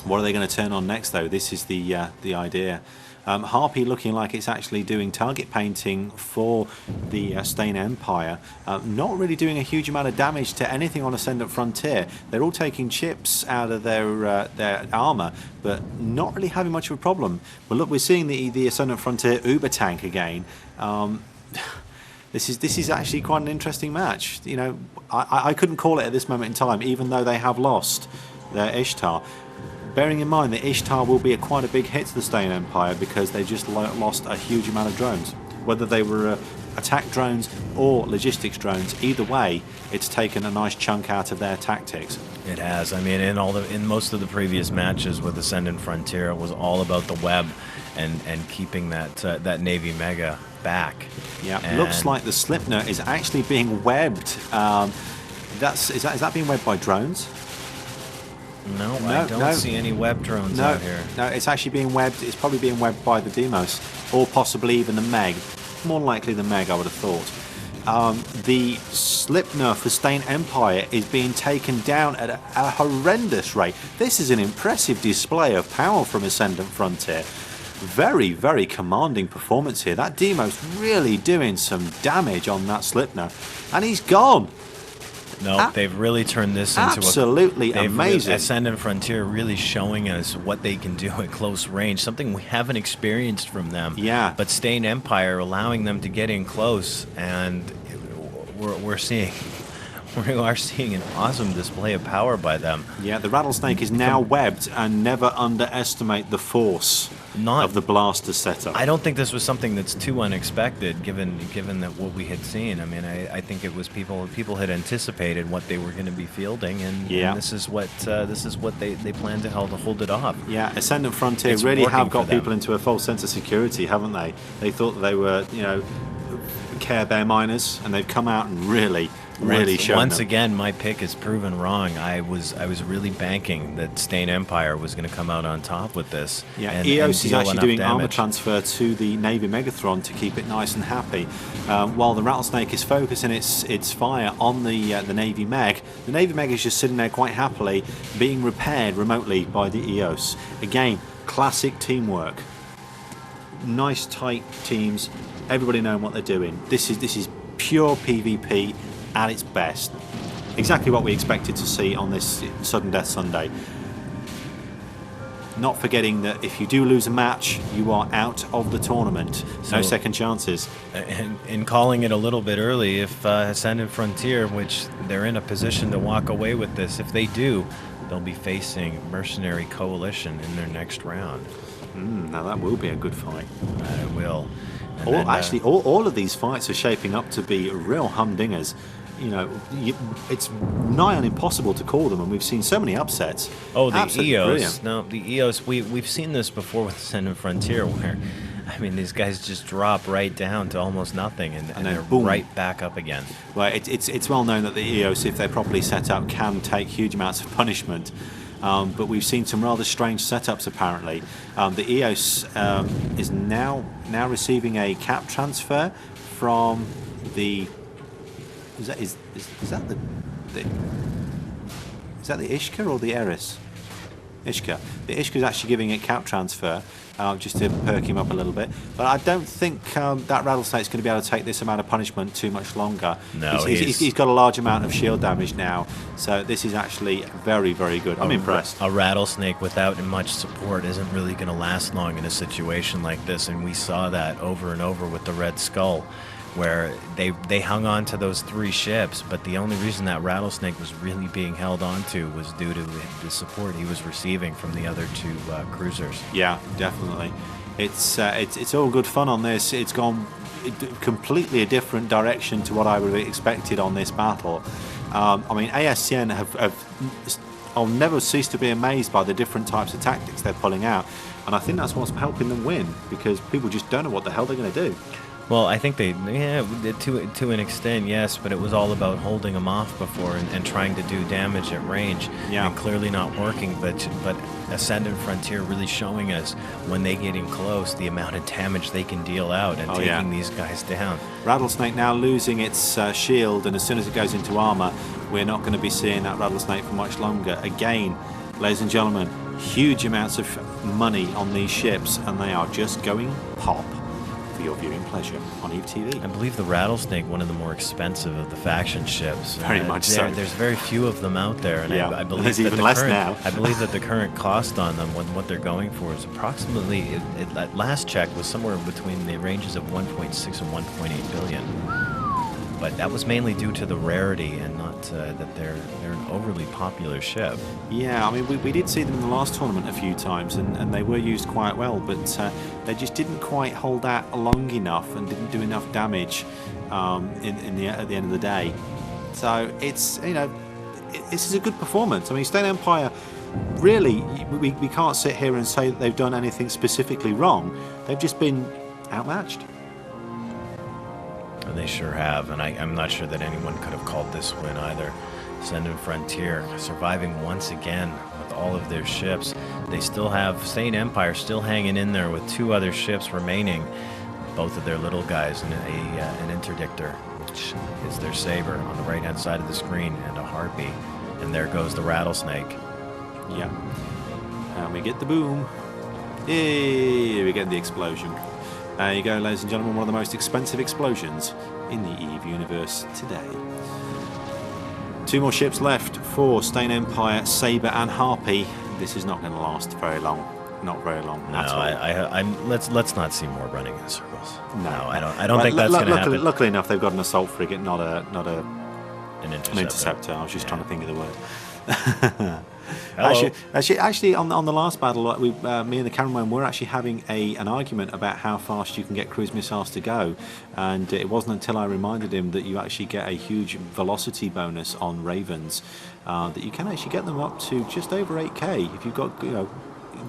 What are they going to turn on next, though? This is the idea. Harpy looking like it's actually doing target painting for the Stain Empire. Not really doing a huge amount of damage to anything on Ascendant Frontier. They're all taking chips out of their armor, but not really having much of a problem. But look, we're seeing the Ascendant Frontier Uber tank again. This is actually quite an interesting match. You know, I couldn't call it at this moment in time, even though they have lost their Ishtar. Bearing in mind that Ishtar will be quite a big hit to the Stain Empire because they just lost a huge amount of drones. Whether they were attack drones or logistics drones, either way, it's taken a nice chunk out of their tactics. It has. I mean, in most of the previous matches with Ascendant Frontier, it was all about the web and keeping that Navy Mega back. Yeah, and looks like the Slipner is actually being webbed. Is that being webbed by drones? No, I don't see any web drones out here. No, it's actually being webbed. It's probably being webbed by the Demos, or possibly even the Meg. More likely the Meg, I would have thought. The Slipner for Stain Empire is being taken down at a horrendous rate. This is an impressive display of power from Ascendant Frontier. Very, very commanding performance here. That Demos really doing some damage on that Slipner, and he's gone. No, they've really turned this into absolutely amazing. Ascendant Frontier really showing us what they can do at close range, something we haven't experienced from them. Yeah. But Stain Empire allowing them to get in close, and we are seeing an awesome display of power by them. Yeah, the Rattlesnake is now webbed, and never underestimate the force of the blaster setup. I don't think this was something that's too unexpected, given that what we had seen. I mean, I think it was people had anticipated what they were going to be fielding, and this is what they plan to hold it off. Yeah, Ascendant Frontier It's really working have got for them. people into a false sense of security, haven't they? They thought that they were, Care Bear miners, and they've come out and really shown Once them. again, my pick is proven wrong. I was really banking that Stain Empire was going to come out on top with this. Yeah, and EOS is deal actually enough doing armor damage. transfer to the Navy Megathron to keep it nice and happy, while the Rattlesnake is focusing its fire on the Navy Meg. The Navy Meg is just sitting there quite happily, being repaired remotely by the EOS. Again, classic teamwork. Nice tight teams, everybody knowing what they're doing. This is pure PvP at its best. Exactly what we expected to see on this Sudden Death Sunday. Not forgetting that if you do lose a match, you are out of the tournament. No So- second chances. And in calling it a little bit early, if Ascendant Frontier, which they're in a position to walk away with this, if they do, they'll be facing Mercenary Coalition in their next round. Now that will be a good fight. It will. And All, then, actually, all of these fights are shaping up to be real humdingers. It's nigh on impossible to call them, and we've seen so many upsets. Oh, the Absolutely EOS. brilliant. No, the EOS. We've seen this before with Ascendant Frontier, where, I mean, these guys just drop right down to almost nothing, and then they're boom. right back up again. Well, it's well known that the EOS, if they're properly set up, can take huge amounts of punishment. But we've seen some rather strange setups apparently. The EOS is now receiving a cap transfer from the. Is that the Ishka or the Eris? Ishka. The Ishka is actually giving it cap transfer just to perk him up a little bit. But I don't think that Rattlesnake's going to be able to take this amount of punishment too much longer. No, he's got a large amount of shield damage now, so this is actually very, very good. I'm impressed. A Rattlesnake without much support isn't really going to last long in a situation like this, and we saw that over and over with the Red Skull, where they hung on to those 3 ships, but the only reason that Rattlesnake was really being held onto was due to the support he was receiving from the other 2 cruisers. Yeah, definitely. It's all good fun on this. It's gone completely a different direction to what I would have expected on this battle. I mean, ASCN I'll never cease to be amazed by the different types of tactics they're pulling out, and I think that's what's helping them win, because people just don't know what the hell they're going to do. Well, I think to an extent, yes, but it was all about holding them off before and trying to do damage at range, Yeah. and clearly not working. But Ascendant Frontier really showing us when they get in close the amount of damage they can deal out and taking these guys down. Rattlesnake now losing its shield, and as soon as it goes into armor, we're not going to be seeing that Rattlesnake for much longer. Again, ladies and gentlemen, huge amounts of money on these ships, and they are just going pop for your viewing pleasure on Eve TV. I believe the Rattlesnake, one of the more expensive of the faction ships. Very much so. There's very few of them out there, and Yeah, I believe there's that even the less current, now. I believe that the current cost on them, what they're going for, is approximately, at last check, was somewhere between the ranges of 1.6 and 1.8 billion. But that was mainly due to the rarity and not that they're an overly popular ship. Yeah, I mean, we did see them in the last tournament a few times, and they were used quite well, but they just didn't quite hold out long enough and didn't do enough damage at the end of the day. So it's, this is a good performance. I mean, Stain Empire, really, we can't sit here and say that they've done anything specifically wrong. They've just been outmatched. And they sure have, and I'm not sure that anyone could have called this win either. Ascendant Frontier surviving once again with all of their ships. They still have Stain Empire still hanging in there with 2 other ships remaining, both of their little guys, and an interdictor, which is their saber on the right-hand side of the screen, and a harpy. And there goes the Rattlesnake. Yeah. And we get the boom. Yay, we get the explosion. There you go, ladies and gentlemen, one of the most expensive explosions in the EVE universe today. 2 more ships left for Stain Empire, Saber and Harpy. This is not going to last very long. Not very long at all. Let's not see more running in circles. No, I don't think that's going to happen. Luckily enough, they've got an assault frigate, not An an interceptor. I was just trying to think of the word. Hello. Actually, on the last battle, me and the cameraman were actually having an argument about how fast you can get cruise missiles to go, and it wasn't until I reminded him that you actually get a huge velocity bonus on Ravens, that you can actually get them up to just over 8k if you've got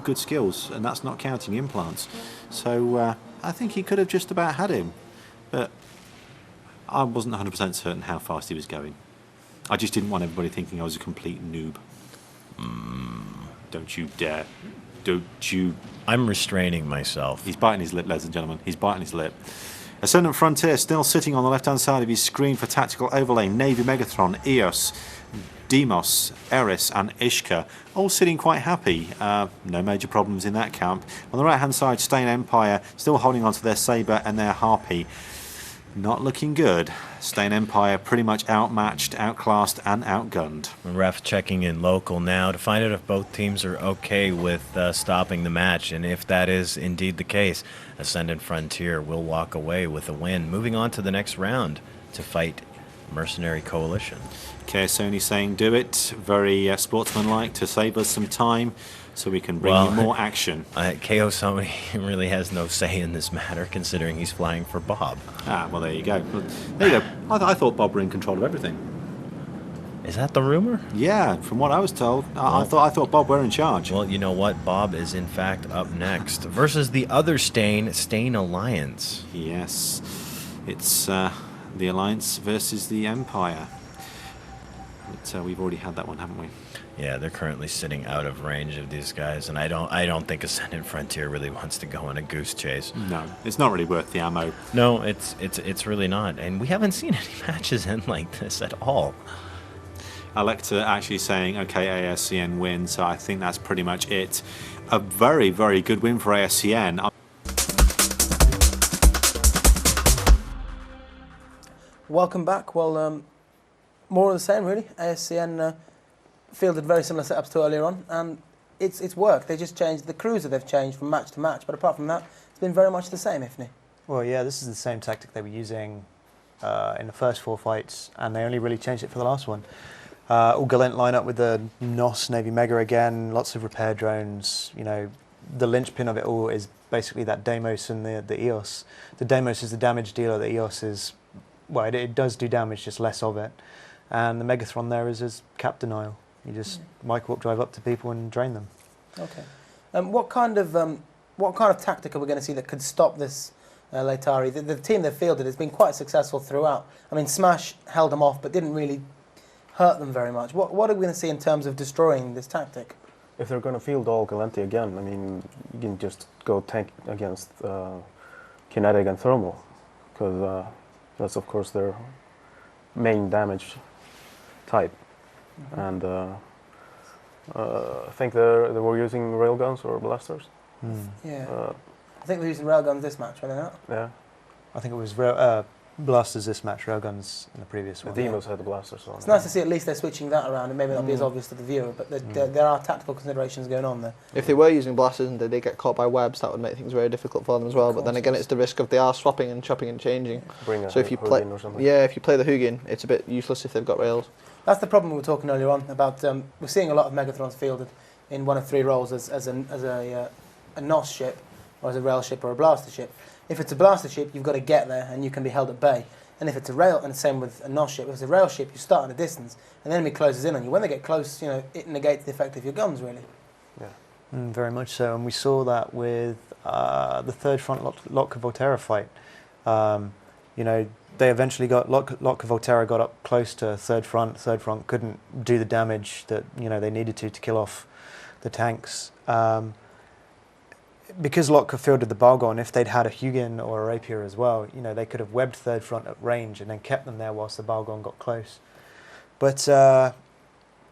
good skills, and that's not counting implants. So I think he could have just about had him, but I wasn't 100% certain how fast he was going. I just didn't want everybody thinking I was a complete noob. Don't you dare. Don't you... I'm restraining myself. He's biting his lip, ladies and gentlemen. He's biting his lip. Ascendant Frontier still sitting on the left-hand side of his screen for tactical overlay. Navy Megatron, Eos, Demos, Eris and Ishka, all sitting quite happy. No major problems in that camp. On the right-hand side, Stain Empire still holding on to their Sabre and their Harpy. Not looking good. Stain Empire pretty much outmatched, outclassed and outgunned. Ref checking in local now to find out if both teams are okay with stopping the match, and if that is indeed the case, Ascendant Frontier will walk away with a win. Moving on to the next round to fight Mercenary Coalition. Sony saying do it. Very sportsmanlike to save us some time so we can bring you more action. KO Sony really has no say in this matter, considering he's flying for Bob. Well, there you go. There you go. I thought Bob were in control of everything. Is that the rumor? Yeah, from what I was told, I thought Bob were in charge. Well, you know what? Bob is in fact up next versus the other Stain Alliance. Yes, it's the Alliance versus the Empire. But we've already had that one, haven't we? Yeah, they're currently sitting out of range of these guys, and I don't think Ascendant Frontier really wants to go on a goose chase. No, it's not really worth the ammo. No, it's really not, and we haven't seen any matches end like this at all. Alecta actually saying, okay, ASCN win, so I think that's pretty much it. A very, very good win for ASCN. Welcome back. Well, more of the same, really. ASCN fielded very similar setups to earlier on, and it's worked. They just changed the cruiser. They've changed from match to match, but apart from that, it's been very much the same, Ifni. Well, yeah, this is the same tactic they were using in the first 4 fights, and they only really changed it for the last one. All Galent line up with the NOS Navy Mega again, lots of repair drones. You know, the linchpin of it all is basically that Deimos and the EOS. The Deimos is the damage dealer, the EOS is, well, it does do damage, just less of it. And the Megathron there is as cap denial. You just micro-warp drive up to people and drain them. Okay. What kind of tactic are we going to see that could stop this Leitari? The team they've fielded has been quite successful throughout. I mean, Smash held them off, but didn't really hurt them very much. What are we going to see in terms of destroying this tactic? If they're going to field all Galanti again, I mean, you can just go tank against kinetic and thermal, because that's of course their main damage type. And I think they were using railguns or blasters. Yeah. I think they're using railguns this match, were they not? Yeah. I think it was blasters this match, railguns in the previous one. The Demos had the blasters on. It's nice to see at least they're switching that around. It may not be as obvious to the viewer, but there are tactical considerations going on there. If they were using blasters and they get caught by webs, that would make things very difficult for them as well. But then again, it's the risk of they are swapping and chopping and changing. So if you play, or something. If you play the Hugin, it's a bit useless if they've got rails. That's the problem we were talking earlier on about. We're seeing a lot of Megathrons fielded in one of 3 roles as a NOS ship, or as a rail ship or a blaster ship. If it's a blaster ship, you've got to get there and you can be held at bay. And if it's a rail, and the same with a NOS ship, if it's a rail ship, you start at a distance, and the enemy closes in on you. When they get close, you know, it negates the effect of your guns, really. Yeah. Very much so, and we saw that with the third front Lotka Volterra fight. You know, they eventually got Lotka Volterra got up close to third front. Third front couldn't do the damage that they needed to kill off the tanks. Because Lotka fielded the Balgon, if they'd had a Hugin or a Rapier as well, they could have webbed third front at range and then kept them there whilst the Balgon got close. But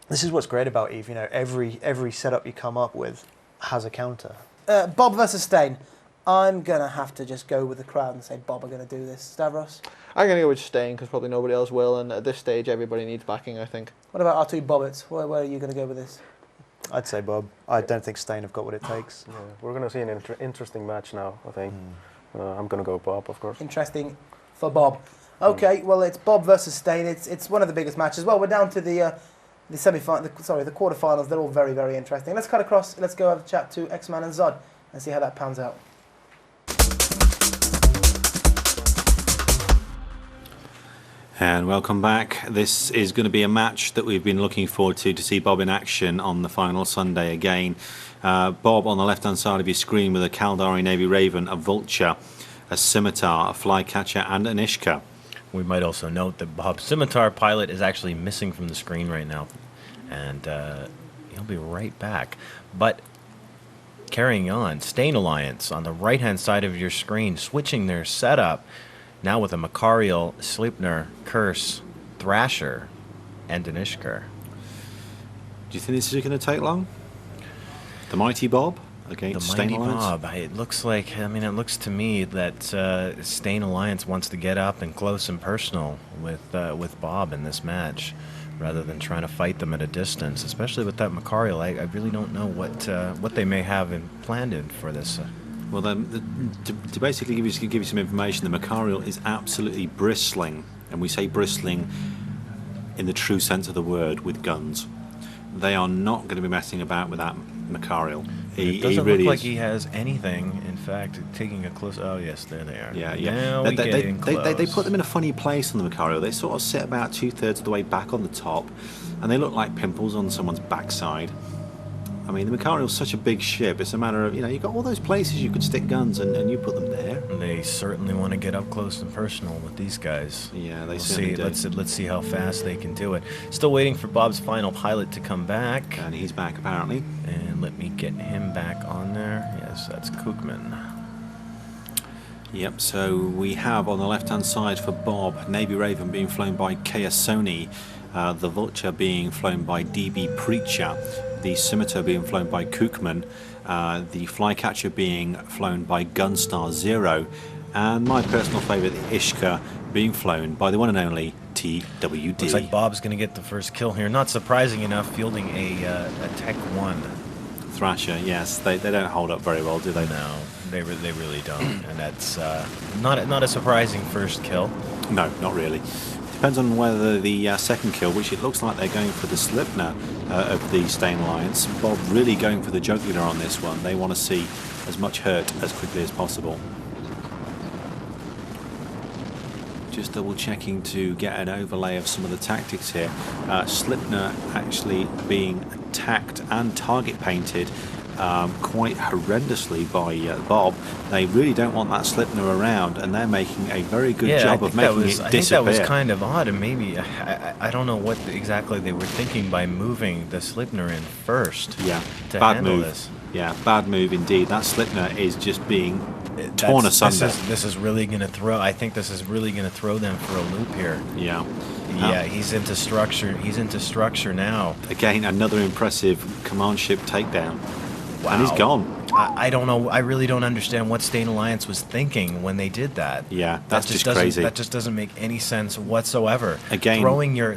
this is what's great about EVE. Every setup you come up with has a counter. Bob versus Stain. I'm going to have to just go with the crowd and say Bob are going to do this. Stavros? I'm going to go with Stain because probably nobody else will, and at this stage everybody needs backing, I think. What about our 2 Bobbits? Where are you going to go with this? I'd say Bob. I don't think Stain have got what it takes. Yeah, we're going to see an interesting match now, I think. I'm going to go Bob, of course. Interesting for Bob. Okay, well, it's Bob versus Stain. It's one of the biggest matches. Well, we're down to the the the quarterfinals, they're all very, very interesting. Let's cut across. Let's go have a chat to X-Man and Zod and see how that pans out. And welcome back. This is going to be a match that we've been looking forward to see Bob in action on the final Sunday again. Bob on the left-hand side of your screen with a Caldari Navy Raven, a Vulture, a Scimitar, a Flycatcher, and an Ishka. We might also note that Bob's Scimitar pilot is actually missing from the screen right now, and he'll be right back. But carrying on, Stain Alliance on the right-hand side of your screen, switching their setup. Now with a Makariel, Sleipnir, Curse, Thrasher, and an Ishkar. Do you think this is going to take long? The Mighty Bob against Stain Alliance? The Mighty Bob. It looks like, I mean, it looks to me that Stain Alliance wants to get up and close and personal with Bob in this match, rather than trying to fight them at a distance, especially with that Makariel. I really don't know what they may have planned in for this. Well, then, to basically give you some information, the Makariel is absolutely bristling, and we say bristling in the true sense of the word, with guns. They are not going to be messing about with that Makariel. It doesn't look like he has anything. In fact, taking a close... Oh, yes, there they are. Yeah, yeah. Now they put them in a funny place on the Makariel. They sort of sit about 2/3 of the way back on the top, and they look like pimples on someone's backside. I mean, the Makariel's such a big ship. It's a matter of, you've got all those places you could stick guns, and you put them there. They certainly want to get up close and personal with these guys. Yeah, they certainly do. Let's see how fast they can do it. Still waiting for Bob's final pilot to come back. And he's back, apparently. And let me get him back on there. Yes, that's Kookman. Yep, so we have on the left-hand side for Bob, Navy Raven being flown by Kea Sony, the Vulture being flown by DB Preacher, the Scimitar being flown by Kookman, the Flycatcher being flown by Gunstar Zero, and my personal favourite, the Ishka, being flown by the one and only TWD. Looks like Bob's going to get the first kill here. Not surprising enough, fielding a Tech 1. Thrasher, yes. They don't hold up very well, do they? No, they really don't. And that's not a surprising first kill. No, not really. Depends on whether the second kill, which it looks like they're going for the Sleipnir of the Stain Alliance. Bob really going for the jugular on this one. They want to see as much hurt as quickly as possible. Just double checking to get an overlay of some of the tactics here. Sleipnir actually being attacked and target painted quite horrendously by Bob. They really don't want that Sleipnir around, and they're making a very good job of making it disappear. I think that was kind of odd, and maybe I don't know what exactly they were thinking by moving the Sleipnir in first. Yeah, to bad handle move. This. Yeah, bad move indeed. That Sleipnir is just being torn asunder. This is really going to throw. I think this is really going to throw them for a loop here. Yeah. Yeah, he's into structure. He's into structure now. Again, another impressive command ship takedown. Wow. And he's gone. I don't know. I really don't understand what Stain Alliance was thinking when they did that. Yeah, that's just crazy. That just doesn't make any sense whatsoever. Again, throwing your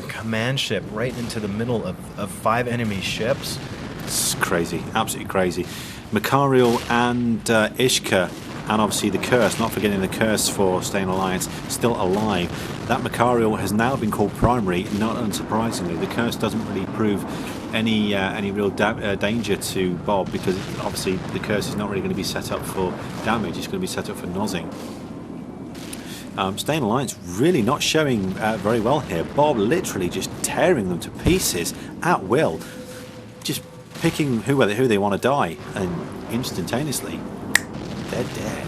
command ship right into the middle of 5 enemy ships. It's crazy, absolutely crazy. Makariel and Ishka, and obviously the Curse, not forgetting the Curse for Stain Alliance, still alive. That Makariel has now been called primary, not unsurprisingly. The Curse doesn't really prove any real danger to Bob, because obviously the Curse is not really going to be set up for damage, it's going to be set up for nozzing. Stain Alliance really not showing very well here. Bob literally just tearing them to pieces at will, just picking who they want to die, and instantaneously they're dead.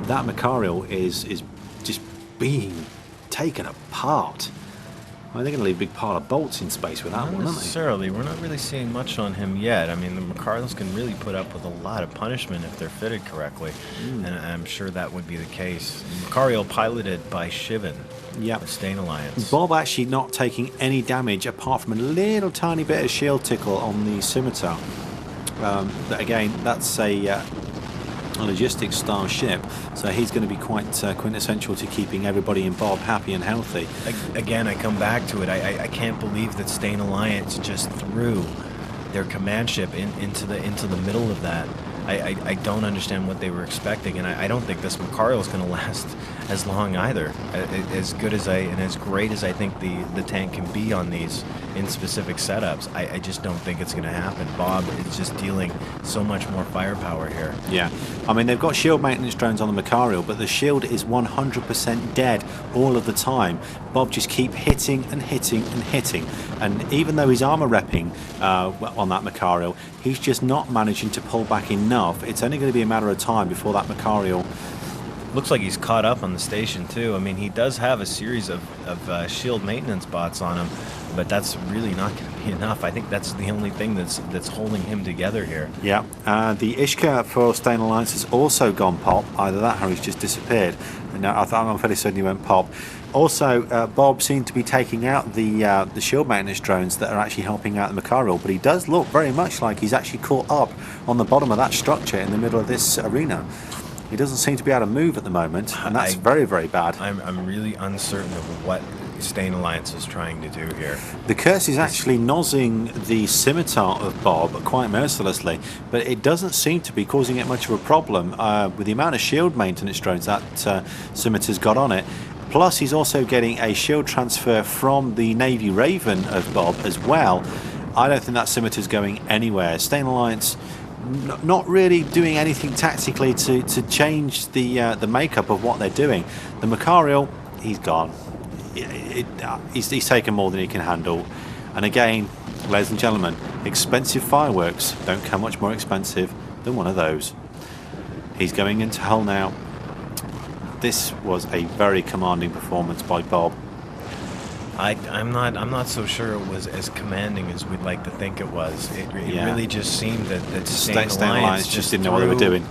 That Makariel is just being taken apart. Well, they're going to leave a big pile of bolts in space with that one, aren't they? Not necessarily. We're not really seeing much on him yet. I mean, the Makariels can really put up with a lot of punishment if they're fitted correctly, and I'm sure that would be the case. Makariel piloted by Shivan. Yep. The Stain Alliance. Bob actually not taking any damage apart from a little tiny bit of shield tickle on the Scimitar. Again, that's a logistics style ship, so he's going to be quite quintessential to keeping everybody in Bob happy and healthy. Again, I come back to it. I can't believe that Stain Alliance just threw their command ship into the middle of that. I don't understand what they were expecting, and I don't think this Makariel is going to last as long either. As good as and as great as I think the tank can be on these in specific setups, I just don't think it's going to happen. Bob is just dealing so much more firepower here. Yeah, I mean, they've got shield maintenance drones on the Macarial, but the shield is 100% dead all of the time. Bob just keep hitting and hitting and hitting, and even though he's armor repping on that Macarial, he's just not managing to pull back enough. It's only going to be a matter of time before that Macarial... Looks like he's caught up on the station too. I mean, he does have a series of shield maintenance bots on him, but that's really not going to be enough. I think that's the only thing that's holding him together here. Yeah, the Ishka for Stain Alliance has also gone pop. Either that or he's just disappeared. And I'm fairly certain he went pop. Also, Bob seemed to be taking out the shield maintenance drones that are actually helping out the Macarial, but he does look very much like he's actually caught up on the bottom of that structure in the middle of this arena. He doesn't seem to be able to move at the moment, and that's very, very bad. I'm really uncertain of what Stain Alliance is trying to do here. The curse is actually nozzing the scimitar of Bob quite mercilessly, but it doesn't seem to be causing it much of a problem with the amount of shield maintenance drones that scimitar's got on it. Plus, he's also getting a shield transfer from the Navy Raven of Bob as well. I don't think that scimitar's going anywhere. Stain Alliance not really doing anything tactically to change the makeup of what they're doing. The Macarial, he's gone. He's taken more than he can handle. And again, ladies and gentlemen, expensive fireworks don't come much more expensive than one of those. He's going into hull now. This was a very commanding performance by Bob. I'm not so sure it was as commanding as we'd like to think it was. It really just seemed that Stain Alliance just didn't know what they were doing.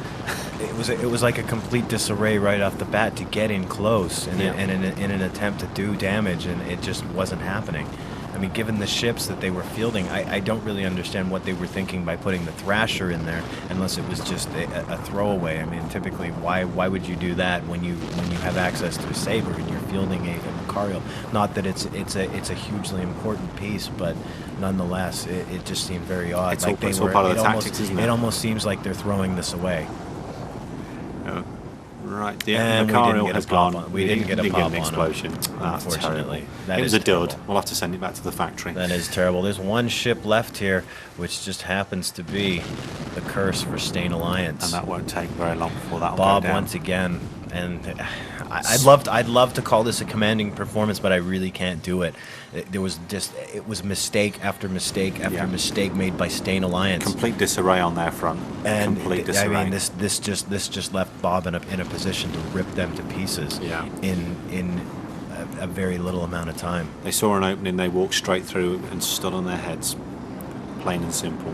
It was like a complete disarray right off the bat to get in close in an attempt to do damage, and it just wasn't happening. I mean, given the ships that they were fielding, I don't really understand what they were thinking by putting the Thrasher in there, unless it was just a throwaway. I mean, typically, why would you do that when you have access to a Saber and you're fielding a Macarial? Not that it's a hugely important piece, but nonetheless, it just seemed very odd. It's all part of the tactics, isn't it? It almost seems like they're throwing this away. Right, the Macarial has gone. We didn't get a pop on explosion. That's unfortunately. It was a dud. We'll have to send it back to the factory. That is terrible. There's one ship left here, which just happens to be the curse for Stain Alliance. And that won't take very long before that will Bob go down. once again. And I'd love to call this a commanding performance, but I really can't do it. It was mistake after mistake after mistake made by Stain Alliance. Complete disarray on their front. And complete disarray. I mean, this just left Bob in a position to rip them to pieces. Yeah. In a very little amount of time. They saw an opening, they walked straight through and stood on their heads. Plain and simple.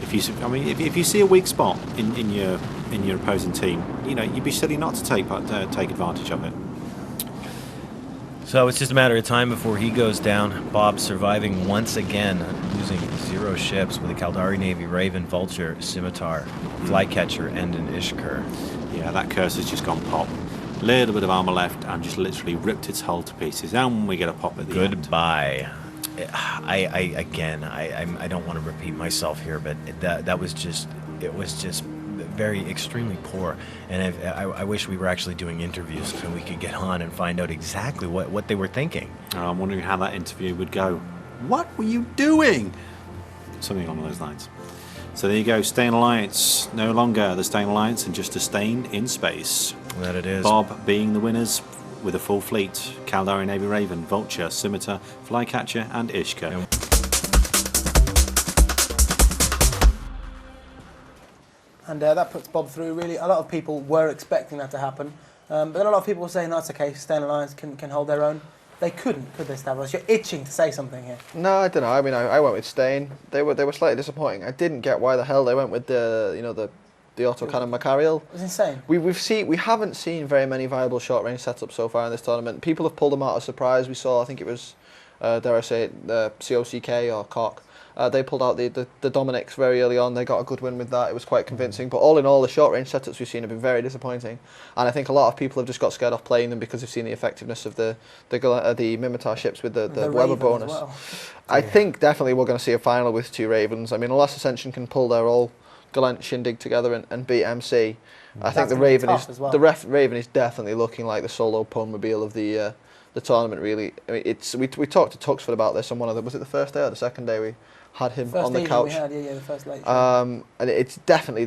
If you see a weak spot in your opposing team, you'd be silly not to take advantage of it. So it's just a matter of time before he goes down. Bob surviving once again, losing 0 ships with a Caldari Navy Raven, Vulture, Scimitar, Flycatcher, and an Ishkur. Yeah, that curse has just gone pop. Little bit of armor left and just literally ripped its hull to pieces. And we get a pop at the end. Goodbye. I don't want to repeat myself here, but it was just very extremely poor, and I wish we were actually doing interviews so we could get on and find out exactly what they were thinking. I'm wondering how that interview would go. What were you doing? Something along those lines. So there you go, Stain Alliance, no longer the Stain Alliance and just a stain in space. That it is. Bob being the winners with a full fleet, Caldari Navy Raven, Vulture, Scimitar, Flycatcher and Ishka. And that puts Bob through, really. A lot of people were expecting that to happen. But then a lot of people were saying, no, it's okay, Stain Alliance can hold their own. They couldn't, could they, Stavros? You're itching to say something here. No, I don't know. I mean, I went with Stain. They were slightly disappointing. I didn't get why the hell they went with the autocannon Macarial. It was insane. We haven't seen very many viable short range setups so far in this tournament. People have pulled them out of surprise. We saw, I think it was, dare I say it, the COCK or Cock. They pulled out the Dominics very early on. They got a good win with that. It was quite convincing. But all in all, the short range setups we've seen have been very disappointing. And I think a lot of people have just got scared off playing them because they've seen the effectiveness of the Mimitar ships with the Weber bonus. Well. I think definitely we're going to see a final with 2 Ravens. I mean, unless Ascension can pull their all Gallant shindig together and beat MC. I think That's the gonna be Raven tough is as well. Raven is definitely looking like the solo pwn-mobile of the tournament. Really, I mean, we talked to Tuxford about this on one of the, was it the first day or the second day we had him First on the evening couch. we had, the first late show. And it's definitely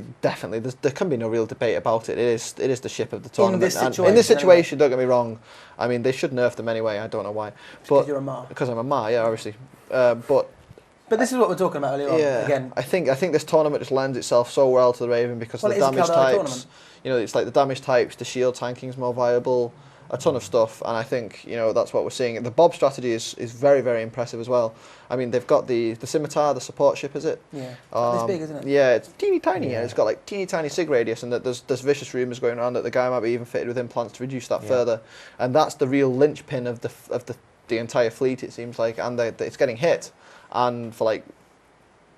there can be no real debate about it. It is the ship of the tournament. this And situation, in this situation, don't get me wrong. I mean, they should nerf them anyway. I don't know why. Because you're a Ma. Because I'm a Ma, yeah, obviously. But this is what we're talking about earlier on. yeah, Again, I think this tournament just lends itself so well to the Raven because Well, of it the is a damage Caldari types. tournament. You know, it's like the damage types, the shield tanking's more viable, a ton of stuff, and I think that's what we're seeing. The Bob strategy is very, very impressive as well. I mean, they've got the scimitar, the support ship, is it? yeah. It's this big, isn't it? Yeah, it's teeny tiny. Yeah, it's got like teeny tiny sig radius, and that there's vicious rumours going around that the guy might be even fitted with implants to reduce that further, and that's the real linchpin of the entire fleet. It seems like, and it's getting hit, and for like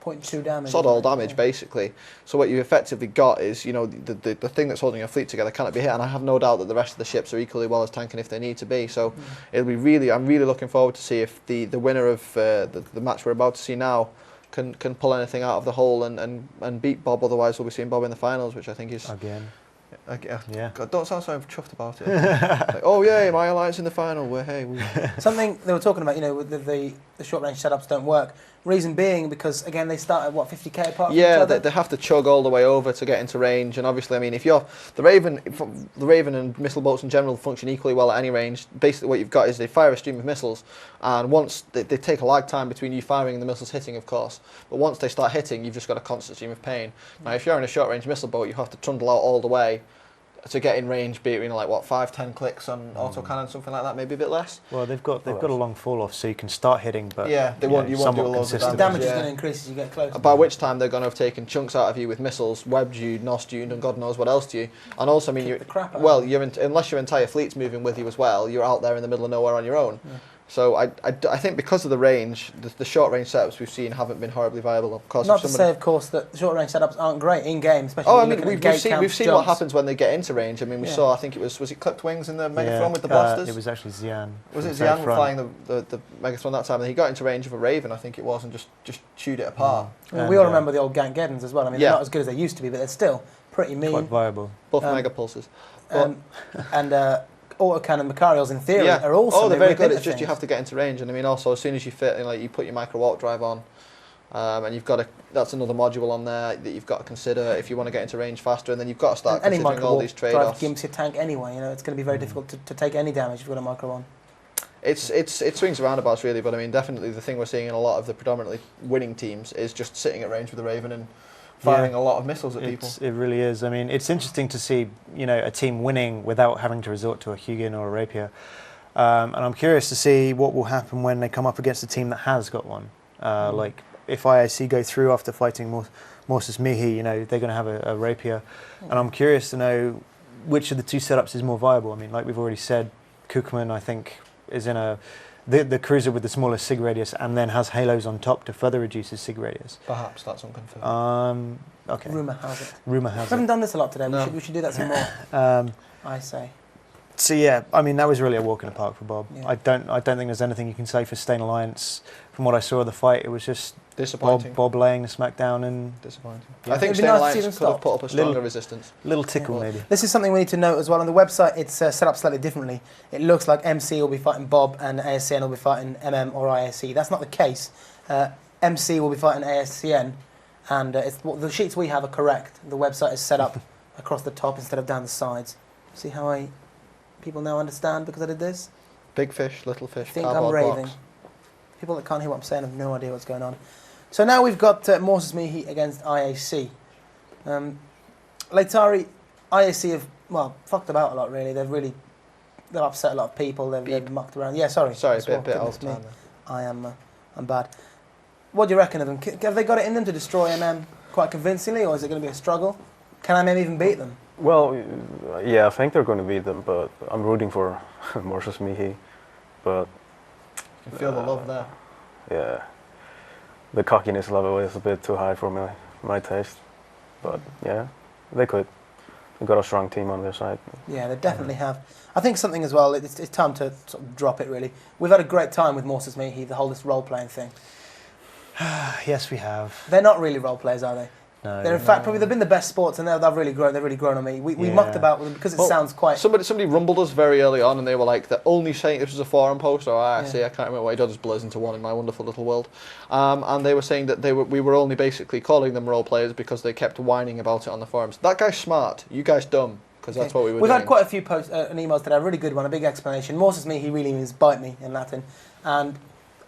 0.2 damage. sod all isn't it? damage Yeah. basically. So what you effectively got is the thing that's holding your fleet together cannot be hit, and I have no doubt that the rest of the ships are equally well as tanking if they need to be. So it'll be I'm really looking forward to see if the winner of the match we're about to see now can pull anything out of the hole and beat Bob. Otherwise we'll be seeing Bob in the finals, which I think is Again. yeah. God, don't sound so chuffed about it. Like, oh yeah, my alliance in the final. Something they were talking about, with the short range setups don't work. Reason being because again they start at 50k apart from each Yeah, other. they have to chug all the way over to get into range, and obviously, I mean, if you're the Raven and missile bolts in general function equally well at any range. Basically, what you've got is they fire a stream of missiles, and once they take a lag time between you firing and the missiles hitting, of course. But once they start hitting, you've just got a constant stream of pain. Now, if you're in a short range missile boat, you have to trundle out all the way to get in range, be it 5-10 clicks on autocannon, something like that, maybe a bit less. Well, they've got a long fall off, so you can start hitting, but Yeah, you won't do somewhat a load of consistent. the damage is yeah. going to increase as you get closer. By which time they're going to have taken chunks out of you with missiles, webbed you, nosed you, and done God knows what else to you. And also, I mean, Kick the crap out well, of unless your entire fleet's moving with you as well, you're out there in the middle of nowhere on your own. Yeah. So I think because of the range, the short range setups we've seen haven't been horribly viable. Of course, Not to say, of course, that the short range setups aren't great in game, especially. Oh, I when you're mean, looking at we've gate counts, seen what jumps. happens when they get into range. I mean, we Yeah. saw. I think was it clipped wings in the Megatron with the blasters? It was actually Xian. Was it from South Xian Front. flying the Megatron that time? And he got into range of a Raven, I think it was, and just chewed it apart. I mean, we all And, remember the old Gangeddons as well. I mean, Yeah. they're not as good as they used to be, but they're still pretty mean. Quite viable. Both Um, mega pulses. And autocannon Macarios, in theory, Yeah. are also they're very whip good. into It's just you things. have to get into range, and I mean, also as soon as you fit, you put your micro warp drive on, and you've got that's another module on there that you've got to consider if you want to get into range faster, and then you've got to start And any considering micro all warp these drive trade-offs. gimps your tank anyway. It's going to be very difficult to take any damage if you've got a micro on. It swings and roundabouts really, but I mean, definitely the thing we're seeing in a lot of the predominantly winning teams is just sitting at range with the Raven and firing a lot of missiles at people. It really is. I mean, it's interesting to see a team winning without having to resort to a Hugin or a Rapier. And I'm curious to see what will happen when they come up against a team that has got one. Like if IAC go through after fighting Morsus Mihi, they're going to have a Rapier. And I'm curious to know which of the two setups is more viable. I mean, like we've already said, Kookman, I think, is in the cruiser with the smallest sig radius and then has halos on top to further reduce his sig radius. Perhaps that's unconfirmed. Okay. Rumour has it. Rumour We has haven't it. done this a lot today. No. We should do that some more. I say. So yeah, I mean that was really a walk in the park for Bob. Yeah. I don't think there's anything you can say for Stain Alliance. From what I saw of the fight, it was just Disappointing. Bob laying the smack down and Disappointing. Yeah. I think It'd be Stain nice to see Alliance them could have stop. put up a stronger Little- resistance. little tickle Yeah. maybe. This is something we need to note as well. On the website, it's set up slightly differently. It looks like MC will be fighting Bob and ASCN will be fighting MM or ISC. That's not the case. MC will be fighting ASCN, and the sheets we have are correct. The website is set up across the top instead of down the sides. See how people now understand because I did this? Big fish, little fish, I think I'm cardboard raving. box. People that can't hear what I'm saying have no idea what's going on. So now we've got Morsus Mihi against IAC. Leitari, IAC have fucked about a lot really. They've upset a lot of people. They've mucked around. Yeah, sorry. Sorry, That's bit what- old goodness me. time there. I'm bad. What do you reckon of them? Have they got it in them to destroy MM quite convincingly, or is it going to be a struggle? Can MM even beat them? Well, yeah, I think they're going to beat them, but I'm rooting for Morsus Mihi. But You can feel the love there. yeah, the cockiness level is a bit too high for my taste. But yeah, they could. They've got a strong team on their side. Yeah, they definitely have. I think something as well, it's time to sort of drop it really. We've had a great time with Morsus Mihi, the whole this role-playing thing. Yes, we have. They're not really role-players, are they? No. They're in fact probably they've been the best sports, and they've really grown. They've really grown on me. We mucked about with them because it sounds quite. Somebody rumbled us very early on, and they were like, they're only saying this was a forum post, or I can't remember what he does. Just blurs into one in my wonderful little world. And they were saying that we were only basically calling them role players because they kept whining about it on the forums. That guy's smart. You guys dumb. Because that's what we were doing. We've had quite a few posts and emails today. A really good one, a big explanation. Morses me, he really means bite me in Latin, and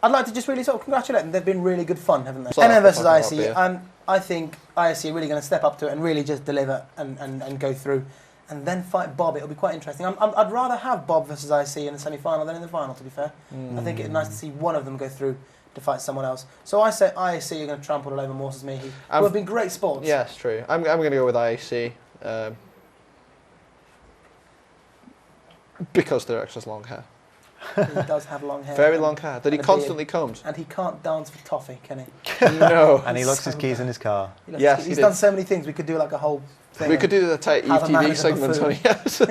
I'd like to just really sort of congratulate them. They've been really good fun, haven't they? NM versus ISC, and I think ISC are really going to step up to it and really just deliver and go through, and then fight Bob. It'll be quite interesting. I'd rather have Bob versus ISC in the semi-final than in the final, to be fair. I think it's nice to see one of them go through to fight someone else. So I say ISC are going to trample all over Morses Mihi, who have been great sports. Yeah, it's true. I'm going to go with IAC. Because they're extra long hair. He does have long hair. Very long hair that he constantly combs. And he can't dance for toffee, can he? No. And he locks his keys in his car. Yes, he's done so many things. We could do like a whole thing. We could do the tight ETV segment on yes.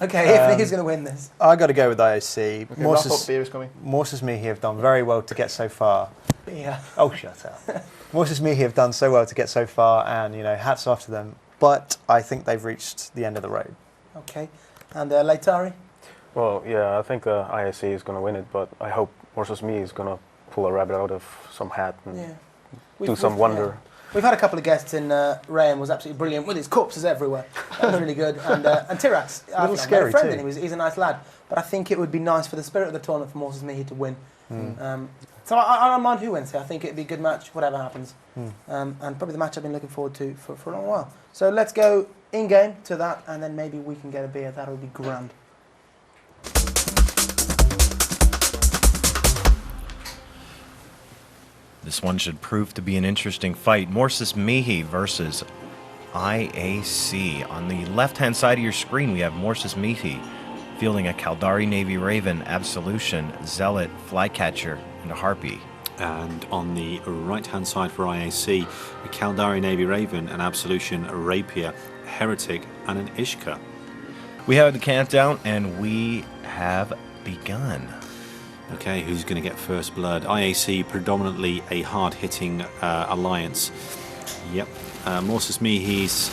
Okay, who's going to win this? I got to go with IOC. Okay, wrap-up beer is coming. Morses Mihi have done very well to get so far. Yeah. Oh, shut up. Morses Mihi have done so well to get so far, and hats off to them. But I think they've reached the end of the road. Okay. And Leitari? Well, yeah, I think ISC is going to win it, but I hope Morses Me is going to pull a rabbit out of some hat and do some wonder. Yeah. We've had a couple of guests in. Rayan was absolutely brilliant with his corpses everywhere. That was really good. And Tirax, a little scary too. He's a nice lad. But I think it would be nice for the spirit of the tournament for Morses Mihi to win. So I don't mind who wins here. I think it'd be a good match, whatever happens. And probably the match I've been looking forward to for a long while. So let's go in-game to that, and then maybe we can get a beer. That would be grand. This one should prove to be an interesting fight. Morses Mihi versus IAC. On the left-hand side of your screen, we have Morses Mihi fielding a Caldari Navy Raven, Absolution, Zealot, Flycatcher, and a Harpy. And on the right-hand side for IAC, a Caldari Navy Raven, an Absolution, a Rapier, a Heretic, and an Ishka. We have the countdown, and we have begun. Okay, who's going to get first blood? IAC, predominantly a hard-hitting alliance. Yep. Morses Mihi's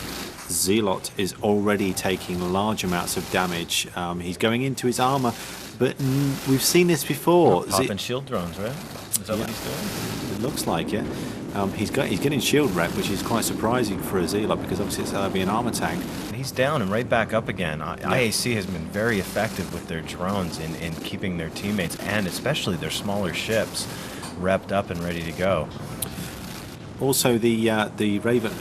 Zealot is already taking large amounts of damage. He's going into his armor, but we've seen this before. Popping shield drones, right? Is that what he's doing? It looks like it. He's getting shield rep, which is quite surprising for a Zealot because obviously it's going to be an armor tank. He's down and right back up again. IAC has been very effective with their drones in keeping their teammates and especially their smaller ships repped up and ready to go. Also, the Raven.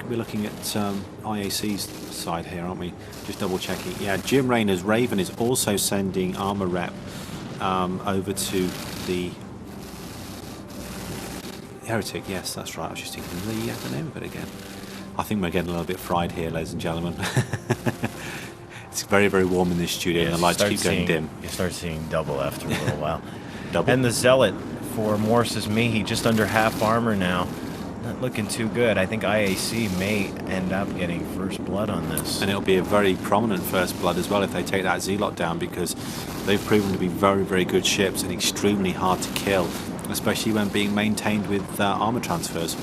We're looking at IAC's side here, aren't we? Just double checking. Yeah, Jim Rayner's Raven is also sending armor rep over to the Heretic. Yes, that's right. I was just thinking the name of it again. I think we're getting a little bit fried here, ladies and gentlemen. It's very, very warm in this studio, and the lights keep going dim. You start seeing double after a little while. Double. And the Zealot for Morses Mihi, just under half armor now. Not looking too good. I think IAC may end up getting first blood on this. And it'll be a very prominent first blood as well if they take that Zealot down, because they've proven to be very, very good ships and extremely hard to kill, especially when being maintained with armor transfers.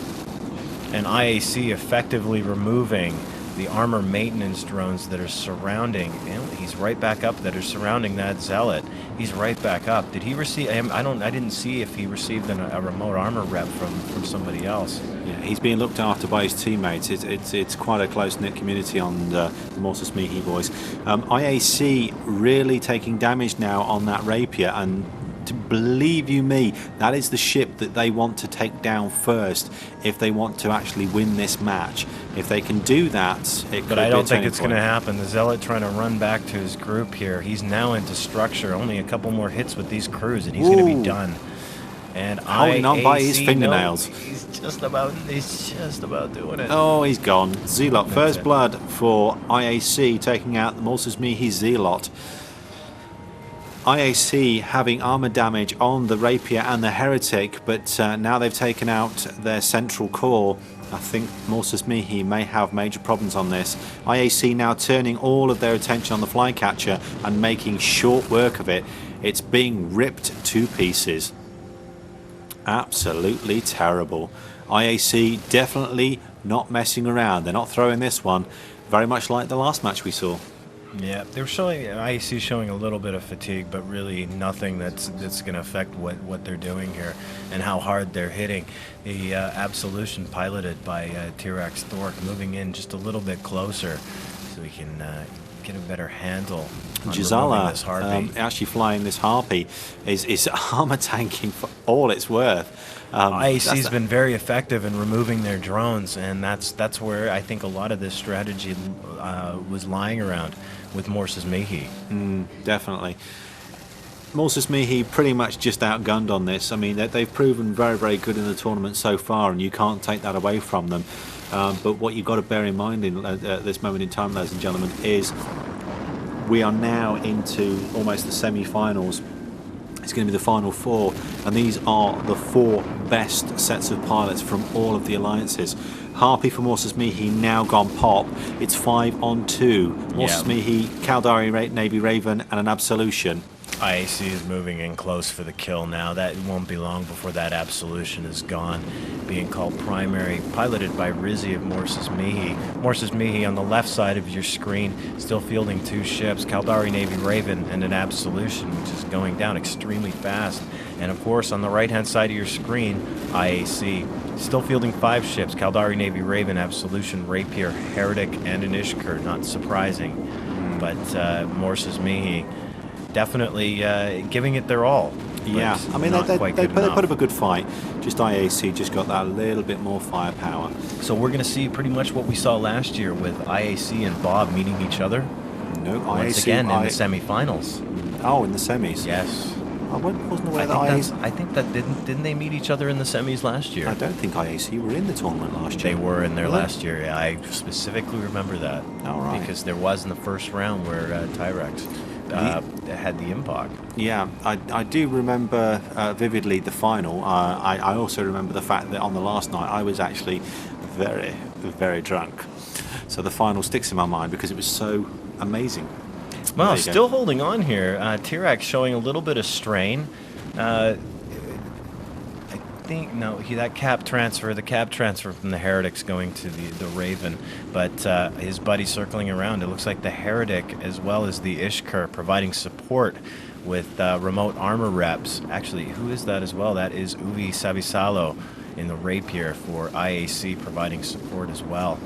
And IAC effectively removing the armor maintenance drones that are surrounding. He's right back up. That are surrounding that Zealot. He's right back up. Did he receive? I didn't see if he received a remote armor rep from somebody else. Yeah, he's being looked after by his teammates. It's quite a close-knit community on the Morses Mihi boys. IAC really taking damage now on that Rapier, and to believe you me, that is the ship that they want to take down first if they want to actually win this match. If they can do that, it could. But I don't think it's going to happen. The Zealot trying to run back to his group here. He's now into structure. Only a couple more hits with these crews, and he's going to be done. And holding on by his fingernails. He's just about doing it. Oh, he's gone. Zealot, first blood for IAC, taking out the Morses Mihi Zealot. IAC having armor damage on the Rapier and the Heretic, but now they've taken out their central core. I think Morses Mihi may have major problems on this. IAC now turning all of their attention on the Flycatcher and making short work of it. It's being ripped to pieces. Absolutely terrible. IAC definitely not messing around. They're not throwing this one, very much like the last match we saw. Yeah, they're showing IAC showing a little bit of fatigue, but really nothing that's going to affect what they're doing here and how hard they're hitting. The Absolution piloted by T-Rex Thork moving in just a little bit closer so we can get a better handle on removing this Harpy. Actually flying this Harpy is armor tanking for all it's worth. IAC's been very effective in removing their drones, and that's where I think a lot of this strategy was lying around with Morses Mihi. Definitely. Morses Mihi pretty much just outgunned on this. I mean, they've proven very, very good in the tournament so far, and you can't take that away from them. But what you've got to bear in mind at this moment in time, ladies and gentlemen, is we are now into almost the semi-finals. It's going to be the final four, and these are the four best sets of pilots from all of the alliances. Harpy for Morses Mihi now gone pop. It's 5 on 2. Morses Mihi, Caldari Navy Raven, and an Absolution. IAC is moving in close for the kill now. That won't be long before that Absolution is gone. Being called primary, piloted by Rizzi of Morses Mihi. Morses Mihi on the left side of your screen, still fielding 2 ships, Caldari Navy Raven and an Absolution, which is going down extremely fast. And of course, on the right-hand side of your screen, IAC, still fielding 5 ships, Caldari Navy Raven, Absolution, Rapier, Heretic, and an Ishkur. Not surprising, but Morses Mihi definitely giving it their all. Yeah, I mean, they put up a good fight. Just IAC just got that little bit more firepower. So we're going to see pretty much what we saw last year with IAC and Bob meeting each other. No, once IAC, again in the semi-finals. Oh, in the semis. Yes. I wasn't aware that IAC. I think that didn't they meet each other in the semis last year? I don't think IAC were in the tournament last year. They were in there last year. Yeah, I specifically remember that. All right. Because there was in the first round where Tyrex had the impact. Yeah, I do remember vividly the final. I also remember the fact that on the last night I was actually very, very drunk. So the final sticks in my mind because it was so amazing. Well, still holding on here. T-Rex showing a little bit of strain. I think, no, the cab transfer from the Heretics going to the Raven, but his buddy circling around. It looks like the Heretic as well as the Ishkur providing support with remote armor reps. Actually, who is that as well? That is Uvi Savisalo in the Rapier for IAC providing support as well.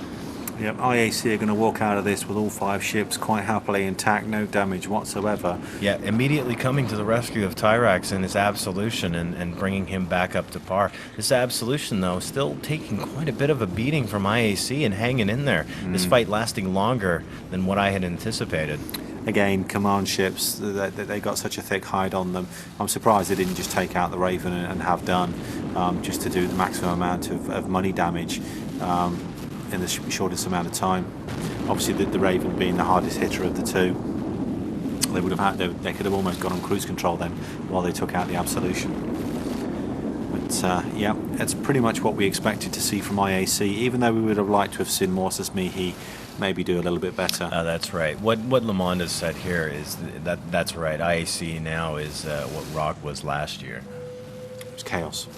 Yep, IAC are going to walk out of this with all 5 ships quite happily intact, no damage whatsoever. Yeah, immediately coming to the rescue of Tyrax and his Absolution and bringing him back up to par. This Absolution, though, still taking quite a bit of a beating from IAC and hanging in there. This fight lasting longer than what I had anticipated. Again, command ships, they got such a thick hide on them. I'm surprised they didn't just take out the Raven and have done, just to do the maximum amount of money damage. In the shortest amount of time. Obviously, the Raven being the hardest hitter of the 2, they would have they could have almost gone on cruise control then while they took out the Absolution. But yeah, that's pretty much what we expected to see from IAC. Even though we would have liked to have seen Morses Mihi maybe do a little bit better. That's right. What Lamond has said here is that's right. IAC now is what Rock was last year. It's chaos.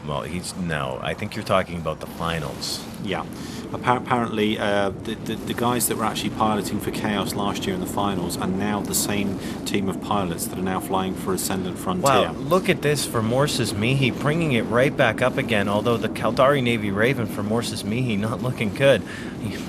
Well, I think you're talking about the finals. Yeah. Apparently, the guys that were actually piloting for Chaos last year in the finals are now the same team of pilots that are now flying for Ascendant Frontier. Wow, look at this for Morses Mihi, bringing it right back up again, although the Caldari Navy Raven for Morses Mihi not looking good.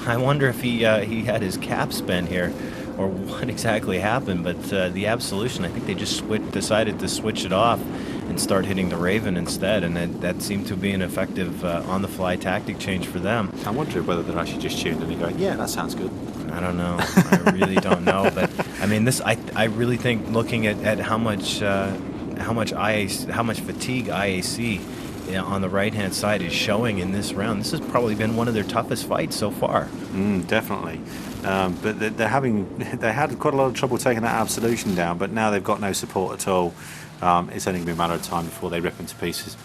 I wonder if he had his cap spent here, or what exactly happened, but the Absolution, I think they just decided to switch it off and start hitting the Raven instead, and that seemed to be an effective on-the-fly tactic change for them. I wonder whether they're actually just tuned in and going, yeah, that sounds good. I don't know. I really don't know, but I mean, I really think looking at how much fatigue IAC on the right-hand side is showing in this round. This has probably been one of their toughest fights so far. Definitely. But they had quite a lot of trouble taking that Absolution down, but now they've got no support at all. It's only going to be a matter of time before they rip him to pieces.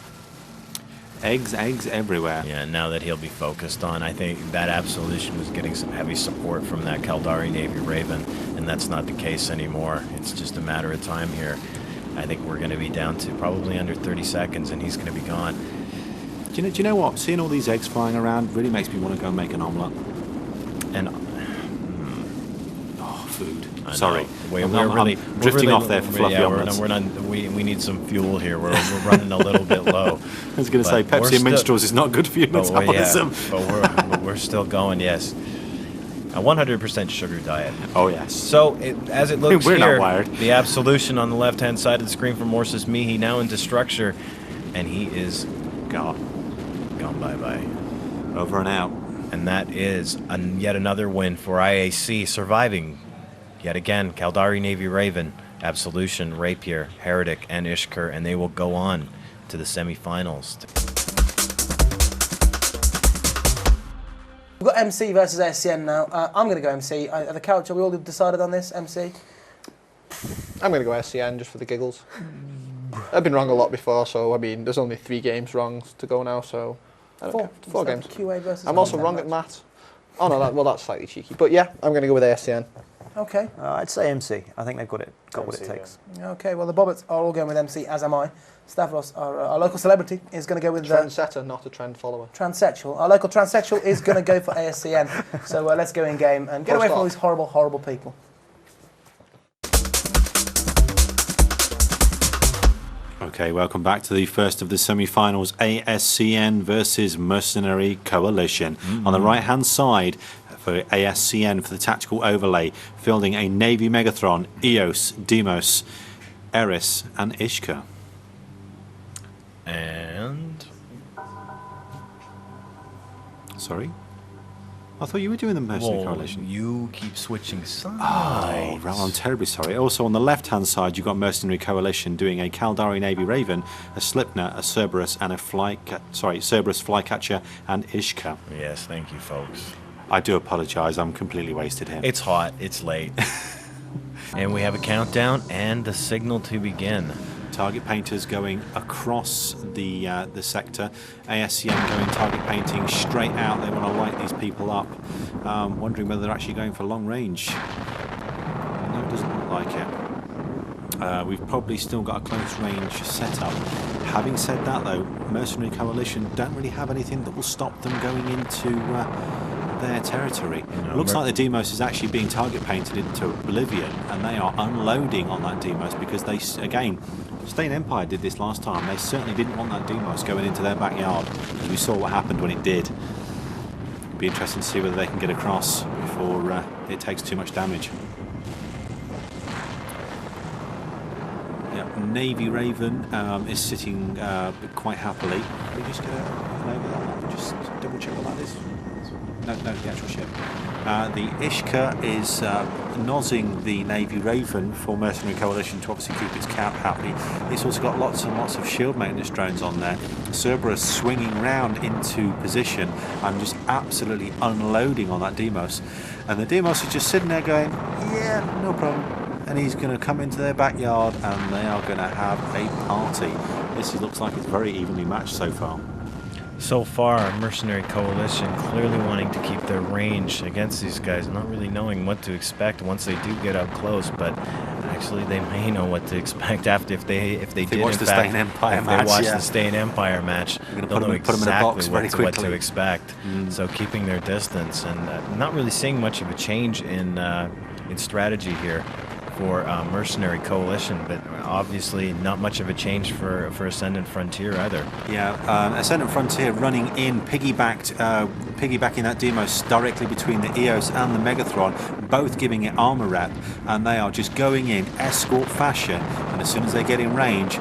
Eggs everywhere. Yeah, now that he'll be focused on, I think that Absolution was getting some heavy support from that Caldari Navy Raven, and that's not the case anymore. It's just a matter of time here. I think we're going to be down to probably under 30 seconds, and he's going to be gone. Do you know what? Seeing all these eggs flying around really makes me want to go and make an omelette. And Food. I Sorry, know. I'm drifting off there for fluffy omelettes. We need some fuel here. We're running a little bit low. I was going to say But we're Pepsi and still- minstrels is not good for your metabolism. but we're still going. Yes, a 100% sugar diet. Oh yes. So as it looks We're not here, wired. the absolution on the left-hand side of the screen from Morsis Mihi now into structure, and he is gone bye-bye. Over and out. And that is yet another win for IAC, surviving yet again Caldari Navy Raven, Absolution, Rapier, Heretic, and Ishkur, and they will go on to the semifinals. We've got MC versus ASCN now. I'm going to go MC. The couch, are we all decided on this? MC? I'm going to go SCN just for the giggles. I've been wrong a lot before, so I mean, there's only 3 games wrong to go now, so I don't care. 4 games. QA versus I'm also wrong at maths. Oh no, that's slightly cheeky. But yeah, I'm going to go with ASCN. Okay. I'd say MC. I think they've got what it MC, takes. Okay, well, the Bobbits are all going with MC, as am I. Stavros, our local celebrity, is going to go with Trendsetter, not a trend follower. transsexual. Our local transsexual is going to go for ASCN. So let's go in game and get away from all these horrible, horrible people. Okay, welcome back to the first of the semi-finals, ASCN versus Mercenary Coalition. On the right-hand side for ASCN for the tactical overlay, fielding a Navy Megathron, Eos, Demos, Eris, and Ishka. And Sorry? I thought you were doing the Mercenary well, Coalition. you keep switching sides. Oh, well, I'm terribly sorry. Also, on the left-hand side, you've got Mercenary Coalition doing a Caldari Navy Raven, a Slipner, a Cerberus, and a Cerberus Flycatcher, and Ishka. Yes, thank you, folks. I do apologise. I'm completely wasted here. It's hot. It's late. And we have a countdown and the signal to begin. Target painters going across the sector. ASCN going target painting straight out. They want to light these people up. Wondering whether they're actually going for long range. No, it doesn't look like it. We've probably still got a close range setup. Having said that, though, Mercenary Coalition don't really have anything that will stop them going into their territory. No, It looks like the Demos is actually being target painted into oblivion, and they are unloading on that Demos because they, again, Stain Empire did this last time. They certainly didn't want that Demos going into their backyard, because we saw what happened when it did. It'll be interesting to see whether they can get across before it takes too much damage. Yep, Navy Raven is sitting quite happily. Can we just get an over that? Just double check what that is. No, the actual ship. The Ishka is nozzing the Navy Raven for Mercenary Coalition to obviously keep its cap happy. It's also got lots and lots of shield maintenance drones on there. Cerberus swinging round into position and just absolutely unloading on that Demos. And the Demos is just sitting there going, yeah, no problem. And he's going to come into their backyard and they are going to have a party. This looks like it's very evenly matched so far. So far, Mercenary Coalition clearly wanting to keep their range against these guys, not really knowing what to expect once they do get up close, but actually they may know what to expect after if they did watch in the fact, Stain Empire if match, they watch yeah. the Stain Empire match, We're they'll gonna know put them in a box exactly very what to quickly. expect. So keeping their distance and not really seeing much of a change in strategy here for Mercenary Coalition, but obviously not much of a change for Ascendant Frontier either. Yeah, Ascendant Frontier running in, piggybacking that Demos directly between the Eos and the Megathron, both giving it armor rep, and they are just going in escort fashion, and as soon as they get in range,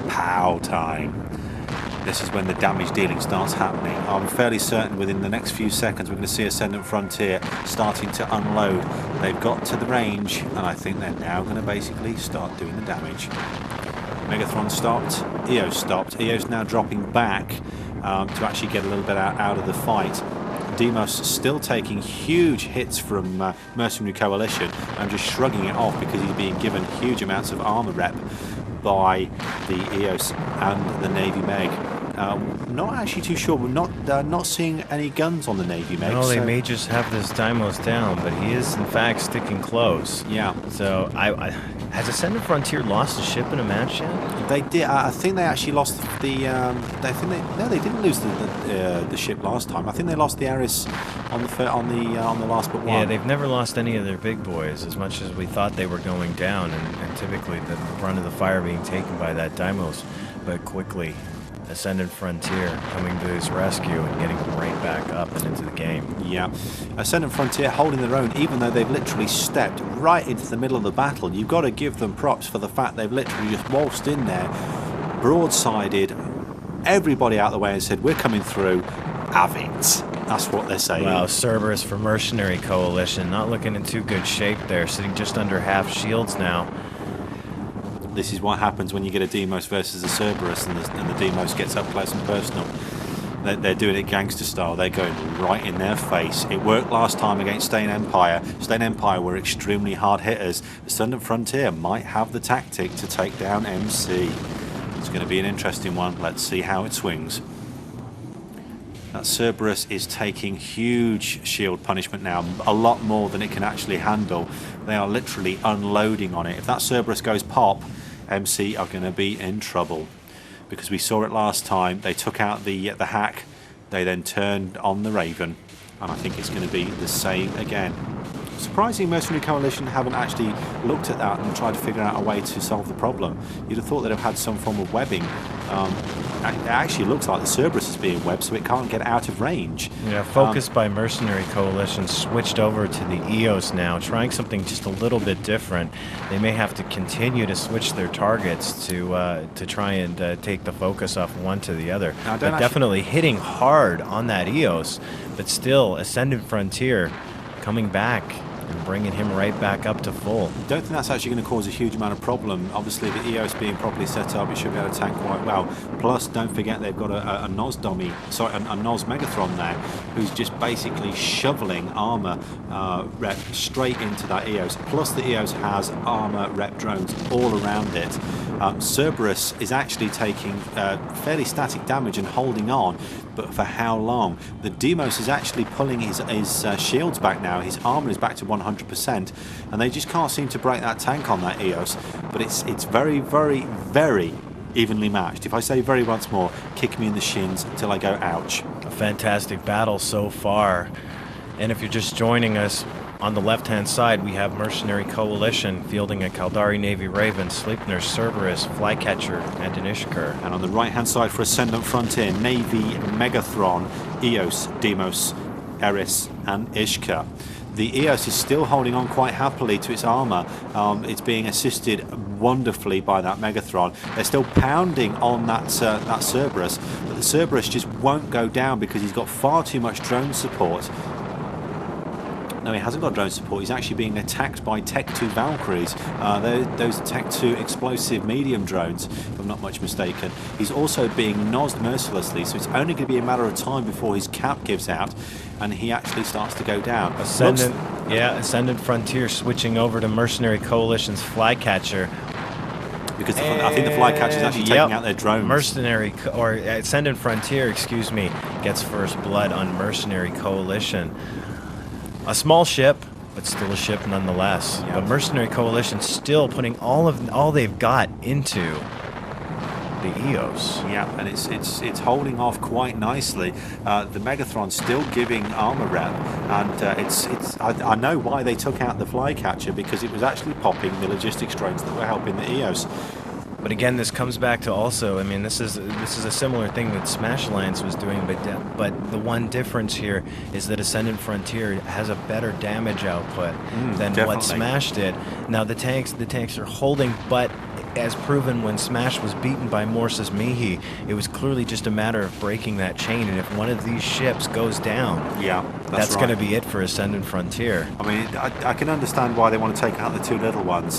pow time. This is when the damage dealing starts happening. I'm fairly certain within the next few seconds we're going to see Ascendant Frontier starting to unload. They've got to the range, and I think they're now going to basically start doing the damage. Megathron stopped, Eos stopped. Eos now dropping back to actually get a little bit out of the fight. Demos still taking huge hits from Mercenary Coalition and just shrugging it off because he's being given huge amounts of armor rep by the Eos and the Navy Meg. Not actually too sure. We're not seeing any guns on the Navy, mate. No, they may just have this Deimos down, but he is in fact sticking close. Yeah. So has Ascendant Frontier lost a ship in a match yet? They did. I think they actually lost the. They didn't lose the ship last time. I think they lost the Ares on the last but one. Yeah, they've never lost any of their big boys, as much as we thought they were going down, and typically the brunt of the fire being taken by that Deimos. But quickly, Ascendant Frontier coming to his rescue and getting them right back up and into the game. Yeah, Ascendant Frontier holding their own, even though they've literally stepped right into the middle of the battle. You've got to give them props for the fact they've literally just waltzed in there, broadsided everybody out of the way and said, "We're coming through, have it." That's what they're saying. Wow, Cerberus for Mercenary Coalition, not looking in too good shape there, sitting just under half shields now. This is what happens when you get a Deimos versus a Cerberus, and the Deimos gets up close and personal. They're doing it gangster style. They're going right in their face. It worked last time against Stain Empire. Stain Empire were extremely hard hitters. Ascendant Frontier might have the tactic to take down MC. It's going to be an interesting one. Let's see how it swings. That Cerberus is taking huge shield punishment now, a lot more than it can actually handle. They are literally unloading on it. If that Cerberus goes pop, MC are going to be in trouble. Because we saw it last time, they took out the hack, they then turned on the Raven, and I think it's going to be the same again. Surprising Mercenary Coalition haven't actually looked at that and tried to figure out a way to solve the problem. You'd have thought they'd have had some form of webbing. It actually looks like the Cerberus is being webbed, so it can't get out of range. Yeah, focused by Mercenary Coalition switched over to the EOS now, trying something just a little bit different. They may have to continue to switch their targets to try and take the focus off one to the other. But definitely hitting hard on that EOS, but still Ascendant Frontier coming back and bringing him right back up to full. I don't think that's actually going to cause a huge amount of problem. Obviously, the EOS being properly set up, it should be able to tank quite well. Plus, don't forget they've got a Nos dummy, sorry, a Nos Megathron there, who's just basically shoveling armor rep straight into that EOS. Plus, the EOS has armor rep drones all around it. Cerberus is actually taking fairly static damage and holding on, but for how long? The Deimos is actually pulling his shields back now. His armor is back to 100%, and they just can't seem to break that tank on that EOS. But it's very, very, very evenly matched. If I say very once more, kick me in the shins until I go ouch. A fantastic battle so far. And if you're just joining us, on the left-hand side, we have Mercenary Coalition fielding a Kaldari Navy Raven, Sleipnir, Cerberus, Flycatcher, and an Ishkar. And on the right-hand side for Ascendant Frontier, Navy Megathron, EOS, Deimos, Eris, and Ishkar. The EOS is still holding on quite happily to its armor. It's being assisted wonderfully by that Megathron. They're still pounding on that Cerberus, but the Cerberus just won't go down because he's got far too much drone support. No, he hasn't got drone support. He's actually being attacked by Tech 2 Valkyries. Those Tech 2 explosive medium drones, if I'm not much mistaken. He's also being nosed mercilessly, so it's only going to be a matter of time before his cap gives out and he actually starts to go down. Ascendant Frontier switching over to Mercenary Coalition's Flycatcher. Because I think the Flycatcher is actually taking out their drones. Ascendant Frontier, excuse me, gets first blood on Mercenary Coalition. A small ship, but still a ship nonetheless. Yep. But Mercenary Coalition still putting all they've got into the EOS. Yeah, and it's holding off quite nicely. The Megathron's still giving armor rep, and I know why they took out the Flycatcher, because it was actually popping the logistics drones that were helping the EOS. But again, this comes back to also, I mean, this is a similar thing that Smash Alliance was doing, but the one difference here is that Ascendant Frontier has a better damage output than what Smash did. Now the tanks are holding, but as proven when Smash was beaten by Morse's Mihi, it was clearly just a matter of breaking that chain, and if one of these ships goes down, that's going to be it for Ascendant Frontier. I mean, I can understand why they want to take out the two little ones,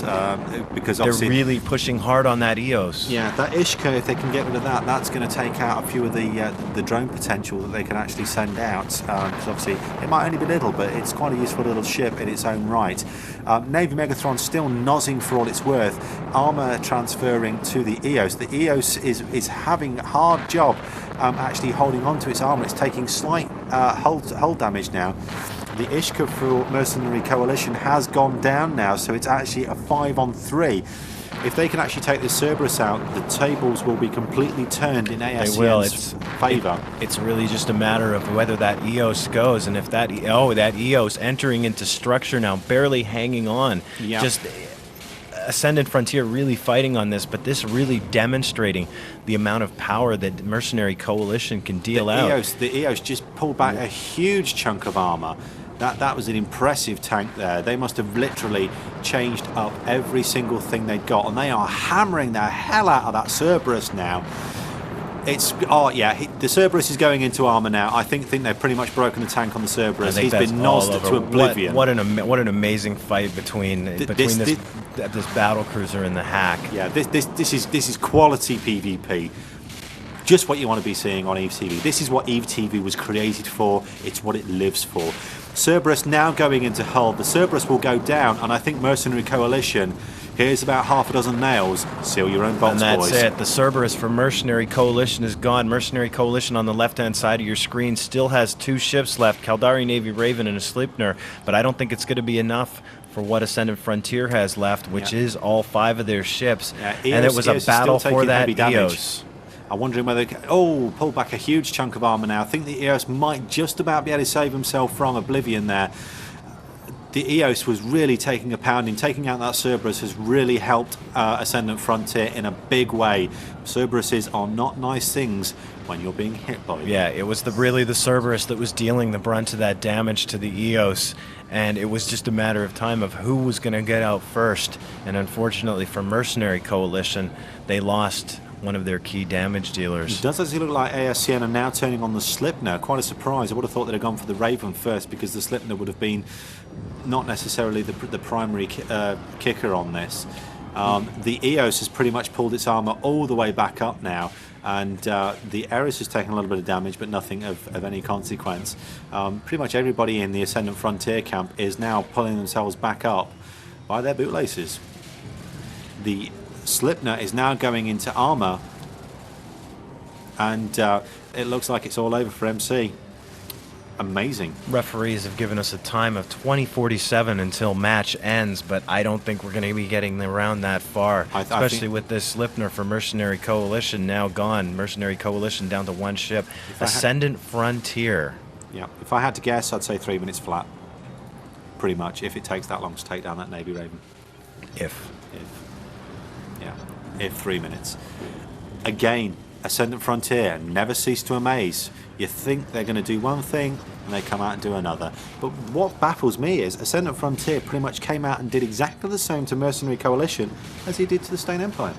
because obviously they're really pushing hard on that EOS. Yeah, that Ishkar, if they can get rid of that, that's going to take out a few of the drone potential that they can actually send out, because obviously it might only be little, but it's quite a useful little ship in its own right. Navy Megathron still nozzing for all it's worth. Armor transferring to the EOS. The EOS is having a hard job actually holding on to its armor. It's taking slight hull damage now. The Ishka for Mercenary Coalition has gone down now, so it's actually a 5-on-3. If they can actually take this Cerberus out, the tables will be completely turned in ASCN's favour. It's really just a matter of whether that EOS goes, and if that EOS entering into structure now, barely hanging on. Yeah. Just Ascendant Frontier really fighting on this, but this really demonstrating the amount of power that Mercenary Coalition can deal out. The EOS just pulled back a huge chunk of armour. That was an impressive tank there. They must have literally changed up every single thing they'd got, and they are hammering the hell out of that Cerberus now. The Cerberus is going into armour now. I think they've pretty much broken the tank on the Cerberus. He's been nosed to oblivion. What an amazing fight between this battle cruiser and the hack. Yeah, this is quality PvP. Just what you want to be seeing on EVE TV. This is what EVE TV was created for. It's what it lives for. Cerberus now going into hull. The Cerberus will go down, and I think Mercenary Coalition, here's about half a dozen nails. Seal your own bolts, boys. And that's it. The Cerberus for Mercenary Coalition is gone. Mercenary Coalition on the left-hand side of your screen still has 2 ships left, Caldari Navy Raven and a Sleipnir, but I don't think it's going to be enough for what Ascendant Frontier has left, which is all 5 of their ships. And it was a battle for that EOS. I'm wondering whether... pulled back a huge chunk of armour now. I think the EOS might just about be able to save himself from oblivion there. The EOS was really taking a pounding. Taking out that Cerberus has really helped Ascendant Frontier in a big way. Cerberuses are not nice things when you're being hit by them. Yeah, it was really the Cerberus that was dealing the brunt of that damage to the EOS. And it was just a matter of time of who was going to get out first. And unfortunately for Mercenary Coalition, they lost one of their key damage dealers. It does actually look like ASCN are now turning on the Sleipnir. Quite a surprise. I would have thought they'd have gone for the Raven first, because the Sleipnir would have been not necessarily the primary kicker on this. The EOS has pretty much pulled its armour all the way back up now, and the Eris has taken a little bit of damage, but nothing of any consequence. Pretty much everybody in the Ascendant Frontier camp is now pulling themselves back up by their bootlaces. The Sleipnir is now going into armour, and it looks like it's all over for MC. Amazing. Referees have given us a time of 20:47 until match ends, but I don't think we're going to be getting around that far, especially with this Sleipnir for Mercenary Coalition now gone. Mercenary Coalition down to 1 ship. Ascendant Frontier. Yeah, if I had to guess, I'd say 3 minutes flat. Pretty much, if it takes that long to take down that Navy Raven. If 3 minutes. Again, Ascendant Frontier never cease to amaze. You think they're going to do one thing, and they come out and do another. But what baffles me is Ascendant Frontier pretty much came out and did exactly the same to Mercenary Coalition as he did to the Stain Empire.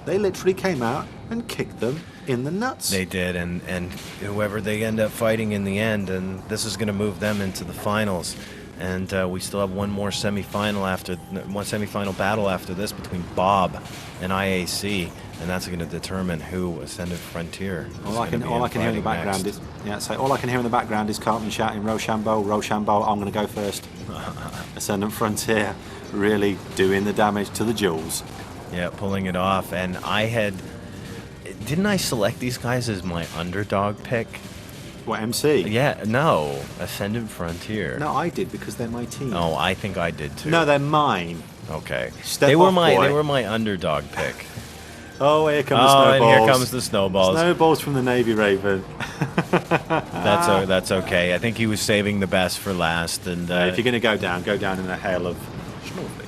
They literally came out and kicked them in the nuts. They did, and whoever they end up fighting in the end, and this is going to move them into the finals. And we still have one semifinal battle after this between Bob and IAC, and that's going to determine who Ascendant Frontier. All I can hear in the background is Cartman shouting Rochambeau, Rochambeau. I'm going to go first. Ascendant Frontier really doing the damage to the Jules. Yeah, pulling it off. And didn't I select these guys as my underdog pick? What, MC? Yeah, no, Ascendant Frontier. No, I did, because they're my team. Oh, I think I did too. No, they're mine. Okay. They were my underdog pick. Oh, here come the snowballs. And here comes the snowballs. Snowballs from the Navy Raven. That's okay. I think he was saving the best for last. And if you're going to go down in a hail of snowflakes.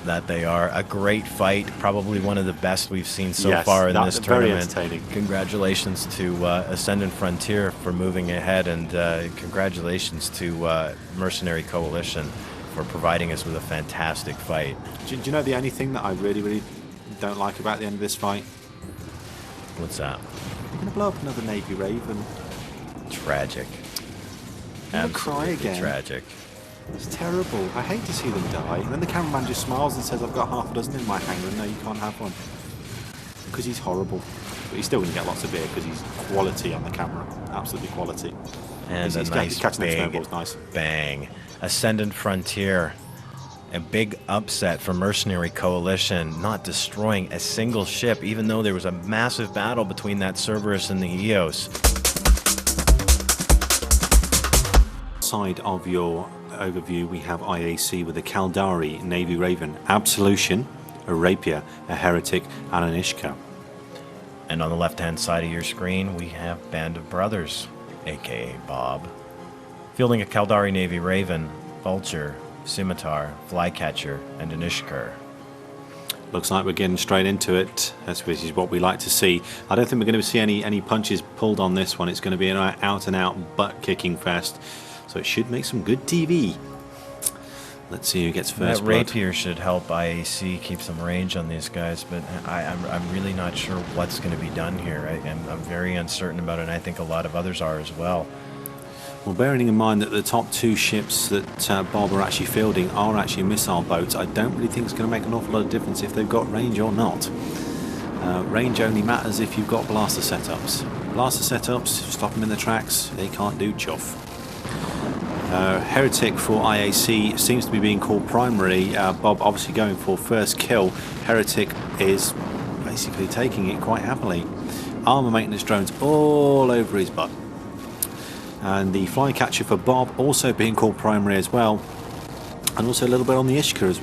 That they are. A great fight, probably one of the best we've seen so far in this tournament. Very entertaining. Congratulations to Ascendant Frontier for moving ahead, and congratulations to Mercenary Coalition for providing us with a fantastic fight. Do you know the only thing that I really, really don't like about the end of this fight? What's that? You're going to blow up another Navy Raven. Tragic. Absolutely cry again. Tragic. It's terrible. I hate to see them die. And then the cameraman just smiles and says, I've got half a dozen in my hangar, and no, you can't have one. Because he's horrible. But he's still going to get lots of beer because he's quality on the camera. Absolutely quality. And he's a nice catching big snowballs, nice. Bang. Ascendant Frontier A big upset for Mercenary Coalition, not destroying a single ship, even though there was a massive battle between that Cerberus and the Eos. Side of your overview, we have IAC with a Caldari, Navy Raven, Absolution, a Rapier, a Heretic, and an Ishka. And on the left-hand side of your screen, we have Band of Brothers, aka Bob. Fielding a Caldari Navy Raven, Vulture, Scimitar, Flycatcher, and an Ishkar. Looks like we're getting straight into it. This is what we like to see. I don't think we're going to see any punches pulled on this one. It's going to be an out-and-out butt-kicking fest. So it should make some good TV. Let's see who gets first. That Rapier should help IAC keep some range on these guys, but I'm really not sure what's going to be done here. I'm very uncertain about it, and I think a lot of others are as well. Well, bearing in mind that the top 2 ships that Bob are actually fielding are actually missile boats, I don't really think it's going to make an awful lot of difference if they've got range or not. Range only matters if you've got blaster setups. Blaster setups, stop them in the tracks, they can't do chuff. Heretic for IAC seems to be being called primary. Bob obviously going for first kill. Heretic is basically taking it quite happily. Armor maintenance drones all over his butt. And the Flycatcher for Bob also being called primary as well, and also a little bit on the Ishka.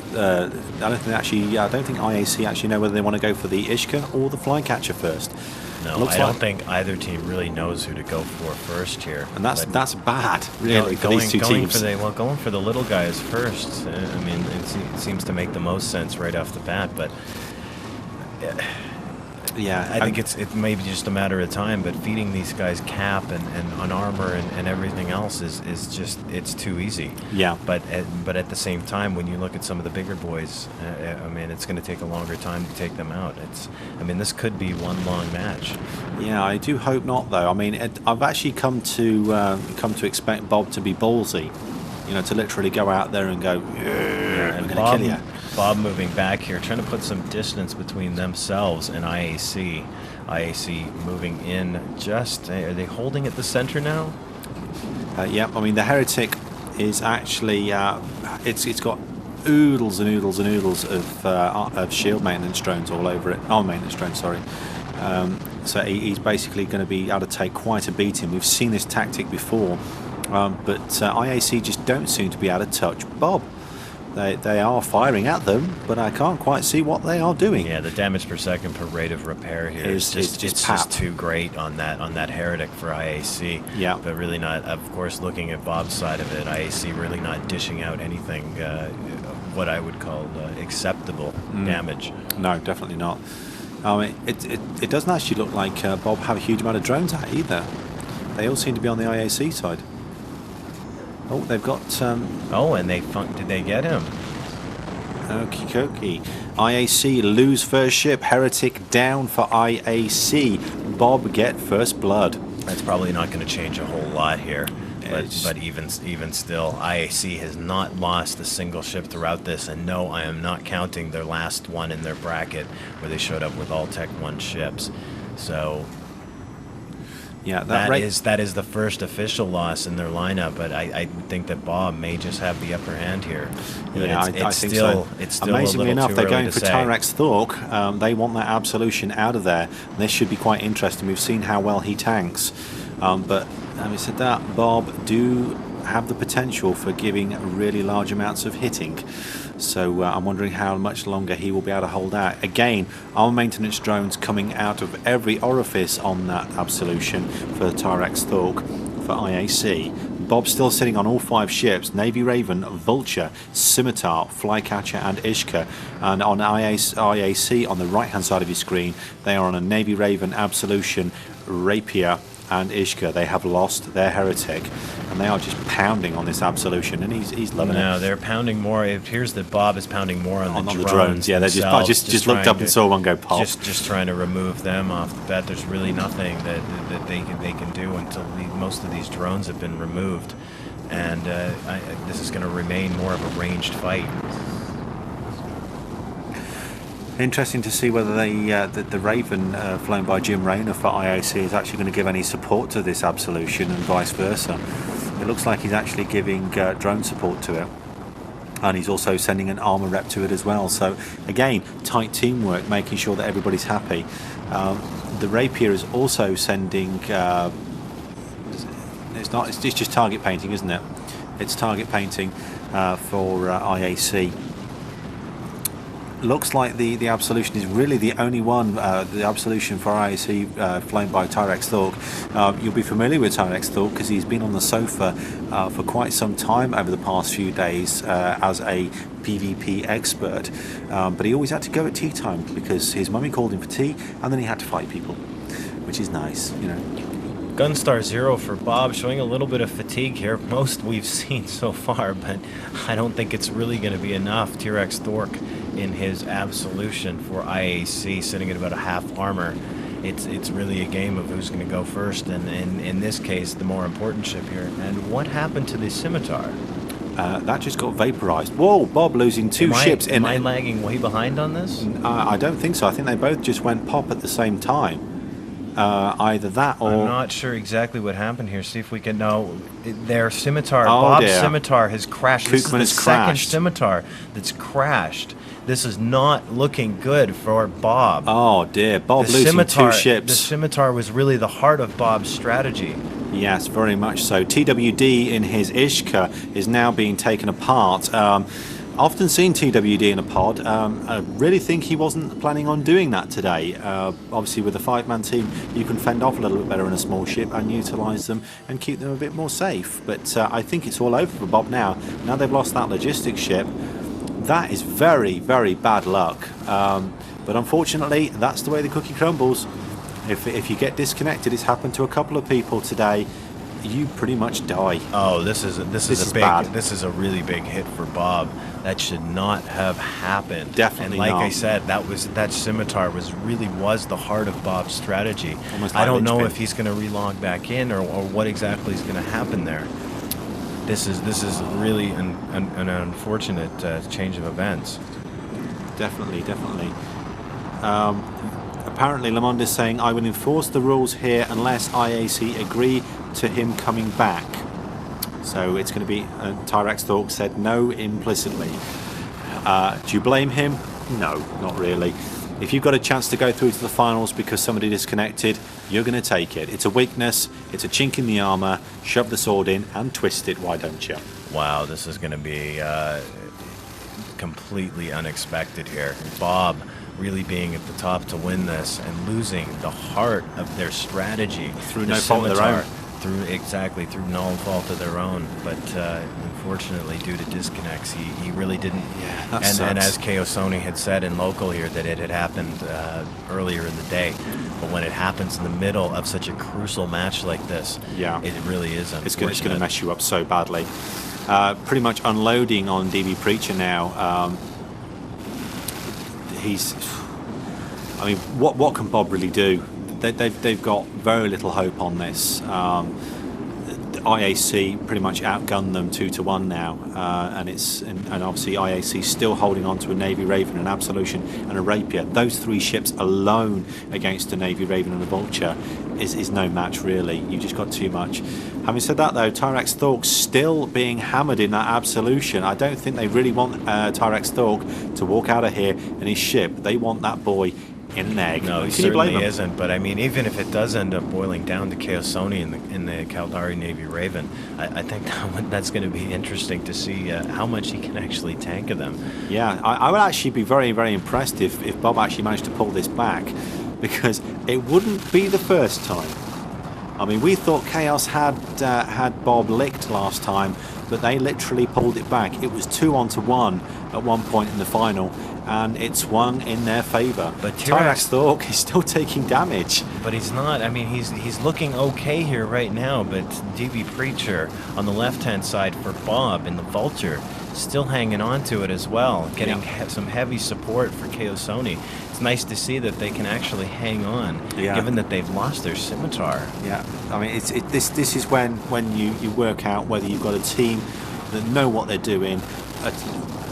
I don't think IAC actually know whether they want to go for the Ishka or the Flycatcher first. No, I don't think either team really knows who to go for first here. And that's bad, really, for these two teams. Going for the little guys first. I mean, it seems to make the most sense right off the bat, but. Yeah, I think it may be just a matter of time, but feeding these guys cap and on armor and everything else is just, it's too easy. Yeah. But at the same time, when you look at some of the bigger boys, I mean, it's going to take a longer time to take them out. This could be one long match. Yeah, I do hope not, though. I mean, I've actually come to expect Bob to be ballsy, to literally go out there and go, yeah, we're going to kill you. Bob moving back here, trying to put some distance between themselves and IAC. IAC moving in just... Are they holding at the center now? Yep, I mean, the Heretic is actually... it's got oodles and oodles and oodles of shield maintenance drones all over it. Arm maintenance drones, sorry. So he's basically going to be able to take quite a beating. We've seen this tactic before, but IAC just don't seem to be able to touch Bob. They are firing at them, but I can't quite see what they are doing. Yeah, the damage per second per rate of repair here is just too great on that Heretic for IAC. Yeah. But really not, of course, looking at Bob's side of it, IAC really not dishing out anything what I would call acceptable damage. No, definitely not. I mean, it doesn't actually look like Bob have a huge amount of drones out either. They all seem to be on the IAC side. Oh, they've got... did they get him? Okie dokie. IAC lose first ship. Heretic down for IAC. Bob get first blood. That's probably not going to change a whole lot here. But even still, IAC has not lost a single ship throughout this. And no, I am not counting their last one in their bracket where they showed up with all Tech 1 ships. So... Yeah, that is the first official loss in their lineup, but I think that Bob may just have the upper hand here. Yeah, I think so. It's still amazingly enough, they're going for say. Tyrex Thork. They want that Absolution out of there. And this should be quite interesting. We've seen how well he tanks, but having said that, Bob do have the potential for giving really large amounts of hitting. So I'm wondering how much longer he will be able to hold out. Again, armor maintenance drones coming out of every orifice on that Absolution for Tyrex Thork for IAC. Bob's still sitting on all 5 ships: Navy Raven, Vulture, Scimitar, Flycatcher and Ishka. And on IAC, on the right hand side of your screen, they are on a Navy Raven, Absolution, Rapier and Ishka. They have lost their Heretic, and they are just pounding on this Absolution, and he's loving it. No, they're pounding more. It appears that Bob is pounding more on the drones. Yeah, they're I just looked up and saw one go pop. Just trying to remove them off the bat. There's really nothing that they can do until most of these drones have been removed, and this is going to remain more of a ranged fight. Interesting to see whether the Raven flown by Jim Rayner for IAC is actually going to give any support to this Absolution and vice versa. It looks like he's actually giving drone support to it. And he's also sending an armor rep to it as well. So again, tight teamwork, making sure that everybody's happy. The Rapier is also sending. It's just target painting, isn't it? It's target painting for IAC. Looks like the Absolution is really the only one, the Absolution for IAC flown by Tyrex Thork. You'll be familiar with Tyrex Thork because he's been on the sofa for quite some time over the past few days as a PvP expert. But he always had to go at tea time because his mummy called him for tea and then he had to fight people, which is nice, you know. Gunstar 0 for Bob, showing a little bit of fatigue here. Most we've seen so far, but I don't think it's really going to be enough. T-Rex Thork in his Absolution for IAC, sitting at about a half armor. It's really a game of who's going to go first, and in this case, the more important ship here. And what happened to the Scimitar? That just got vaporized. Whoa, Bob losing two ships. Am I lagging way behind on this? I don't think so. I think they both just went pop at the same time. Either that or... I'm not sure exactly what happened here. See if we can know. Their Scimitar, oh, Bob's dear. Scimitar has crashed. This is the second crashed. Scimitar that's crashed. This is not looking good for Bob. Oh dear, Bob losing two ships. The Scimitar was really the heart of Bob's strategy. Yes, very much so. TWD in his Ishka is now being taken apart. Often seen TWD in a pod. I really think he wasn't planning on doing that today. Obviously with a 5-man team you can fend off a little bit better in a small ship and utilise them and keep them a bit more safe. But I think it's all over for Bob now. Now they've lost that logistics ship. That is very, very bad luck. But unfortunately that's the way the cookie crumbles. If you get disconnected, it's happened to a couple of people today, you pretty much die. Oh, this is a really big hit for Bob. That should not have happened. Definitely and like not. I said, that Scimitar was the heart of Bob's strategy. Almost I like don't know linchpin. if he's going to relog back in or what exactly is going to happen there. This is really an unfortunate change of events. Definitely. Apparently Lamond is saying, I will enforce the rules here unless IAC agree to him coming back. So it's going to be, Tyrex Thork said no implicitly. Do you blame him? No, not really. If you've got a chance to go through to the finals because somebody disconnected, you're going to take it. It's a weakness, it's a chink in the armour, shove the sword in and twist it, why don't you? Wow, this is going to be completely unexpected here. Bob really being at the top to win this and losing the heart of their strategy through no fault of their own. Through no fault of their own, but unfortunately due to disconnects he really didn't. Yeah, and as KO Sony had said in local here that it had happened earlier in the day, but when it happens in the middle of such a crucial match like this, yeah, it really is unfortunate. It's going to mess you up so badly. Pretty much unloading on DB Preacher now. I mean, what can Bob really do? They've got very little hope on this. The IAC pretty much outgunned them 2-1 now, and obviously IAC still holding on to a Navy Raven, an Absolution, and a Rapier. Those three ships alone against a Navy Raven and a Vulture is no match really. You just got too much. Having said that though, Tyrex Thork still being hammered in that Absolution. I don't think they really want Tyrex Thork to walk out of here in his ship. They want that boy in an egg. No, he certainly isn't. But I mean, even if it does end up boiling down to KO Sony in the Caldari Navy Raven, I think that's going to be interesting to see how much he can actually tank of them. Yeah, I would actually be very, very impressed if Bob actually managed to pull this back, because it wouldn't be the first time. I mean, we thought Chaos had Bob licked last time, but they literally pulled it back. It was 2-1 at one point in the final, and it swung in their favour. But Tyrex Thork is still taking damage. But he's not. I mean, he's looking okay here right now. But DB Preacher on the left-hand side for Bob in the Vulture, still hanging on to it as well, getting some heavy support for KO Sony. It's nice to see that they can actually hang on, given that they've lost their Scimitar. Yeah, I mean, this is when you work out whether you've got a team that know what they're doing,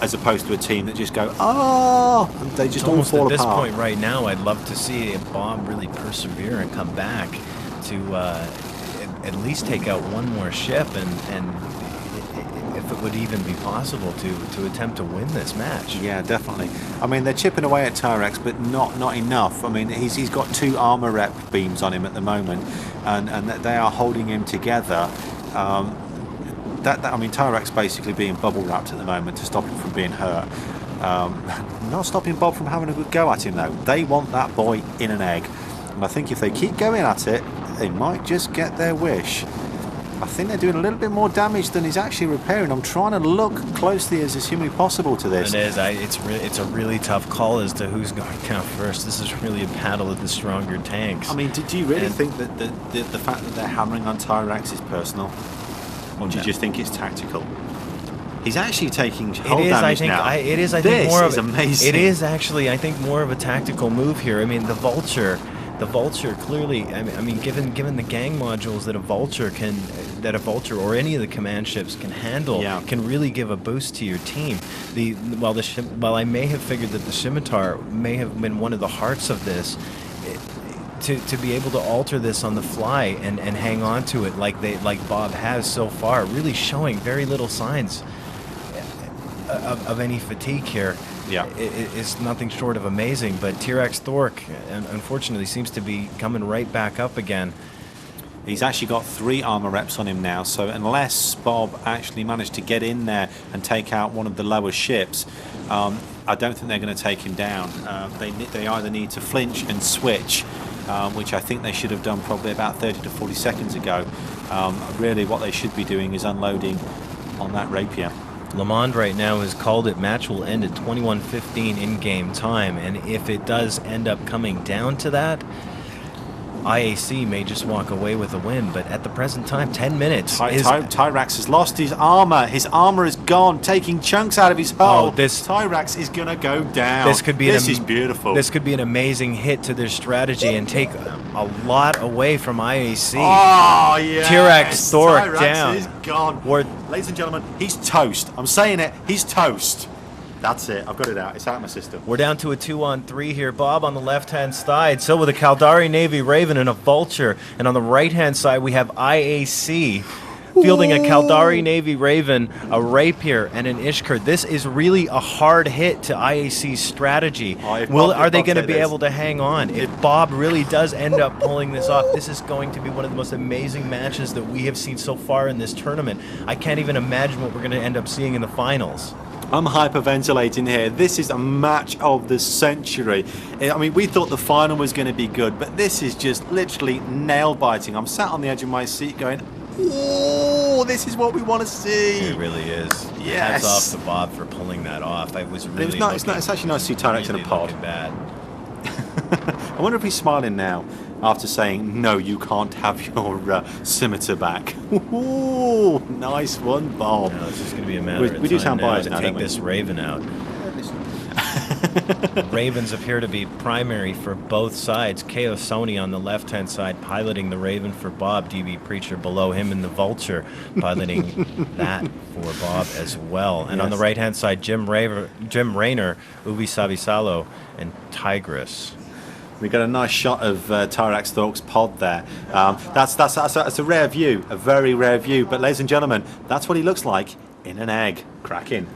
as opposed to a team that just go, and they just all fall apart. At this point right now, I'd love to see Bob really persevere and come back to at least take out one more ship, and if if it would even be possible to attempt to win this match. Yeah, definitely. I mean, they're chipping away at Tyrex, but not enough. I mean, he's got 2 armor rep beams on him at the moment, and they are holding him together. I mean, Tyrex basically being bubble wrapped at the moment to stop him from being hurt. Not stopping Bob from having a good go at him though. They want that boy in an egg, and I think if they keep going at it, they might just get their wish. I think they're doing a little bit more damage than he's actually repairing. I'm trying to look closely as is humanly possible to this. It is. It's a really tough call as to who's going down first. This is really a battle of the stronger tanks. I mean, did you really think that the fact that they're hammering on Tyrex is personal? Or do you just think it's tactical? He's actually taking hull damage now. It is, I think, more of... This is amazing. It is actually, I think, more of a tactical move here. I mean, the Vulture clearly, I mean, given the gang modules that a Vulture or any of the command ships can handle, can really give a boost to your team. While I may have figured that the Scimitar may have been one of the hearts of this, to be able to alter this on the fly and hang on to it like Bob has so far, really showing very little signs of any fatigue here. Is nothing short of amazing. But T-Rex Thork, unfortunately, seems to be coming right back up again. He's actually got 3 armor reps on him now, so unless Bob actually managed to get in there and take out one of the lower ships, I don't think they're going to take him down. They either need to flinch and switch, which I think they should have done probably about 30 to 40 seconds ago. Really what they should be doing is unloading on that Rapier. Lamond right now has called it match will end at 21:15 in-game time, and if it does end up coming down to that, IAC may just walk away with a win, but at the present time, 10 minutes. Tyrax has lost his armor. His armor is gone, taking chunks out of his hull. Tyrax is going to go down. This is beautiful. This could be an amazing hit to their strategy and take a lot away from IAC. Oh, yeah. T-Rex Thork down. Tyrax is gone. Ladies and gentlemen, he's toast. I'm saying it. He's toast. That's it. I've got it out. It's out of my system. We're down to a 2-on-3 here. Bob on the left-hand side. So with a Caldari Navy Raven and a Vulture. And on the right-hand side, we have IAC fielding a Caldari Navy Raven, a Rapier, and an Ishkur. This is really a hard hit to IAC's strategy. Are they going to be able to hang on? If Bob really does end up pulling this off, this is going to be one of the most amazing matches that we have seen so far in this tournament. I can't even imagine what we're going to end up seeing in the finals. I'm hyperventilating here. This is a match of the century. I mean, we thought the final was going to be good, but this is just literally nail-biting. I'm sat on the edge of my seat going, oh, this is what we want to see. It really is. Yes. Hats off to Bob for pulling that off. It's actually nice to see Tyrex in a pod. Bad. I wonder if he's smiling now after saying, no, you can't have your scimitar back. Ooh, nice one, Bob. No, it's just going to be a matter of time do sound biased now to take this Raven out. Ravens appear to be primary for both sides. Chaos Sony on the left-hand side piloting the Raven for Bob. DB Preacher below him in the Vulture piloting that for Bob as well. And on the right-hand side, Jim Rayner, Ubi Savisalo, and Tigris. We got a nice shot of Tyrax Thork's pod there. That's a rare view, a very rare view. But ladies and gentlemen, that's what he looks like in an egg. Cracking.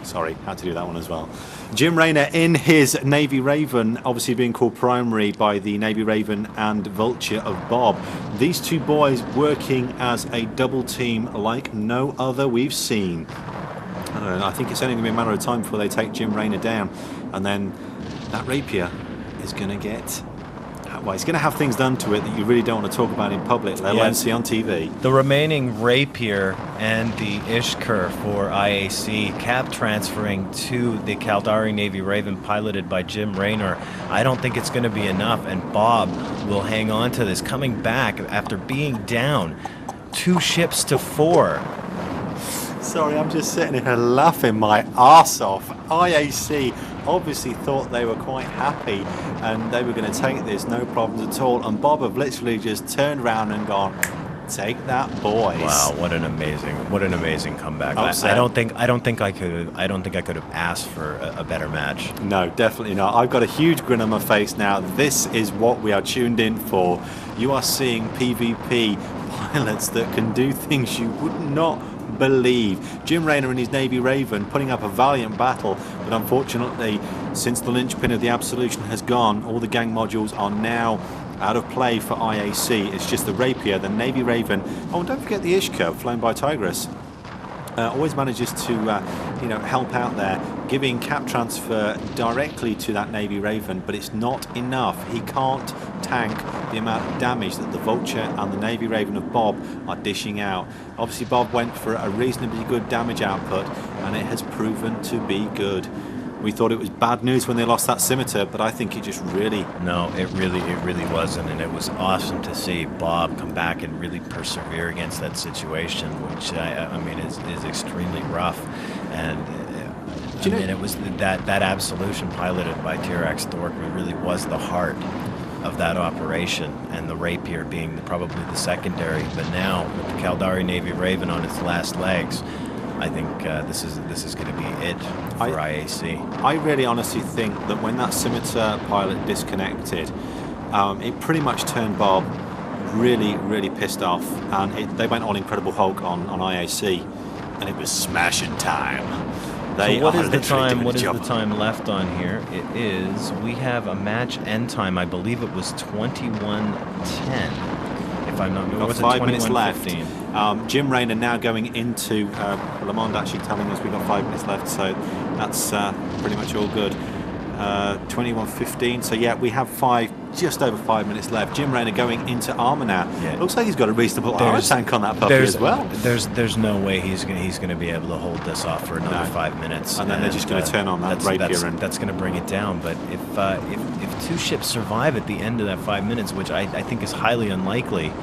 Sorry, had to do that one as well. Jim Rayner in his Navy Raven, obviously being called primary by the Navy Raven and Vulture of Bob. These two boys working as a double team like no other we've seen. I think it's only going to be a matter of time before they take Jim Rayner down. And then that Rapier is going to get... Well, it's going to have things done to it that you really don't want to talk about in public, let alone see on TV. The remaining Rapier and the Ishkur for IAC, cap transferring to the Caldari Navy Raven piloted by Jim Rayner. I don't think it's going to be enough, and Bob will hang on to this, coming back after being down 2 ships to 4. Sorry, I'm just sitting here laughing my arse off. IAC obviously thought they were quite happy and they were going to take this, no problems at all. And Bob have literally just turned around and gone, take that, boys. Wow, what an amazing comeback. I don't think I could have asked for a better match. No, definitely not. I've got a huge grin on my face now. This is what we are tuned in for. You are seeing PvP pilots that can do things you would not believe. Jim Rayner and his Navy Raven putting up a valiant battle, but unfortunately, since the linchpin of the Absolution has gone, all the gang modules are now out of play for IAC. It's just the Rapier, the Navy Raven. Oh, and don't forget the Ishka, flown by Tigress. Always manages to help out there, giving cap transfer directly to that Navy Raven, but it's not enough. He can't tank the amount of damage that the Vulture and the Navy Raven of Bob are dishing out. Obviously Bob went for a reasonably good damage output, and it has proven to be good. We thought it was bad news when they lost that Scimitar, but I think it just really... No, it really wasn't, and it was awesome to see Bob come back and really persevere against that situation, which I mean is extremely rough. And it was that Absolution piloted by T-Rex Thorpe really was the heart of that operation, and the Rapier being probably the secondary. But now with the Caldari Navy Raven on its last legs, I think this is going to be it for IAC. I really honestly think that when that Scimitar pilot disconnected, it pretty much turned Bob really pissed off, and they went all Incredible Hulk on IAC, and it was smashing time. So what is the time? What is the time left on here? It is. We have a match end time. I believe it was 21:10. If I'm not mistaken, we've got 5 minutes left. Jim Rayner now going into Lamond actually telling us we've got 5 minutes left, so that's pretty much all good. 21:15. So yeah, we have just over 5 minutes left. Jim Rayner going into armor now. Yeah. Looks like he's got a reasonable armor tank on that puppy as well. There's no way he's going to be able to hold this off for another 5 minutes. And then they're just going to turn on that Rapier, and that's going to bring it down. But if two ships survive at the end of that 5 minutes, which I think is highly unlikely.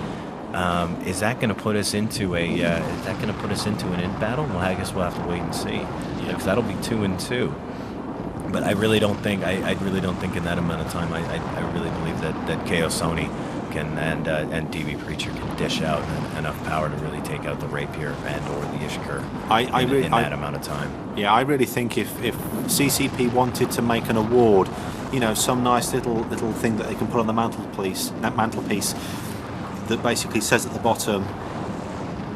Is that going to put us into an end battle? Well, I guess we'll have to wait and see. Because that'll be 2-2. But I really don't think really don't think in that amount of time. I really believe that KO Sony can and DB Preacher can dish out enough power to really take out the Rapier and or the Ishkur in that amount of time. Yeah, I really think if CCP wanted to make an award, some nice little thing that they can put on the mantelpiece that basically says at the bottom,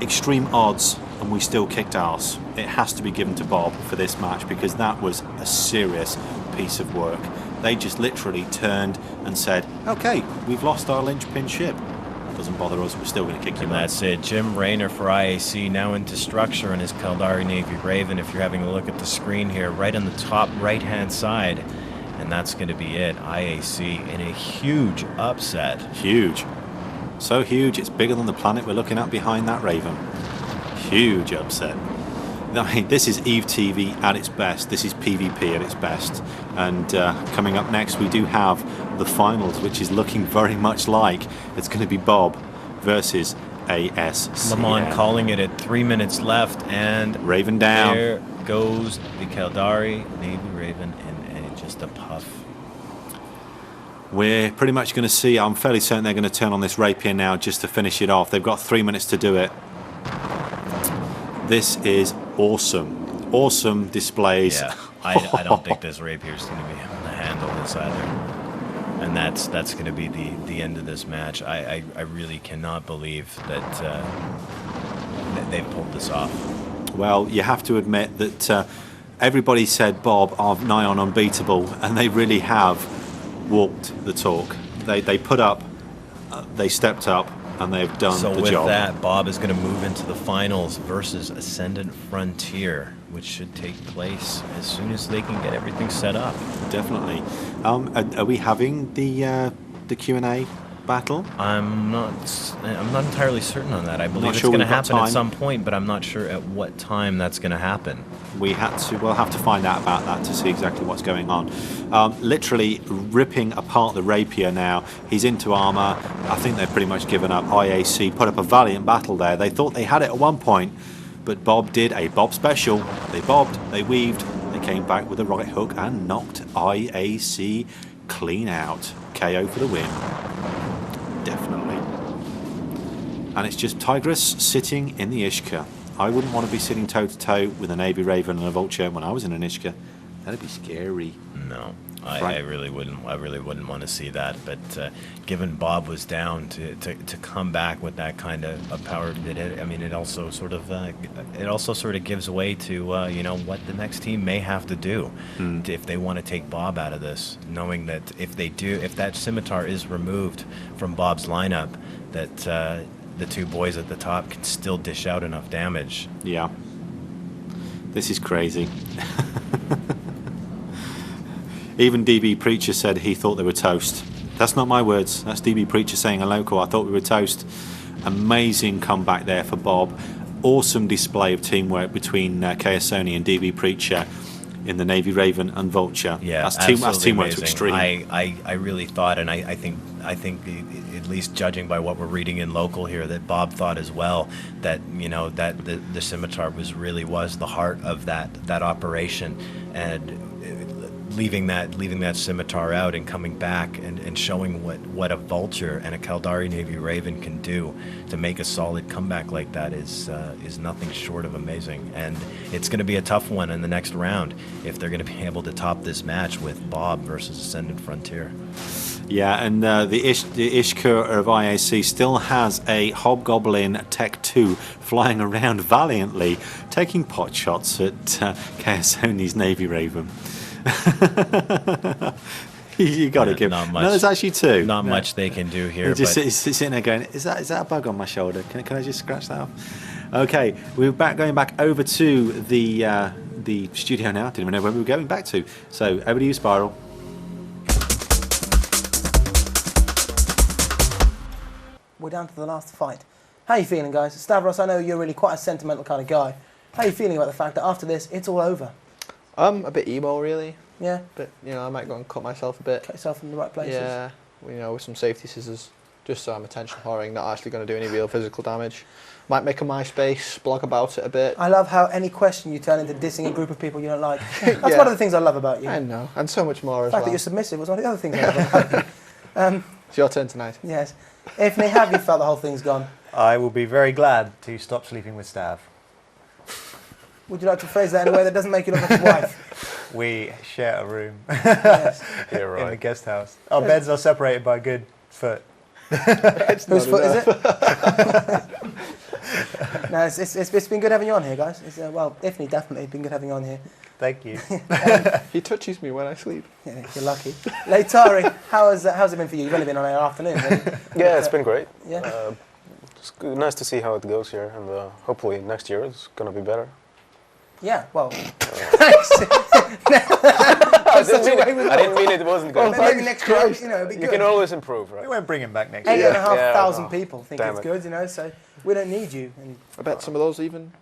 extreme odds, and we still kicked arse. It has to be given to Bob for this match, because that was a serious piece of work. They just literally turned and said, okay, we've lost our linchpin ship. Doesn't bother us, we're still going to kick you out. And that's it. Jim Rayner for IAC now into structure in his Caldari Navy Raven. If you're having a look at the screen here, right on the top right-hand side, and that's going to be it. IAC in a huge upset. Huge. So huge, it's bigger than the planet we're looking at behind that Raven. Huge upset. I mean, this is EVE TV at its best. This is PvP at its best. And coming up next, we do have the finals, which is looking very much like it's going to be Bob versus ASCN. Lamont calling it at 3 minutes left, and Raven down. There goes the Caldari Navy Raven in just a puff. We're pretty much going to see, I'm fairly certain they're going to turn on this Rapier now just to finish it off. They've got 3 minutes to do it. This is awesome. Awesome displays. Yeah, I don't think this Rapier is going to be able to handle this either. And that's going to be the end of this match. I really cannot believe that they've pulled this off. Well, you have to admit that everybody said Bob are nigh on unbeatable, and they really have walked the talk. They put up, they stepped up, and they've done the job. So with that, Bob is going to move into the finals versus Ascendant Frontier, which should take place as soon as they can get everything set up. Definitely. Are we having the Q&A battle? I'm not entirely certain on that. I believe it's going to happen at some point, but I'm not sure at what time that's going to happen. We'll have to find out about that to see exactly what's going on. Literally ripping apart the Rapier now. He's into armor. I think they've pretty much given up. IAC put up a valiant battle there. They thought they had it at one point, but Bob did a Bob special. They bobbed, they weaved, they came back with a right hook and knocked IAC clean out. KO for the win. Definitely. And it's just Tigress sitting in the Ishka. I wouldn't want to be sitting toe-to-toe with a Navy Raven and a Vulture when I was in an Ishka. That'd be scary. No, Right. I really wouldn't. I really wouldn't want to see that. But given Bob was down to come back with that kind of power, I mean, it also sort of gives way to you know, what the next team may have to do if they want to take Bob out of this, knowing that if that scimitar is removed from Bob's lineup, that the two boys at the top can still dish out enough damage. Yeah. This is crazy. Even DB Preacher said he thought they were toast. That's not my words. That's DB Preacher saying a local. I thought we were toast. Amazing comeback there for Bob. Awesome display of teamwork between KSONI and DB Preacher in the Navy Raven and Vulture. Yeah, that's absolutely teamwork to amazing. extreme. I really thought, and I think at least judging by what we're reading in local here, that Bob thought as well that, you know, that the scimitar was the heart of that operation, and leaving that scimitar out and coming back and showing what a Vulture and a Caldari Navy Raven can do to make a solid comeback like that is nothing short of amazing. And it's going to be a tough one in the next round if they're going to be able to top this match with Bob versus Ascendant Frontier. Yeah, and the Ishkur of IAC still has a Hobgoblin Tech 2 flying around valiantly, taking pot shots at KSONI's Navy Raven. You got to give. Not much. No, there's actually two. Not much they can do here. He's just sitting there going, "Is that a bug on my shoulder? Can I just scratch that off?" Okay, we're going back over to the studio now. Didn't even know where we were going back to. So over to you, Spiral. We're down to the last fight. How are you feeling, guys? Stavros, I know you're really quite a sentimental kind of guy. How are you feeling about the fact that after this, it's all over? A bit emo, really. Yeah? But, you know, I might go and cut myself a bit. Cut yourself in the right places? Yeah, you know, with some safety scissors, just so I'm attention whoring, not actually going to do any real physical damage. Might make a MySpace, blog about it a bit. I love how any question you turn into dissing a group of people you don't like. That's Yeah. one of the things I love about you. I know, and so much more The as fact well. that you're submissive was one of the other things I love about you. It's your turn tonight. Yes. Ifni, have you felt the whole thing's gone? I will be very glad to stop sleeping with Stav. Would you like to phrase that in a way that doesn't make you look like your wife? We share a room Yes. Yeah, in the right. guest house. Our beds are separated by a good foot. Whose foot is it? No, it's been good having you on here, guys. Well, Ifni, definitely been good having you on here. Thank you. He touches me when I sleep. Yeah, you're lucky. Leitari, how's it been for you? You've only been on our afternoon, haven't you? Yeah, it's been great. Yeah. It's nice to see how it goes here, and hopefully next year it's gonna be better. Yeah, well, thanks. I didn't mean it wasn't good. Maybe next year, you know, it'll be You good. can always improve, We right? won't bring him back next Eight year. and a half Yeah, thousand no. people think Damn it's it. good, you know, so we don't need you. And I bet some of those even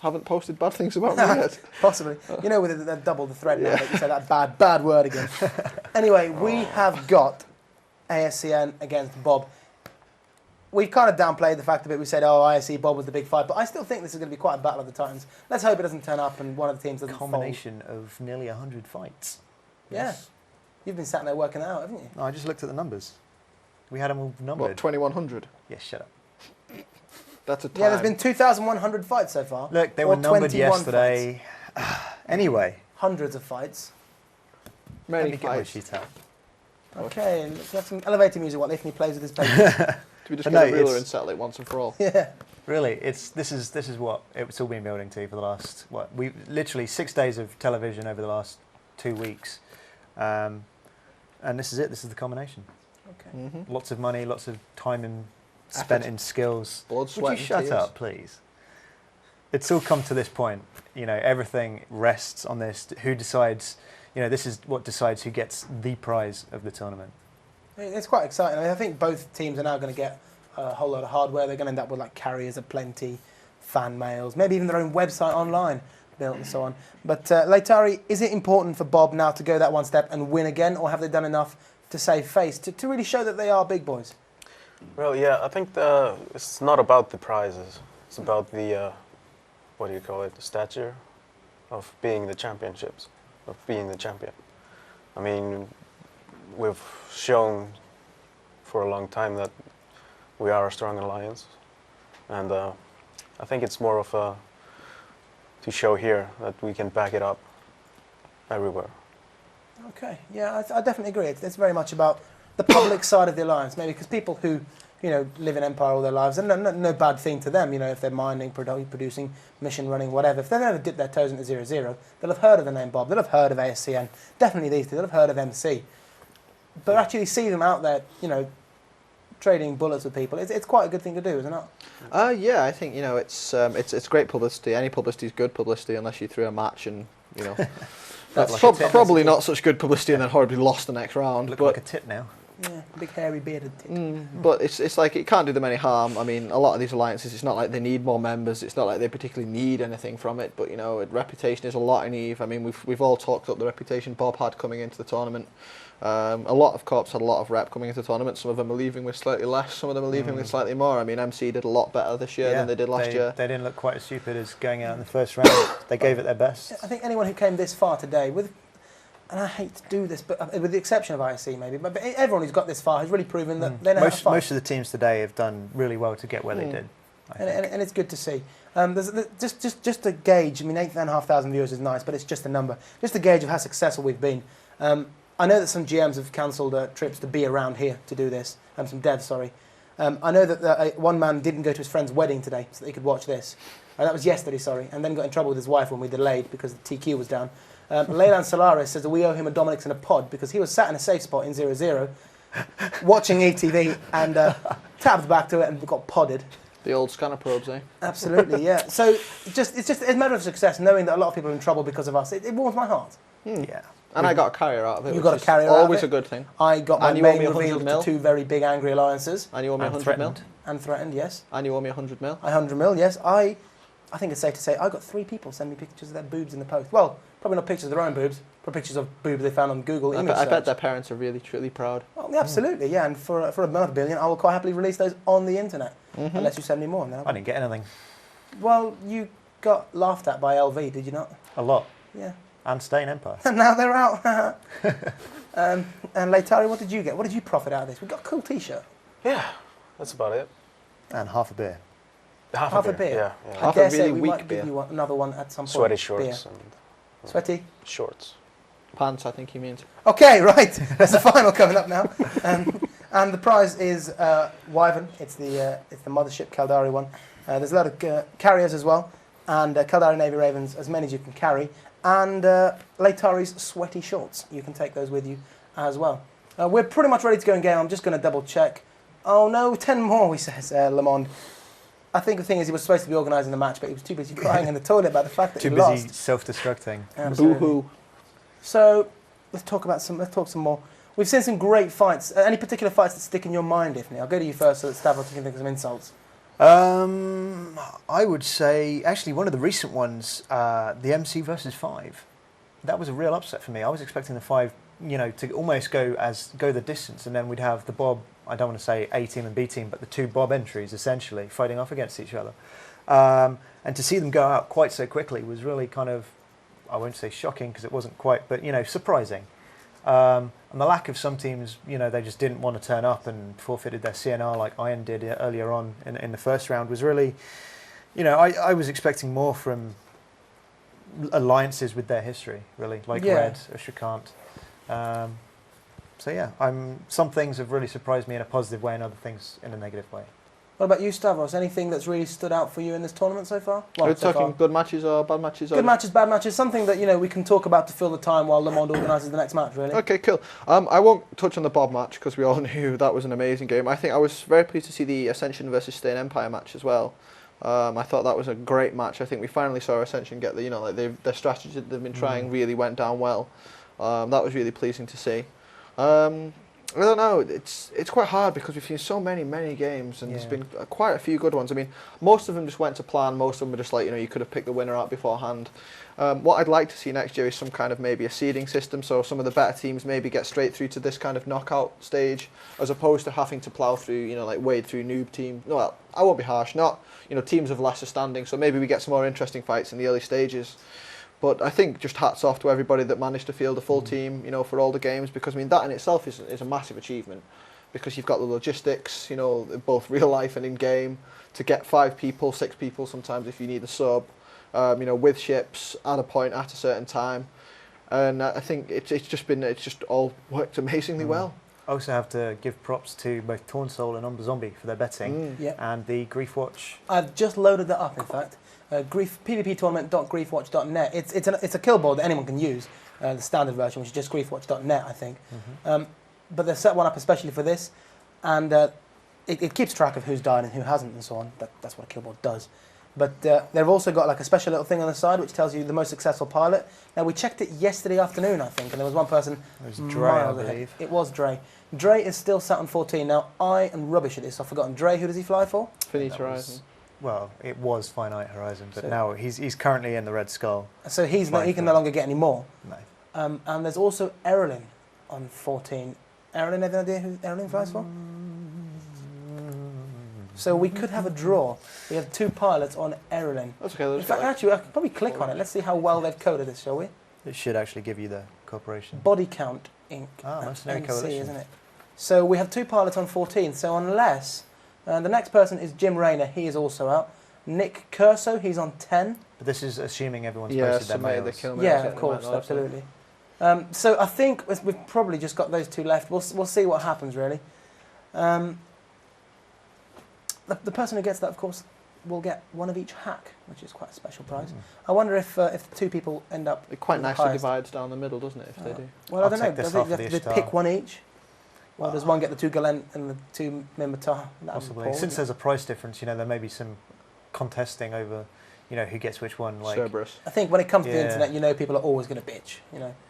haven't posted bad things about me yet. possibly. You know, with they've doubled the thread now that you say that bad word again. Anyway, we have got ASCN against Bob. We've kind of downplayed the fact a bit. We said, oh, ISC Bob was the big fight, but I still think this is going to be quite a battle of the Titans. Let's hope it doesn't turn up and one of the teams doesn't fold. Combination of nearly 100 fights. Yeah. You've been sat there working that out, haven't you? No, I just looked at the numbers. We had them all numbered. What, 2100? Yeah, shut up. That's a time. Yeah, there's been 2,100 fights so far. Look, they Or were numbered 21 yesterday. Anyway, Hundreds of fights. let many me get my fights. sheet out. Okay, let's have some elevator music while Ifni plays with his baby. Do we just No, get a ruler it's- and settle it once and for all? Yeah. Really, this is what it's all been building to for the last we literally 6 days of television over the last 2 weeks, and this is it. This is the combination. Okay. Mm-hmm. Lots of money, lots of time spent Effort. in skills. Blood, Would sweat, you shut and tears. up, please? It's all come to this point. You know, everything rests on this. Who decides? You know, this is what decides who gets the prize of the tournament. It's quite exciting. I mean, I think both teams are now going to get a whole lot of hardware. They're going to end up with like carriers aplenty, fan mails, maybe even their own website online built and so on. But Leitari, is it important for Bob now to go that one step and win again, or have they done enough to save face, to really show that they are big boys? Well, yeah, I think it's not about the prizes. It's about the, what do you call it, the stature of being the championships, of being the champion. I mean, we've shown for a long time that we are a strong alliance. And I think it's more of to show here that we can back it up. everywhere. Okay, yeah, I definitely agree. It's very much about the public side of the alliance, maybe, because people who, live in Empire all their lives, and no bad thing to them, if they're mining, producing, mission running, whatever. If they've never dipped their toes into 0-0, they'll have heard of the name Bob, they'll have heard of ASCN, definitely these two, they'll have heard of MC. But actually see them out there, trading bullets with people, it's quite a good thing to do, isn't it? Yeah, I think it's great publicity. Any publicity is good publicity, unless you through a match and that's probably not such good publicity, and then horribly lost the next round. Look like a tit now. Yeah, big hairy bearded tit. But it's like it can't do them any harm. I mean, a lot of these alliances, it's not like they need more members. It's not like they particularly need anything from it. But reputation is a lot in Eve. I mean, we've all talked up the reputation Bob had coming into the tournament. A lot of corps had a lot of rep coming into the tournament. Some of them are leaving with slightly less. Some of them are leaving with slightly more. I mean, MC did a lot better this year than they did last year. They didn't look quite as stupid as going out in the first round. They gave it their best. I think anyone who came this far today and I hate to do this, but with the exception of IC maybe, but everyone who's got this far has really proven that they know how to fight. Most of the teams today have done really well to get where they did. And it's good to see. Just to gauge, I mean, 8,500 viewers is nice, but it's just a number. Just to gauge of how successful we've been. I know that some GMs have cancelled trips to be around here to do this, some devs, sorry. I know that one man didn't go to his friend's wedding today so that he could watch this. That was yesterday, sorry, and then got in trouble with his wife when we delayed because the TQ was down. Leyland Solaris says that we owe him a Dominic's in a pod because he was sat in a safe spot in 0-0 watching ETV and tapped back to it and got podded. The old scanner probes, eh? Absolutely, yeah. So it's a matter of success, knowing that a lot of people are in trouble because of us. It warms my heart. Yeah. And I got a carrier out of it. You got a carrier out of it. Always a good thing. I got my And you main owe me 100 revealed mil. to two very big angry alliances. And you owe me 100 mil. And threatened, yes. And you owe me 100 mil. 100 mil, yes. I think it's safe to say I got 3 people send me pictures of their boobs in the post. Well, probably not pictures of their own boobs, but pictures of boobs they found on Google image I bet search. their parents are really, truly proud. Well, yeah, absolutely, yeah. And for another billion, I will quite happily release those on the internet, unless you send me more. And then I didn't get anything. Well, you got laughed at by LV, did you not? A lot. Yeah. And stay in Empire. And now they're out. And Leitari, what did you get? What did you profit out of this? We got a cool T-shirt. Yeah, that's about it. And half a beer. Half a beer. Yeah. Yeah. I Half a dare say really we weak might beer. give you another one at some point. Sweaty shorts Beer. and Sweaty? shorts. Pants, I think he means. Okay, right. There's the final coming up now. And the prize is Wyvern. It's the Mothership Caldari one. There's a lot of carriers as well. And Caldari Navy Ravens, as many as you can carry. And Leitari's sweaty shorts. You can take those with you as well. We're pretty much ready to go in game. I'm just going to double check. Oh no, 10 more, he says, Lamond. I think the thing is he was supposed to be organising the match, but he was too busy crying in the toilet about the fact that Too he busy lost. self-destructing. Absolutely. Boo-hoo. So let's talk some more. We've seen some great fights. Any particular fights that stick in your mind, Ifney? I'll go to you first so that Stavros can think of some insults. I would say, actually, one of the recent ones, the MC versus 5. That was a real upset for me. I was expecting the 5, to almost go the distance, and then we'd have the Bob, I don't want to say A team and B team, but the 2 Bob entries, essentially, fighting off against each other. And to see them go out quite so quickly was really kind of, I won't say shocking, because it wasn't quite, but, surprising. And the lack of some teams, they just didn't want to turn up and forfeited their CNR like Iron did earlier on in the first round was really, I was expecting more from alliances with their history, really, like Red or Shrikant. So yeah, some things have really surprised me in a positive way and other things in a negative way. What about you, Stavros? Anything that's really stood out for you in this tournament so far? Are we talking good matches or bad matches? Good matches, bad matches, something that we can talk about to fill the time while Le Monde organises the next match, really. Okay, cool. I won't touch on the Bob match because we all knew that was an amazing game. I think I was very pleased to see the Ascension versus Stay in Empire match as well. I thought that was a great match. I think we finally saw Ascension get their strategy that they've been trying really went down well. That was really pleasing to see. I don't know. It's quite hard because we've seen so many games, and there's been quite a few good ones. I mean, most of them just went to plan. Most of them were just like you could have picked the winner out beforehand. What I'd like to see next year is some kind of maybe a seeding system, so some of the better teams maybe get straight through to this kind of knockout stage, as opposed to having to plough through, like wade through noob teams. Well, I won't be harsh. Not teams of lesser standing. So maybe we get some more interesting fights in the early stages. But I think just hats off to everybody that managed to field a full team, for all the games, because I mean that in itself is a massive achievement, because you've got the logistics, both real life and in game, to get 5 people, 6 people sometimes if you need a sub, with ships at a point at a certain time. and I think it's just all worked amazingly well. I also have to give props to both Tornsoul and Umber Zombie for their betting Yeah. and the Grief Watch. I've just loaded that up, in fact. PvPtournament.griefwatch.net. It's a kill board that anyone can use, the standard version, which is just griefwatch.net, I think. But they've set one up especially for this, and it keeps track of who's died and who hasn't and so on. That's what a kill board does. But they've also got like a special little thing on the side which tells you the most successful pilot. Now, we checked it yesterday afternoon, I think, and there was one person It was Dre, I miles ahead. believe. It was Dre. Dre is still sat on 14. Now, I am rubbish at this. I've forgotten. Dre, who does he fly for? Finite Horizon. Well, it was Finite Horizon, but So- now he's currently in the Red Skull. So he Flying can for no it. longer get any more. No. And there's also Erlin on 14. Erlin, have an idea who Erlin flies for? So we could have a draw. We have 2 pilots on Erlin. That's okay. In There's fact, actually, I could probably click on it. Let's see how well they've coded this, shall we? It should actually give you the corporation. Body Count Inc. Ah, Mercenary NC, Coalition. isn't it? So we have 2 pilots on 14. So unless the next person is Jim Rayner, he is also out. Nick Curso, he's on 10. But this is assuming everyone's yeah, posted their submitted the mails. kill mails, Yeah, they of might course, not have done. absolutely. So I think we've probably just got those 2 left. We'll see what happens, really. The person who gets that, of course, will get one of each hack, which is quite a special prize. I wonder if the 2 people end up. It quite with the nicely highest. divides down the middle, doesn't it? If they do. Well, I I'll don't know. take this Does half it, of do the they pick Ishtar. one each? Well, does one get the 2 Galen and the 2 Mimitar? Possibly. Since there's a price difference, there may be some contesting over, who gets which one. Like, Cerberus. I think when it comes to the Yeah. internet, people are always going to bitch.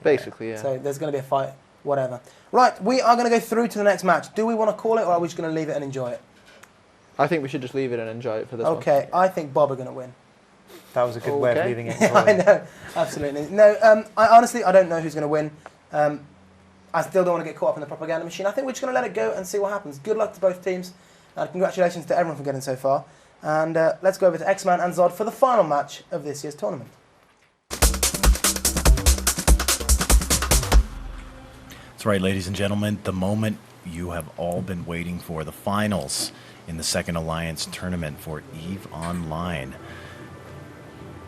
Basically, yeah. So there's going to be a fight, whatever. Right, we are going to go through to the next match. Do we want to call it, or are we just going to leave it and enjoy it? I think we should just leave it and enjoy it for this one. Okay, I think Bob are going to win. that was a good way of Okay. leaving it. I know, absolutely. No, I honestly don't know who's going to win. I still don't want to get caught up in the propaganda machine. I think we're just going to let it go and see what happens. Good luck to both teams, and congratulations to everyone for getting so far. And let's go over to X-Man and Zod for the final match of this year's tournament. That's right, ladies and gentlemen, the moment you have all been waiting for, the finals in the Second Alliance tournament for EVE Online.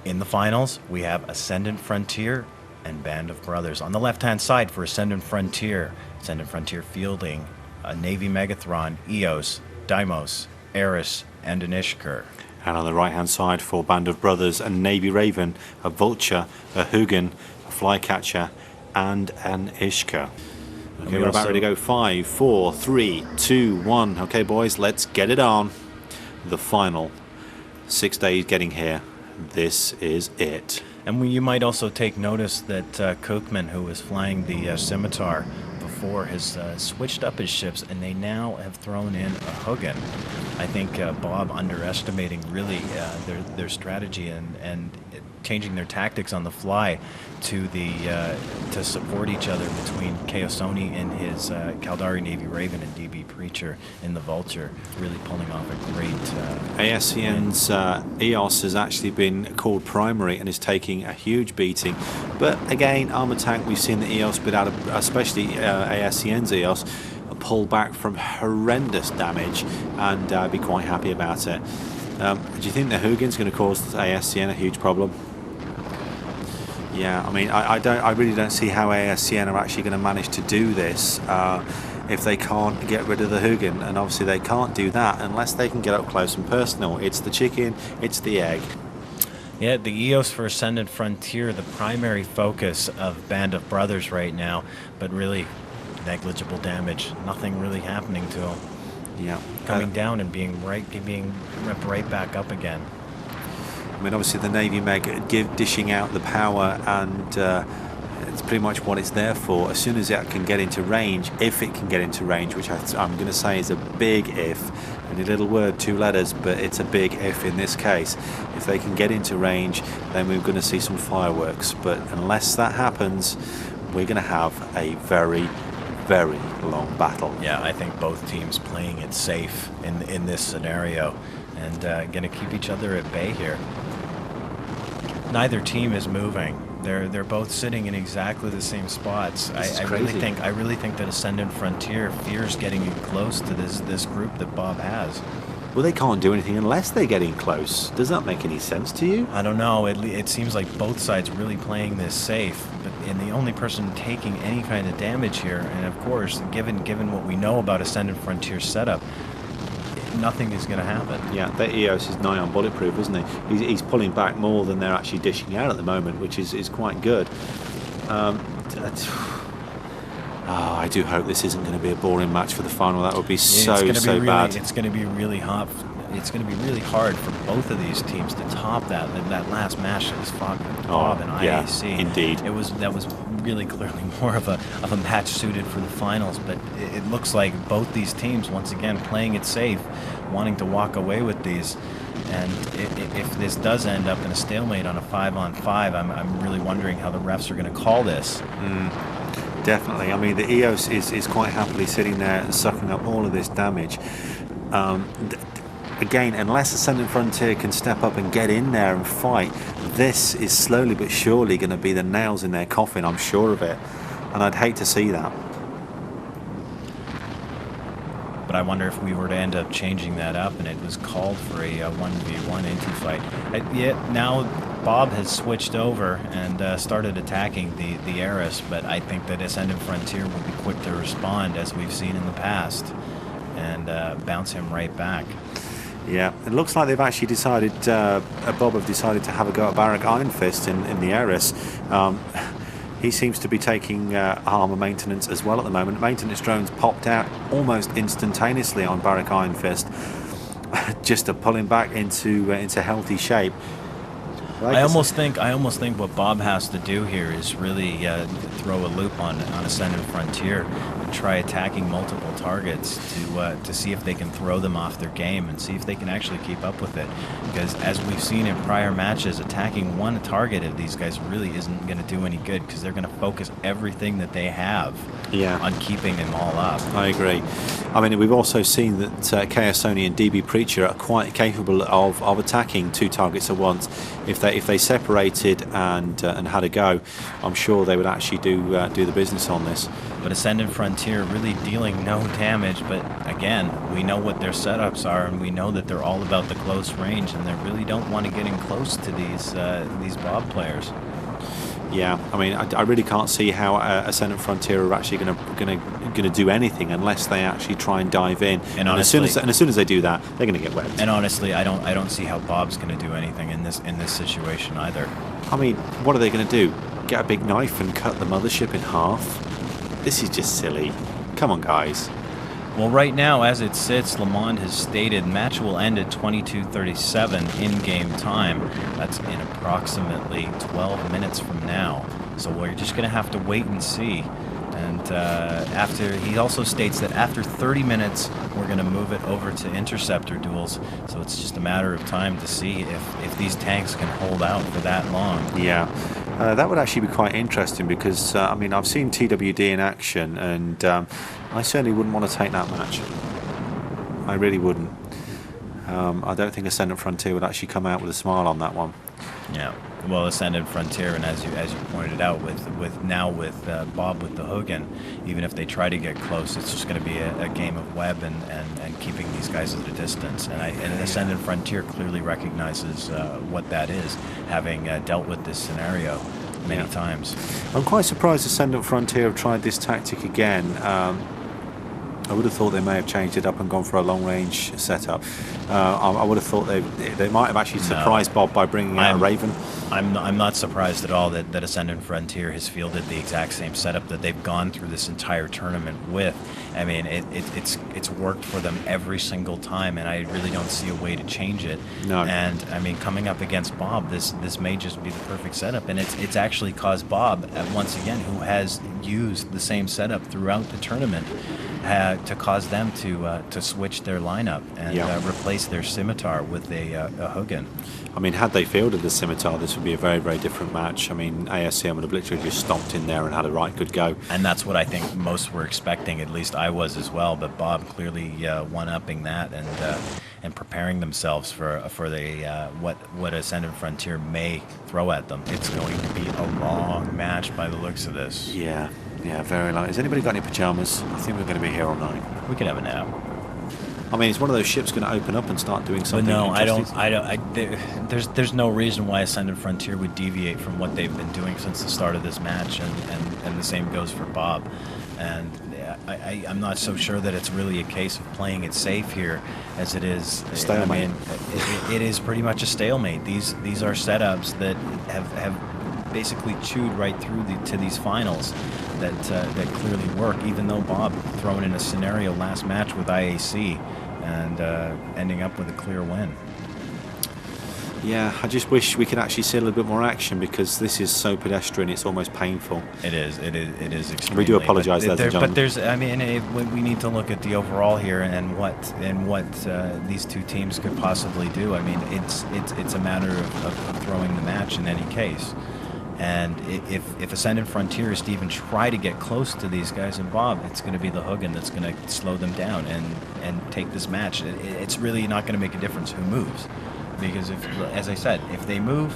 In the finals, we have Ascendant Frontier and Band of Brothers. On the left-hand side for Ascendant Frontier fielding a Navy Megathron, EOS, Deimos, Eris, and an Ishkur. And on the right-hand side for Band of Brothers, a Navy Raven, a Vulture, a Hugin, a Flycatcher, and an Ishka. Okay, we we're about also- ready to go. 5, 4, 3, 2, 1. Okay, boys, let's get it on. The final. 6 days getting here. This is it. And you might also take notice that Kochman, who was flying the Scimitar before, has switched up his ships, and they now have thrown in a Hugin. I think Bob underestimating really their strategy and changing their tactics on the fly to support each other between Chaosoni in his Caldari Navy Raven and DB Preacher in the Vulture, really pulling off a great ASCN's EOS has actually been called primary and is taking a huge beating. But again, Armour Tank, we've seen the EOS, but especially ASCN's EOS, pull back from horrendous damage and be quite happy about it. Do you think the Hugin's going to cause ASCN a huge problem? Yeah, I mean, I really don't see how ASCN are actually going to manage to do this if they can't get rid of the Hugin, and obviously they can't do that unless they can get up close and personal. It's the chicken, it's the egg. Yeah, the EOS for Ascendant Frontier, the primary focus of Band of Brothers right now, but really negligible damage. Nothing really happening to them. Yeah, Coming down and being ripped right back up again. I mean, obviously the Navy Meg dishing out the power, and it's pretty much what it's there for. As soon as it can get into range, if it can get into range, which I'm going to say is a big if, and a little word, 2 letters, but it's a big if in this case. If they can get into range, then we're going to see some fireworks. But unless that happens, we're going to have a very, very long battle. Yeah, I think both teams playing it safe in this scenario and going to keep each other at bay here. Neither team is moving. They're both sitting in exactly the same spots. I really think that Ascendant Frontier fears getting close to this group that Bob has. Well, they can't do anything unless they're getting close. Does that make any sense to you? I don't know. It seems like both sides really playing this safe, and the only person taking any kind of damage here, and of course, given what we know about Ascendant Frontier setup, nothing is going to happen. Yeah, their EOS is nigh on bulletproof, isn't he? He's pulling back more than they're actually dishing out at the moment, which is quite good. I do hope this isn't going to be a boring match for the final. That would be so bad. It's going to be really hot. It's going to be really hard for both of these teams to top that last match that was fought with Bob and IAC. Yeah, indeed. That was really clearly more of a match suited for the finals. But it looks like both these teams once again playing it safe, wanting to walk away with these. And if this does end up in a stalemate on a 5-on-5, I'm really wondering how the refs are going to call this. Definitely. I mean, the EOS is quite happily sitting there and sucking up all of this damage. Again, unless Ascendant Frontier can step up and get in there and fight, this is slowly but surely going to be the nails in their coffin, I'm sure of it. And I'd hate to see that. But I wonder if we were to end up changing that up and it was called for a 1v1 into fight. Now Bob has switched over and started attacking the Eris, but I think that Ascendant Frontier will be quick to respond, as we've seen in the past, and bounce him right back. Yeah, it looks like they've actually decided, Bob have decided to have a go at Barak Iron Fist in the Eris. He seems to be taking armor maintenance as well at the moment. Maintenance drones popped out almost instantaneously on Barak Iron Fist, just to pull him back into healthy shape. I almost think what Bob has to do here is really throw a loop on Ascendant Frontier and try attacking multiple targets to see if they can throw them off their game and see if they can actually keep up with it. Because as we've seen in prior matches, attacking one target of these guys really isn't going to do any good, because they're going to focus everything that they have on keeping them all up. I agree. I mean, we've also seen that Chaos Sony and DB Preacher are quite capable of attacking two targets at once. If they separated and had a go, I'm sure they would actually do the business on this. But Ascendant Frontier really dealing no damage, but again, we know what their setups are, and we know that they're all about the close range, and they really don't want to get in close to these Bob players. Yeah, I mean, I really can't see how Ascendant Frontier are actually going to do anything unless they actually try and dive in. And honestly, as soon as they do that, they're going to get webbed. And honestly, I don't see how Bob's going to do anything in this situation either. I mean, what are they going to do? Get a big knife and cut the mothership in half? This is just silly. Come on, guys. Well, right now, as it sits, Lamond has stated match will end at 22:37 in-game time. That's in approximately 12 minutes from now. So we're just going to have to wait and see. And he also states that after 30 minutes, we're going to move it over to interceptor duels. So it's just a matter of time to see if these tanks can hold out for that long. Yeah, that would actually be quite interesting, because I mean, I've seen TWD in action, and I certainly wouldn't want to take that match. I really wouldn't. I don't think Ascendant Frontier would actually come out with a smile on that one. Yeah, well, Ascendant Frontier, and as you pointed out, with Bob with the Hugin, even if they try to get close, it's just going to be a game of web and keeping these guys at a distance. And Ascendant Frontier clearly recognizes what that is, having dealt with this scenario many times. I'm quite surprised Ascendant Frontier have tried this tactic again. I would have thought they may have changed it up and gone for a long-range setup. I would have thought they might have actually surprised Bob by bringing out a Raven. I'm not surprised at all that Ascendant Frontier has fielded the exact same setup that they've gone through this entire tournament with. I mean, it's worked for them every single time, and I really don't see a way to change it. No. And I mean, coming up against Bob, this may just be the perfect setup, and it's actually caused Bob, once again, who has used the same setup throughout the tournament, to cause them to switch their lineup and replace their Scimitar with a Hugin. I mean, had they fielded the Scimitar, this would be a very, very different match. I mean, ASCM would have literally just stomped in there and had a right good go. And that's what I think most were expecting, at least I was as well, but Bob clearly one-upping that and preparing themselves for the what Ascendant Frontier may throw at them. It's going to be a long match by the looks of this. Yeah, very long. Has anybody got any pajamas? I think we're going to be here all night. We can have a nap. I mean, it's one of those ships going to open up and start doing But something. no, interesting. there's no reason why Ascendant Frontier would deviate from what they've been doing since the start of this match, and the same goes for Bob. And I'm not so sure that it's really a case of playing it safe here, as it is. Stalemate. I mean, it is pretty much a stalemate. These are setups that have basically chewed right through to these finals that clearly work. Even though Bob thrown in a scenario last match with IAC and ending up with a clear win. Yeah, I just wish we could actually see a little bit more action, because this is so pedestrian, it's almost painful. It is extremely. We do apologise, ladies and gentlemen. But there's, I mean, we need to look at the overall here and what these two teams could possibly do. I mean, it's a matter of throwing the match in any case. And if Ascendant Frontier is to even try to get close to these guys and Bob, it's going to be the Hugin that's going to slow them down and take this match. It's really not going to make a difference who moves. Because, as I said, if they move,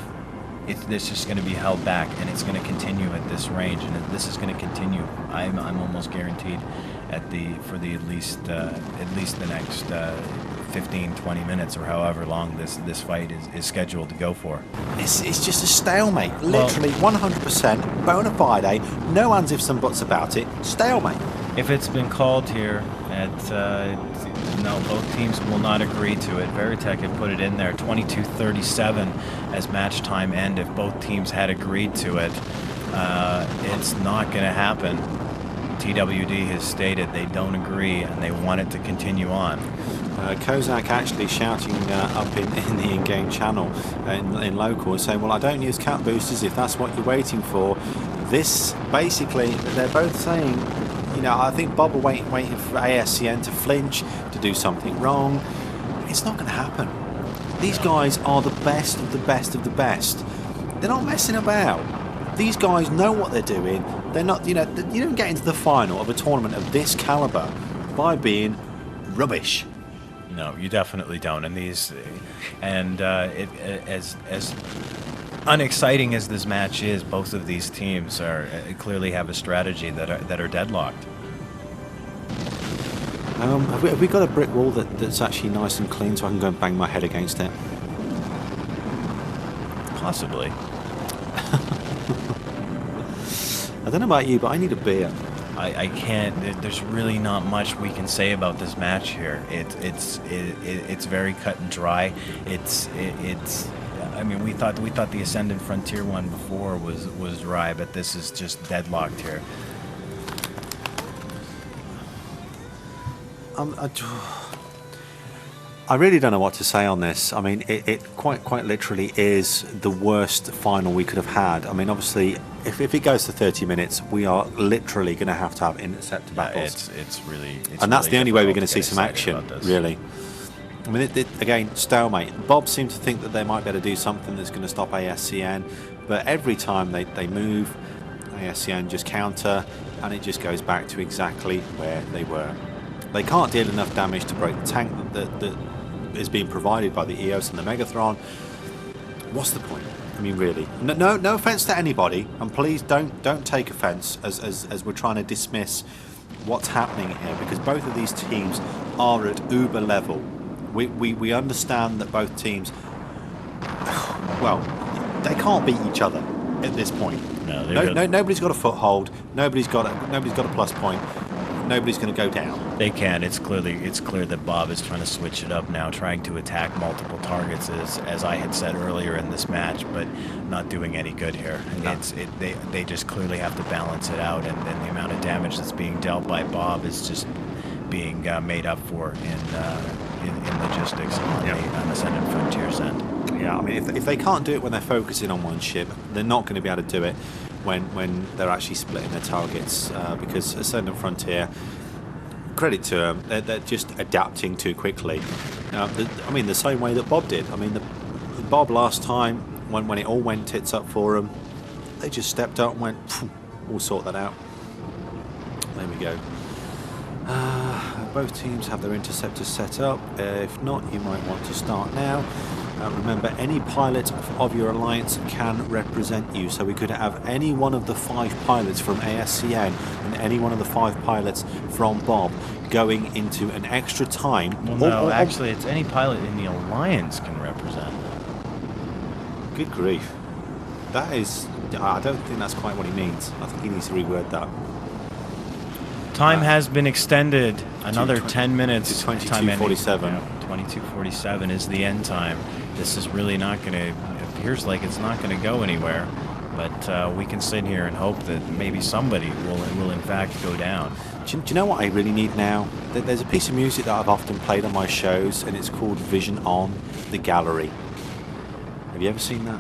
this is going to be held back, and it's going to continue at this range, and this is going to continue. I'm almost guaranteed at least the next 15, 20 minutes, or however long this fight is scheduled to go for. It's just a stalemate, literally 100% bona fide, no ands ifs and buts about it, stalemate. If it's been called here no, both teams will not agree to it. Veritech had put it in there, 22:37 as match time end. If both teams had agreed to it, it's not going to happen. TWD has stated they don't agree and they want it to continue on. Kozak actually shouting up in the in-game channel in local, saying, well, I don't use cap boosters if that's what you're waiting for. This, basically, they're both saying, you know, I think Bob are waiting for ASCN to flinch, to do something wrong. It's not going to happen. These guys are the best of the best of the best. They're not messing about. These guys know what they're doing. They're not, you know, you don't get into the final of a tournament of this caliber by being rubbish. No, you definitely don't. And as unexciting as this match is, both of these teams are clearly have a strategy that are deadlocked. Have we got a brick wall that's actually nice and clean so I can go and bang my head against it? Possibly. I don't know about you, but I need a beer. I can't. There's really not much we can say about this match here. It's very cut and dry. It's. I mean, we thought the Ascendant Frontier one before was dry, but this is just deadlocked here. I really don't know what to say on this. I mean, it quite literally is the worst final we could have had. I mean, obviously, if it goes to 30 minutes, we are literally going to have interceptor battles. It's really. And that's the only way we're going to see some action, really. I mean, again, stalemate. Bob seemed to think that they might be able to do something that's going to stop ASCN, but every time they move, ASCN just counter, and it just goes back to exactly where they were. They can't deal enough damage to break the tank that is being provided by the EOS and the Megathron. What's the point? I mean, really. No offense to anybody, and please don't take offense as we're trying to dismiss what's happening here, because both of these teams are at uber level. We understand that both teams, well, they can't beat each other at this point. Nobody's got a foothold. Nobody's got a plus point. Nobody's going to go down. They can. It's clear that Bob is trying to switch it up now, trying to attack multiple targets, as I had said earlier in this match, but not doing any good here. No. They just clearly have to balance it out, and then the amount of damage that's being dealt by Bob is just being made up for in logistics on the Ascendant Frontier's end. Yeah, I mean, if they can't do it when they're focusing on one ship, they're not going to be able to do it when they're actually splitting their targets, because Ascendant Frontier, credit to them, they're just adapting too quickly. I mean, the same way that Bob did. I mean, Bob last time, when it all went tits up for them, they just stepped up and went, we'll sort that out. There we go. Both teams have their interceptors set up. If not, you might want to start now. Remember, any pilot of your alliance can represent you, so we could have any one of the 5 pilots from ASCN and any one of the 5 pilots from Bob going into an extra time. Well, no, actually, it's any pilot in the Alliance can represent. Good grief. That is... I don't think that's quite what he means. I think he needs to reword that. Time has been extended another 10 minutes. To 22:47. Yeah, 22:47 is the end time. This is really not going to... It appears like it's not going to go anywhere. But we can sit here and hope that maybe somebody will in fact go down. Do you know what I really need now? There's a piece of music that I've often played on my shows, and it's called Vision On, The Gallery. Have you ever seen that?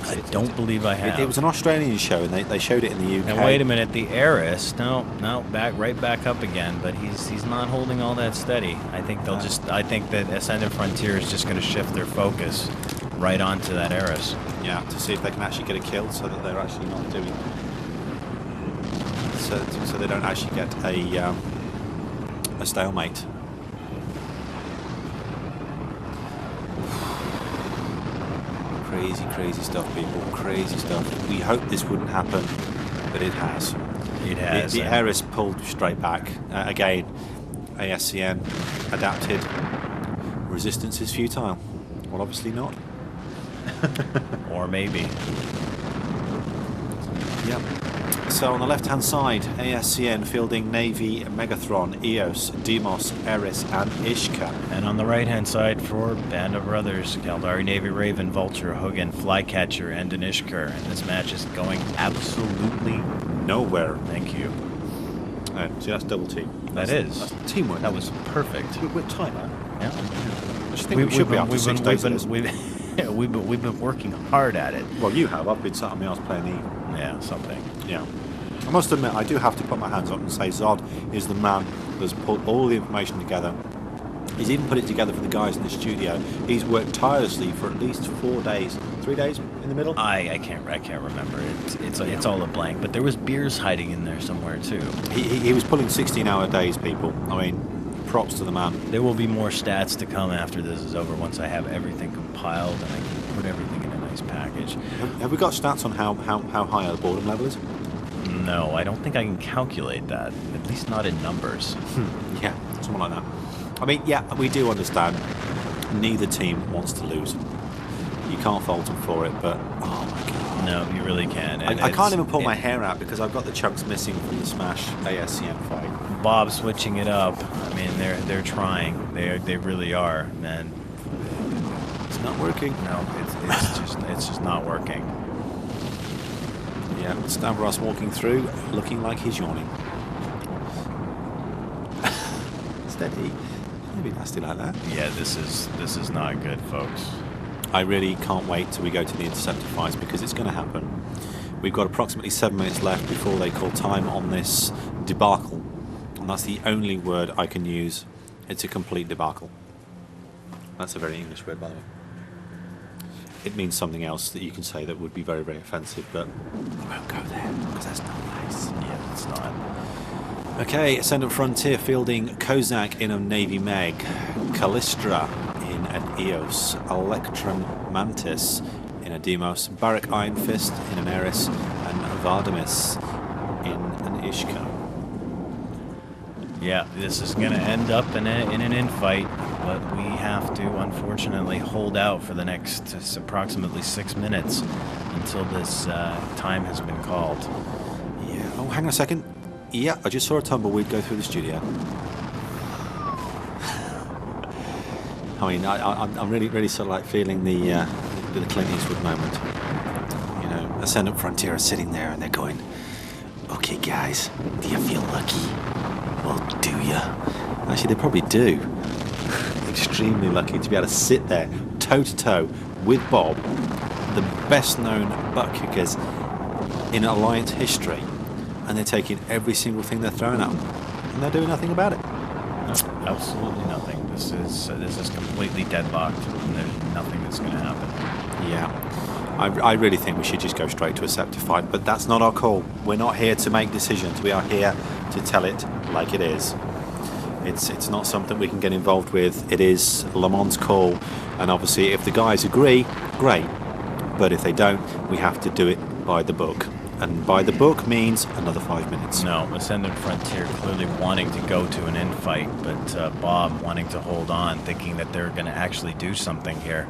I don't believe I have. It was an Australian show, and they showed it in the UK. And wait a minute, the Heiress, no, right back up again. But he's not holding all that steady. I think I think that Ascendant Frontier is just going to shift their focus right onto that Heiress. Yeah, to see if they can actually get a kill, so that they're actually not doing. So they don't actually get a stalemate. Crazy stuff, people. Crazy stuff. We hope this wouldn't happen, but it has. It has. The Heiress pulled straight back. Again, ASCN adapted. Resistance is futile. Well, obviously not. Or maybe. Yep. So on the left-hand side, ASCN fielding Navy, Megathron, EOS, Demos, Eris, and Ishka. And on the right-hand side for Band of Brothers, Kaldari, Navy, Raven, Vulture, Hugin, Flycatcher, and Danishkar. And this match is going absolutely nowhere. Thank you. See, that's double team. That's teamwork. That was perfect. We're tight, man. Yeah. I just think we should be after 6 days of this. We've been working hard at it. Well, you have. I've been sat on my arse playing E. Yeah, something. Yeah. I must admit, I do have to put my hands up and say Zod is the man that's pulled all the information together. He's even put it together for the guys in the studio. He's worked tirelessly for at least 4 days. 3 days in the middle? I can't remember. It's all a blank. But there was beers hiding in there somewhere too. He was pulling 16-hour days, people. I mean, props to the man. There will be more stats to come after this is over, once I have everything compiled and I can put everything in a nice package. Have we got stats on how high our boredom level is? No, I don't think I can calculate that. At least not in numbers. Yeah, something like that. I mean, yeah, we do understand. Neither team wants to lose. You can't fault them for it, but oh my god. No, you really can. I can't even pull my hair out because I've got the chunks missing from the Smash ASCN fight. Bob switching it up. I mean, they're trying. They really are, man. It's not working. No, it's just not working. Yeah, Stavros walking through, looking like he's yawning. Steady. Don't be nasty like that. Yeah, this is not good, folks. I really can't wait till we go to the interceptor fights because it's going to happen. We've got approximately 7 minutes left before they call time on this debacle. And that's the only word I can use. It's a complete debacle. That's a very English word, by the way. It means something else that you can say that would be very, very offensive, but I won't go there because that's not nice. Yeah, it's not. Okay, Ascendant Frontier fielding Kozak in a Navy Meg, Callistra in an EOS, Electrum Mantis in a Demos, Barak Iron Fist in an Eris, and Vardamis in an Ishka. Yeah, this is going to end up in an infight, but we have to unfortunately hold out for the next approximately 6 minutes until this time has been called. Yeah. Oh, hang on a second. Yeah, I just saw a tumbleweed go through the studio. I mean, I'm really sort of like feeling the Clint Eastwood moment. You know, Ascendant Frontier are sitting there and they're going, "Okay, guys, do you feel lucky? Well, do you?" Actually, they probably do. Extremely lucky to be able to sit there toe to toe with Bob, the best known butt kickers in Alliance history, and they're taking every single thing they're throwing at them, and they're doing nothing about it. No, absolutely nothing. This is completely deadlocked, and there's nothing that's going to happen. Yeah, I really think we should just go straight to a scepter fight, but that's not our call. We're not here to make decisions. We are here to tell it like it is. It's not something we can get involved with. It is Le Mans' call, and obviously if the guys agree, great. But if they don't, we have to do it by the book. And by the book means another 5 minutes. No, Ascendant Frontier clearly wanting to go to an infight, but Bob wanting to hold on, thinking that they're going to actually do something here.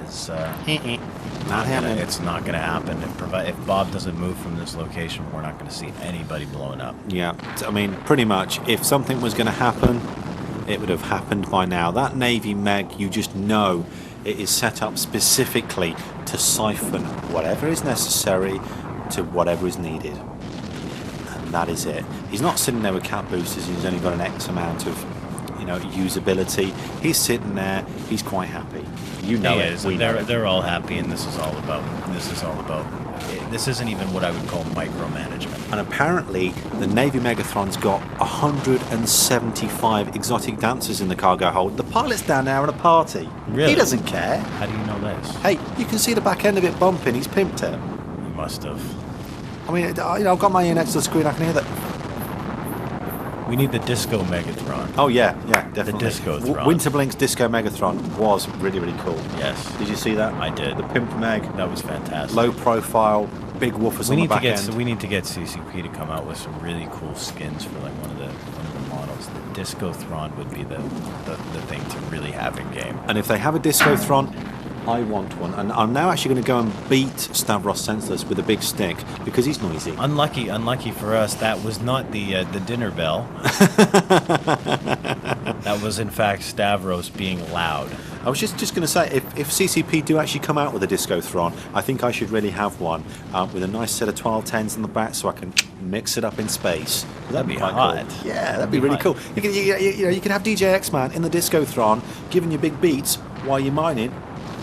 Is Not happening. it's not going to happen. If Bob doesn't move from this location, we're not going to see anybody blowing up. Yeah, I mean, pretty much, if something was going to happen, it would have happened by now. That Navy Meg, you just know it is set up specifically to siphon whatever is necessary to whatever is needed. And that is it. He's not sitting there with cap boosters and he's only got an X amount of, usability. He's sitting there, he's quite happy. You know it. We know it. They're all happy, and this isn't even what I would call micromanagement. And apparently, the Navy Megathron's got 175 exotic dancers in the cargo hold. The pilot's down there on a party. Really? He doesn't care. How do you know this? Hey, you can see the back end of it bumping. He's pimped it. You must have. I mean, I've got my ear next to the screen. I can hear that. We need the Disco Megatron. Oh, yeah, definitely. The Disco-thron. Winterblink's Disco Megatron was really, really cool. Yes. Did you see that? I did. The Pimp Meg. That was fantastic. Low profile, big woofers on the back end. We need to get CCP to come out with some really cool skins for like one of the models. The Disco-thron would be the thing to really have in game. And if they have a Disco-thron, I want one. And I'm now actually going to go and beat Stavros Senseless with a big stick because he's noisy. Unlucky for us, that was not the dinner bell. That was in fact Stavros being loud. I was just going to say, if CCP do actually come out with a Disco-thron, I think I should really have one with a nice set of 1210s in the back so I can mix it up in space. That'd be quite hot. Cool. Yeah, that'd be really hot. cool. You can have DJ X-Man in the Disco-thron giving you big beats while you're mining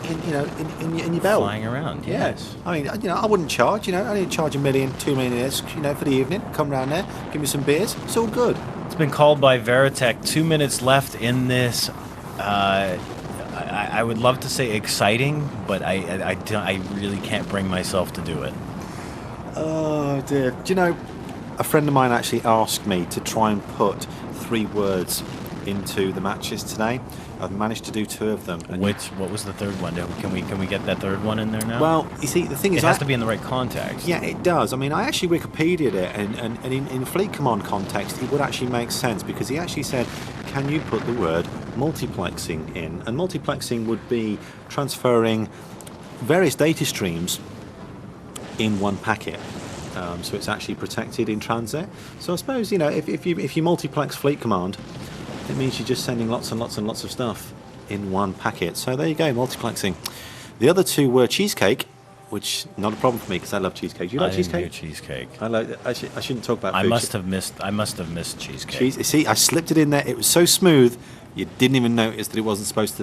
in your belt. Flying around, yes. I mean, I wouldn't charge, I need to charge $1 million, $2 million, for the evening. Come round there, give me some beers. It's all good. It's been called by Veritech. 2 minutes left in this. I would love to say exciting, but I really can't bring myself to do it. Oh dear. Do you know, a friend of mine actually asked me to try and put 3 words into the matches today. I've managed to do 2 of them. What was the third one? Can we get that third one in there now? Well, you see, the thing is, it has to be in the right context. Yeah, it does. I mean, I actually Wikipedia'd it, and in Fleet Command context, it would actually make sense because he actually said, can you put the word multiplexing in? And multiplexing would be transferring various data streams in one packet. So it's actually protected in transit. So I suppose, if you multiplex Fleet Command, it means you're just sending lots and lots and lots of stuff in one packet. So there you go, multiplexing. The other 2 were cheesecake, which not a problem for me because I love cheesecake. Do you like cheesecake? I didn't do cheesecake. I shouldn't talk about food. I must have missed cheesecake. See, I slipped it in there. It was so smooth, you didn't even notice that it wasn't supposed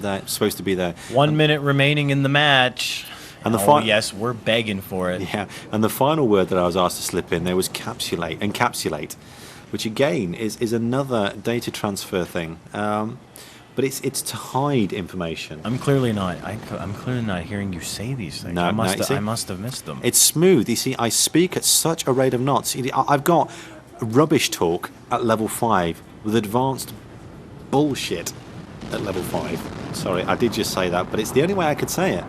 to be there. 1 minute remaining in the match. And yes, we're begging for it. Yeah, and the final word that I was asked to slip in there was encapsulate, which again is another data transfer thing, but it's to hide information. I'm clearly not hearing you say these things. No, I must have missed them. It's smooth. You see, I speak at such a rate of knots. I've got rubbish talk at level 5 with advanced bullshit at level 5. Sorry, I did just say that, but it's the only way I could say it.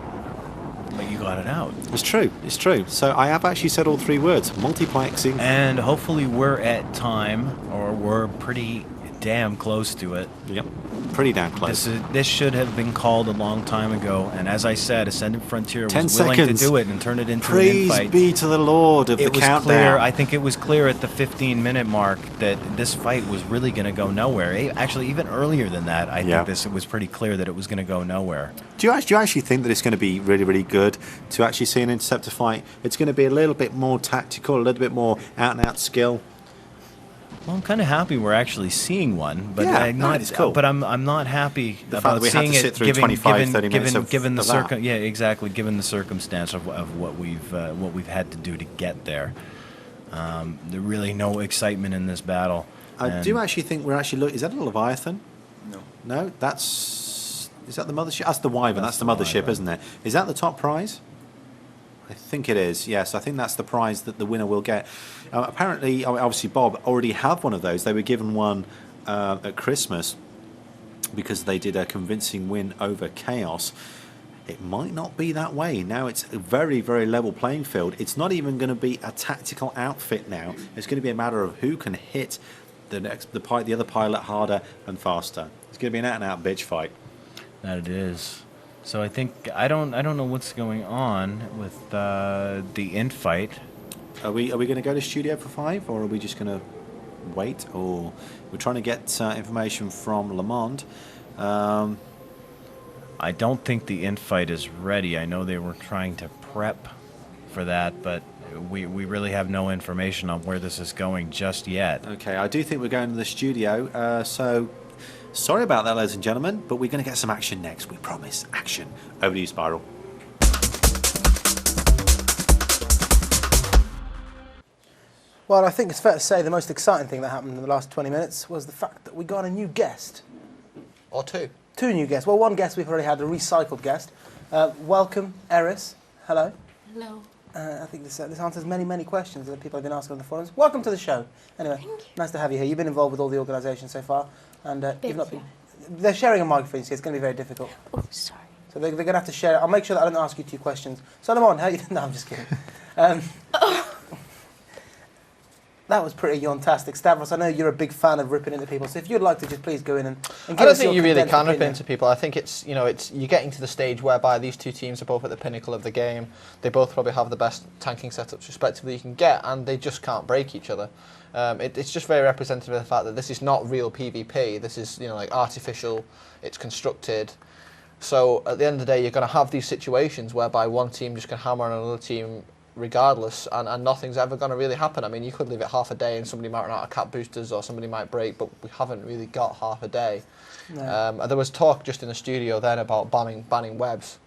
But you got it out. It's true. So I have actually said all 3 words. Multiplexing. And hopefully we're at time, or we're pretty damn close to it. Yep. Pretty damn close. This should have been called a long time ago, and as I said, Ascendant Frontier was 10 willing seconds. to do it and turn it into Praise an infight. be to the Lord of the countdown. Clear. I think it was clear at the 15-minute mark that this fight was really going to go nowhere. Actually, even earlier than that, I think it was pretty clear that it was going to go nowhere. Do you actually think that it's going to be really, really good to actually see an Interceptor fight? It's going to be a little bit more tactical, a little bit more out-and-out skill. Well, I'm kind of happy we're actually seeing one, but it's cool. But I'm not happy about we seeing had to sit through 25, 30 minutes of given the that. given the circumstance of what we've had to do to get there. There's really no excitement in this battle. I do actually think we're actually is that a Leviathan? No, is that the mothership? That's the Wyvern. That's the mothership, isn't it? Is that the top prize? I think it is, yes. I think that's the prize that the winner will get. Apparently, obviously, Bob already have one of those. They were given one at Christmas because they did a convincing win over Chaos. it might not be that way. Now it's a very, very level playing field. It's not even going to be a tactical outfit now. It's going to be a matter of who can hit the other pilot harder and faster. It's going to be an out-and-out bitch fight. That it is. So I think I don't know what's going on with the infight. Are we going to go to Studio for 5, or are we just going to wait? Or we're trying to get information from Le Monde. I don't think the infight is ready. I know they were trying to prep for that, but we really have no information on where this is going just yet. Okay, I do think we're going to the studio, so sorry about that, ladies and gentlemen, but we're going to get some action next. We promise. Action. Over to you, Spiral. Well, I think it's fair to say the most exciting thing that happened in the last 20 minutes was the fact that we got a new guest. Or two. Two new guests. Well, one guest we've already had, a recycled guest. Welcome, Eris. Hello. Hello. I think this answers many, many questions that people have been asking on the forums. Welcome to the show. Anyway, nice to have you here. You've been involved with all the organisation so far, and you've not been. They're sharing a microphone, so it's going to be very difficult. Oh, sorry. So they're going to have to share. I'll make sure that I don't ask you two questions. Solomon, how you doing? No, I'm just kidding. That was pretty yontastic. Stavros, I know you're a big fan of ripping into people, so if you'd like to just please go in and give I don't us think your you really condensed can rip opinion. into people. I think it's you're getting to the stage whereby these two teams are both at the pinnacle of the game. They both probably have the best tanking setups respectively you can get, and they just can't break each other. It's just very representative of the fact that this is not real PvP. This is like artificial. It's constructed. So at the end of the day, you're going to have these situations whereby one team just can hammer on another team regardless, and nothing's ever going to really happen. I mean, you could leave it half a day and somebody might run out of cap boosters or somebody might break, but we haven't really got half a day. No. There was talk just in the studio then about banning webs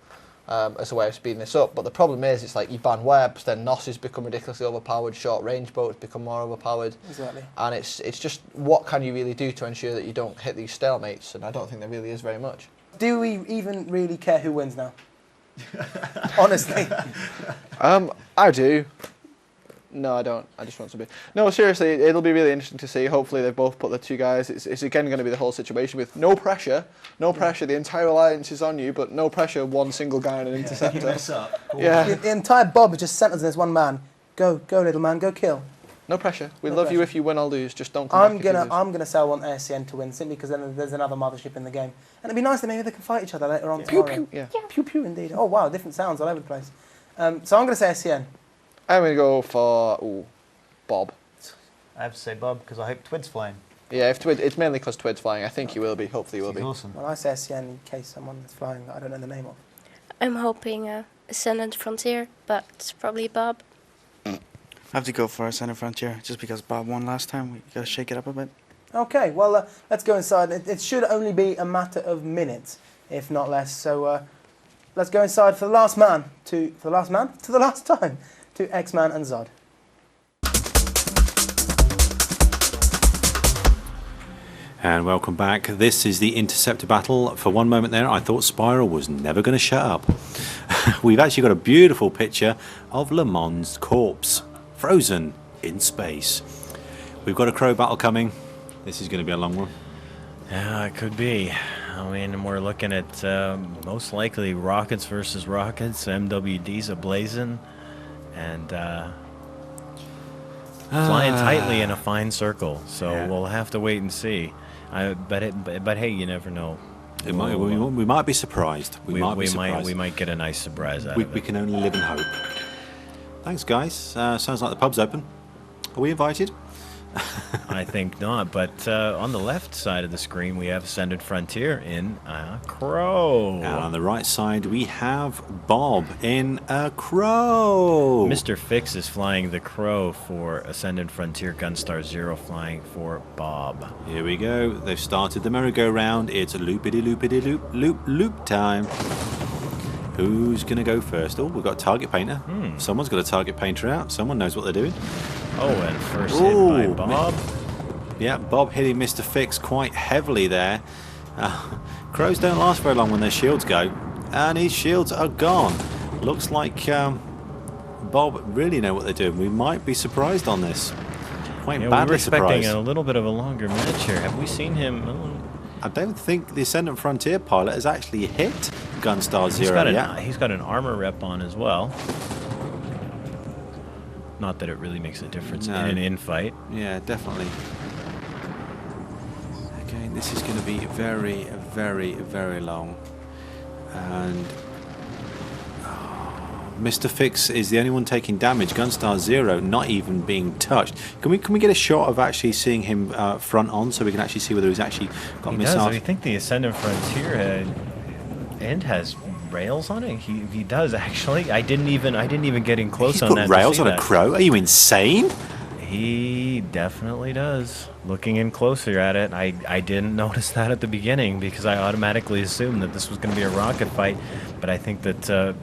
as a way of speeding this up, but the problem is it's like you ban webs, then Nosses become ridiculously overpowered, short range boats become more overpowered, Exactly. and it's just what can you really do to ensure that you don't hit these stalemates, and I don't think there really is very much. Do we even really care who wins now? Honestly. I do. No, I don't. I just want to be. No, seriously, it'll be really interesting to see. Hopefully, they've both put the two guys. It's again going to be the whole situation with no pressure. No pressure. The entire alliance is on you, but no pressure. One single guy and an interceptor. Yeah. The entire Bob is just centred in this one man. Go, little man, go kill. No pressure. We No love you pressure. if you win or lose. Just don't come I'm back if you lose. gonna say I want ASCN to win simply because then there's another mothership in the game, and it'd be nice that maybe they can fight each other later on Pew tomorrow. pew. Yeah. Pew pew indeed. Oh wow, different sounds all over the place. So I'm gonna say ASCN. I'm going to go for Bob. I have to say Bob because I hope Twid's flying. Yeah, if Twid, it's mainly because Twid's flying. I think he will be. Hopefully, he will He's be. awesome. Well, I say ASCN in case someone is flying that I don't know the name of. I'm hoping Ascendant Frontier, but it's probably Bob. I have to go for Ascendant Frontier just because Bob won last time. We got to shake it up a bit. Okay, well let's go inside. It should only be a matter of minutes, if not less. So let's go inside for the last time to X-Man and Zod. And welcome back. This is the Interceptor battle. For one moment there, I thought Spiral was never going to shut up. We've actually got a beautiful picture of Le Mond's corpse, frozen in space. We've got a crow battle coming. This is going to be a long one. Yeah, it could be. I mean, we're looking at most likely rockets versus rockets, MWDs ablazing, and flying tightly in a fine circle. So Yeah. we'll have to wait and see. But hey, you never know. We might be surprised. We might be we surprised. might get a nice surprise out We of it. can only live in hope. Thanks, guys. Sounds like the pub's open. Are we invited? I think not, but on the left side of the screen we have Ascended Frontier in a crow. And on the right side we have Bob in a crow. Mr. Fix is flying the crow for Ascended Frontier, Gunstar Zero flying for Bob. Here we go. They've started the merry-go-round. It's a loopity-loopity-loop time. Who's going to go first? Oh, we've got a target painter. Someone's got a target painter out. Someone knows what they're doing. Oh, and first Ooh, hit by Bob. Yeah, Bob hitting Mr. Fix quite heavily there. Crows don't last very long when their shields go. And his shields are gone. Looks like Bob really know what they're doing. We might be surprised on this. Quite Yeah, we were badly expecting surprised. a little bit of a longer match here. Have we seen him? I don't think the Ascendant Frontier pilot has actually hit Gunstar Zero. He's got an armor rep on as well. Not that it really makes a difference in an infight. Yeah, definitely. Okay, this is going to be very, very, very long. And Mr. Fix is the only one taking damage. Gunstar Zero not even being touched. Can we get a shot of actually seeing him front on, so we can actually see whether he's actually got missiles? I think the Ascendant Frontier end has rails on it. He does actually. I didn't even get in close on that. He's put rails on a Crow. Are you insane? He definitely does. Looking in closer at it, I didn't notice that at the beginning because I automatically assumed that this was going to be a rocket fight. But I think that,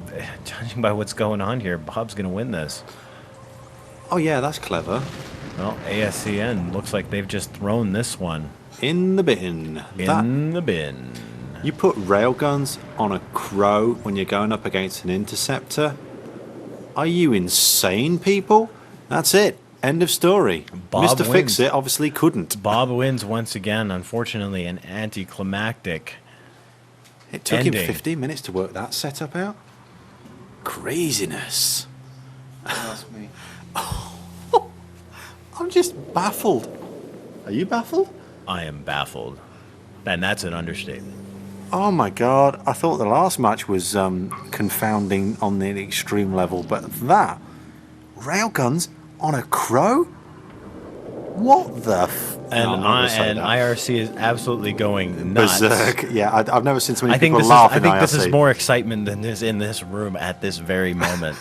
judging by what's going on here, Bob's going to win this. Oh yeah, that's clever. Well, ASCN looks like they've just thrown this one in the bin. In the bin. You put railguns on a Crow when you're going up against an interceptor? Are you insane, people? That's it. End of story. Bob Mr. Fix-It obviously couldn't. Bob wins once again, unfortunately, an anticlimactic It took ending. him 15 minutes to work that setup out. Craziness. That's me. I'm just baffled. Are you baffled? I am baffled. And that's an understatement. Oh my god, I thought the last match was confounding on the extreme level, but that railguns on a Crow? What the And, No, I'm not gonna say that. IRC is absolutely going nuts. Berserk. Yeah, I've never seen so many I think people this laugh is, I in think IRC. this is more excitement than is in this room at this very moment.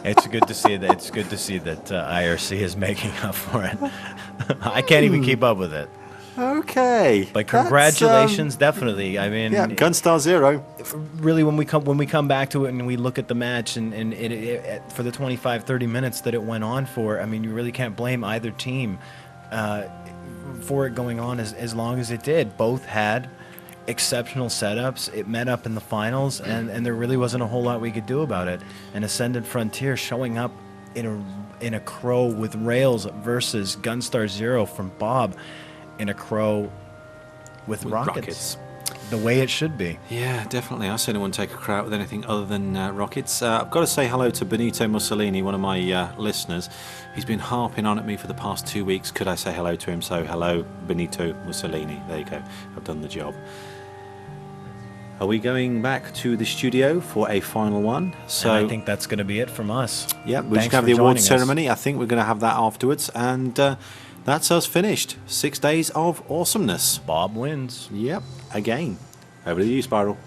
It's good to see that. It's good to see that IRC is making up for it. I can't even keep up with it. Okay. But congratulations, definitely. I mean, Yeah, Gunstar Zero. really, when we come back to it and we look at the match and for the 25, 30 minutes that it went on for, I mean, you really can't blame either team for it going on as long as it did. Both had exceptional setups. It met up in the finals, and there really wasn't a whole lot we could do about it. And Ascendant Frontier showing up in a Crow with rails versus Gunstar Zero from Bob in a Crow with rockets. The way it should be. Yeah, definitely. I certainly wouldn't take a Crow with anything other than rockets. I've got to say hello to Benito Mussolini, one of my listeners. He's been harping on at me for the past 2 weeks. Could I say hello to him? So hello, Benito Mussolini. There you go. I've done the job. Are we going back to the studio for a final one? So And I think that's going to be it from us. yeah, we're just Thanks going to have for the awards joining us. ceremony. I think we're going to have that afterwards. And that's us finished. 6 days of awesomeness. Bob wins. Yep, again. Over to you, Spiral.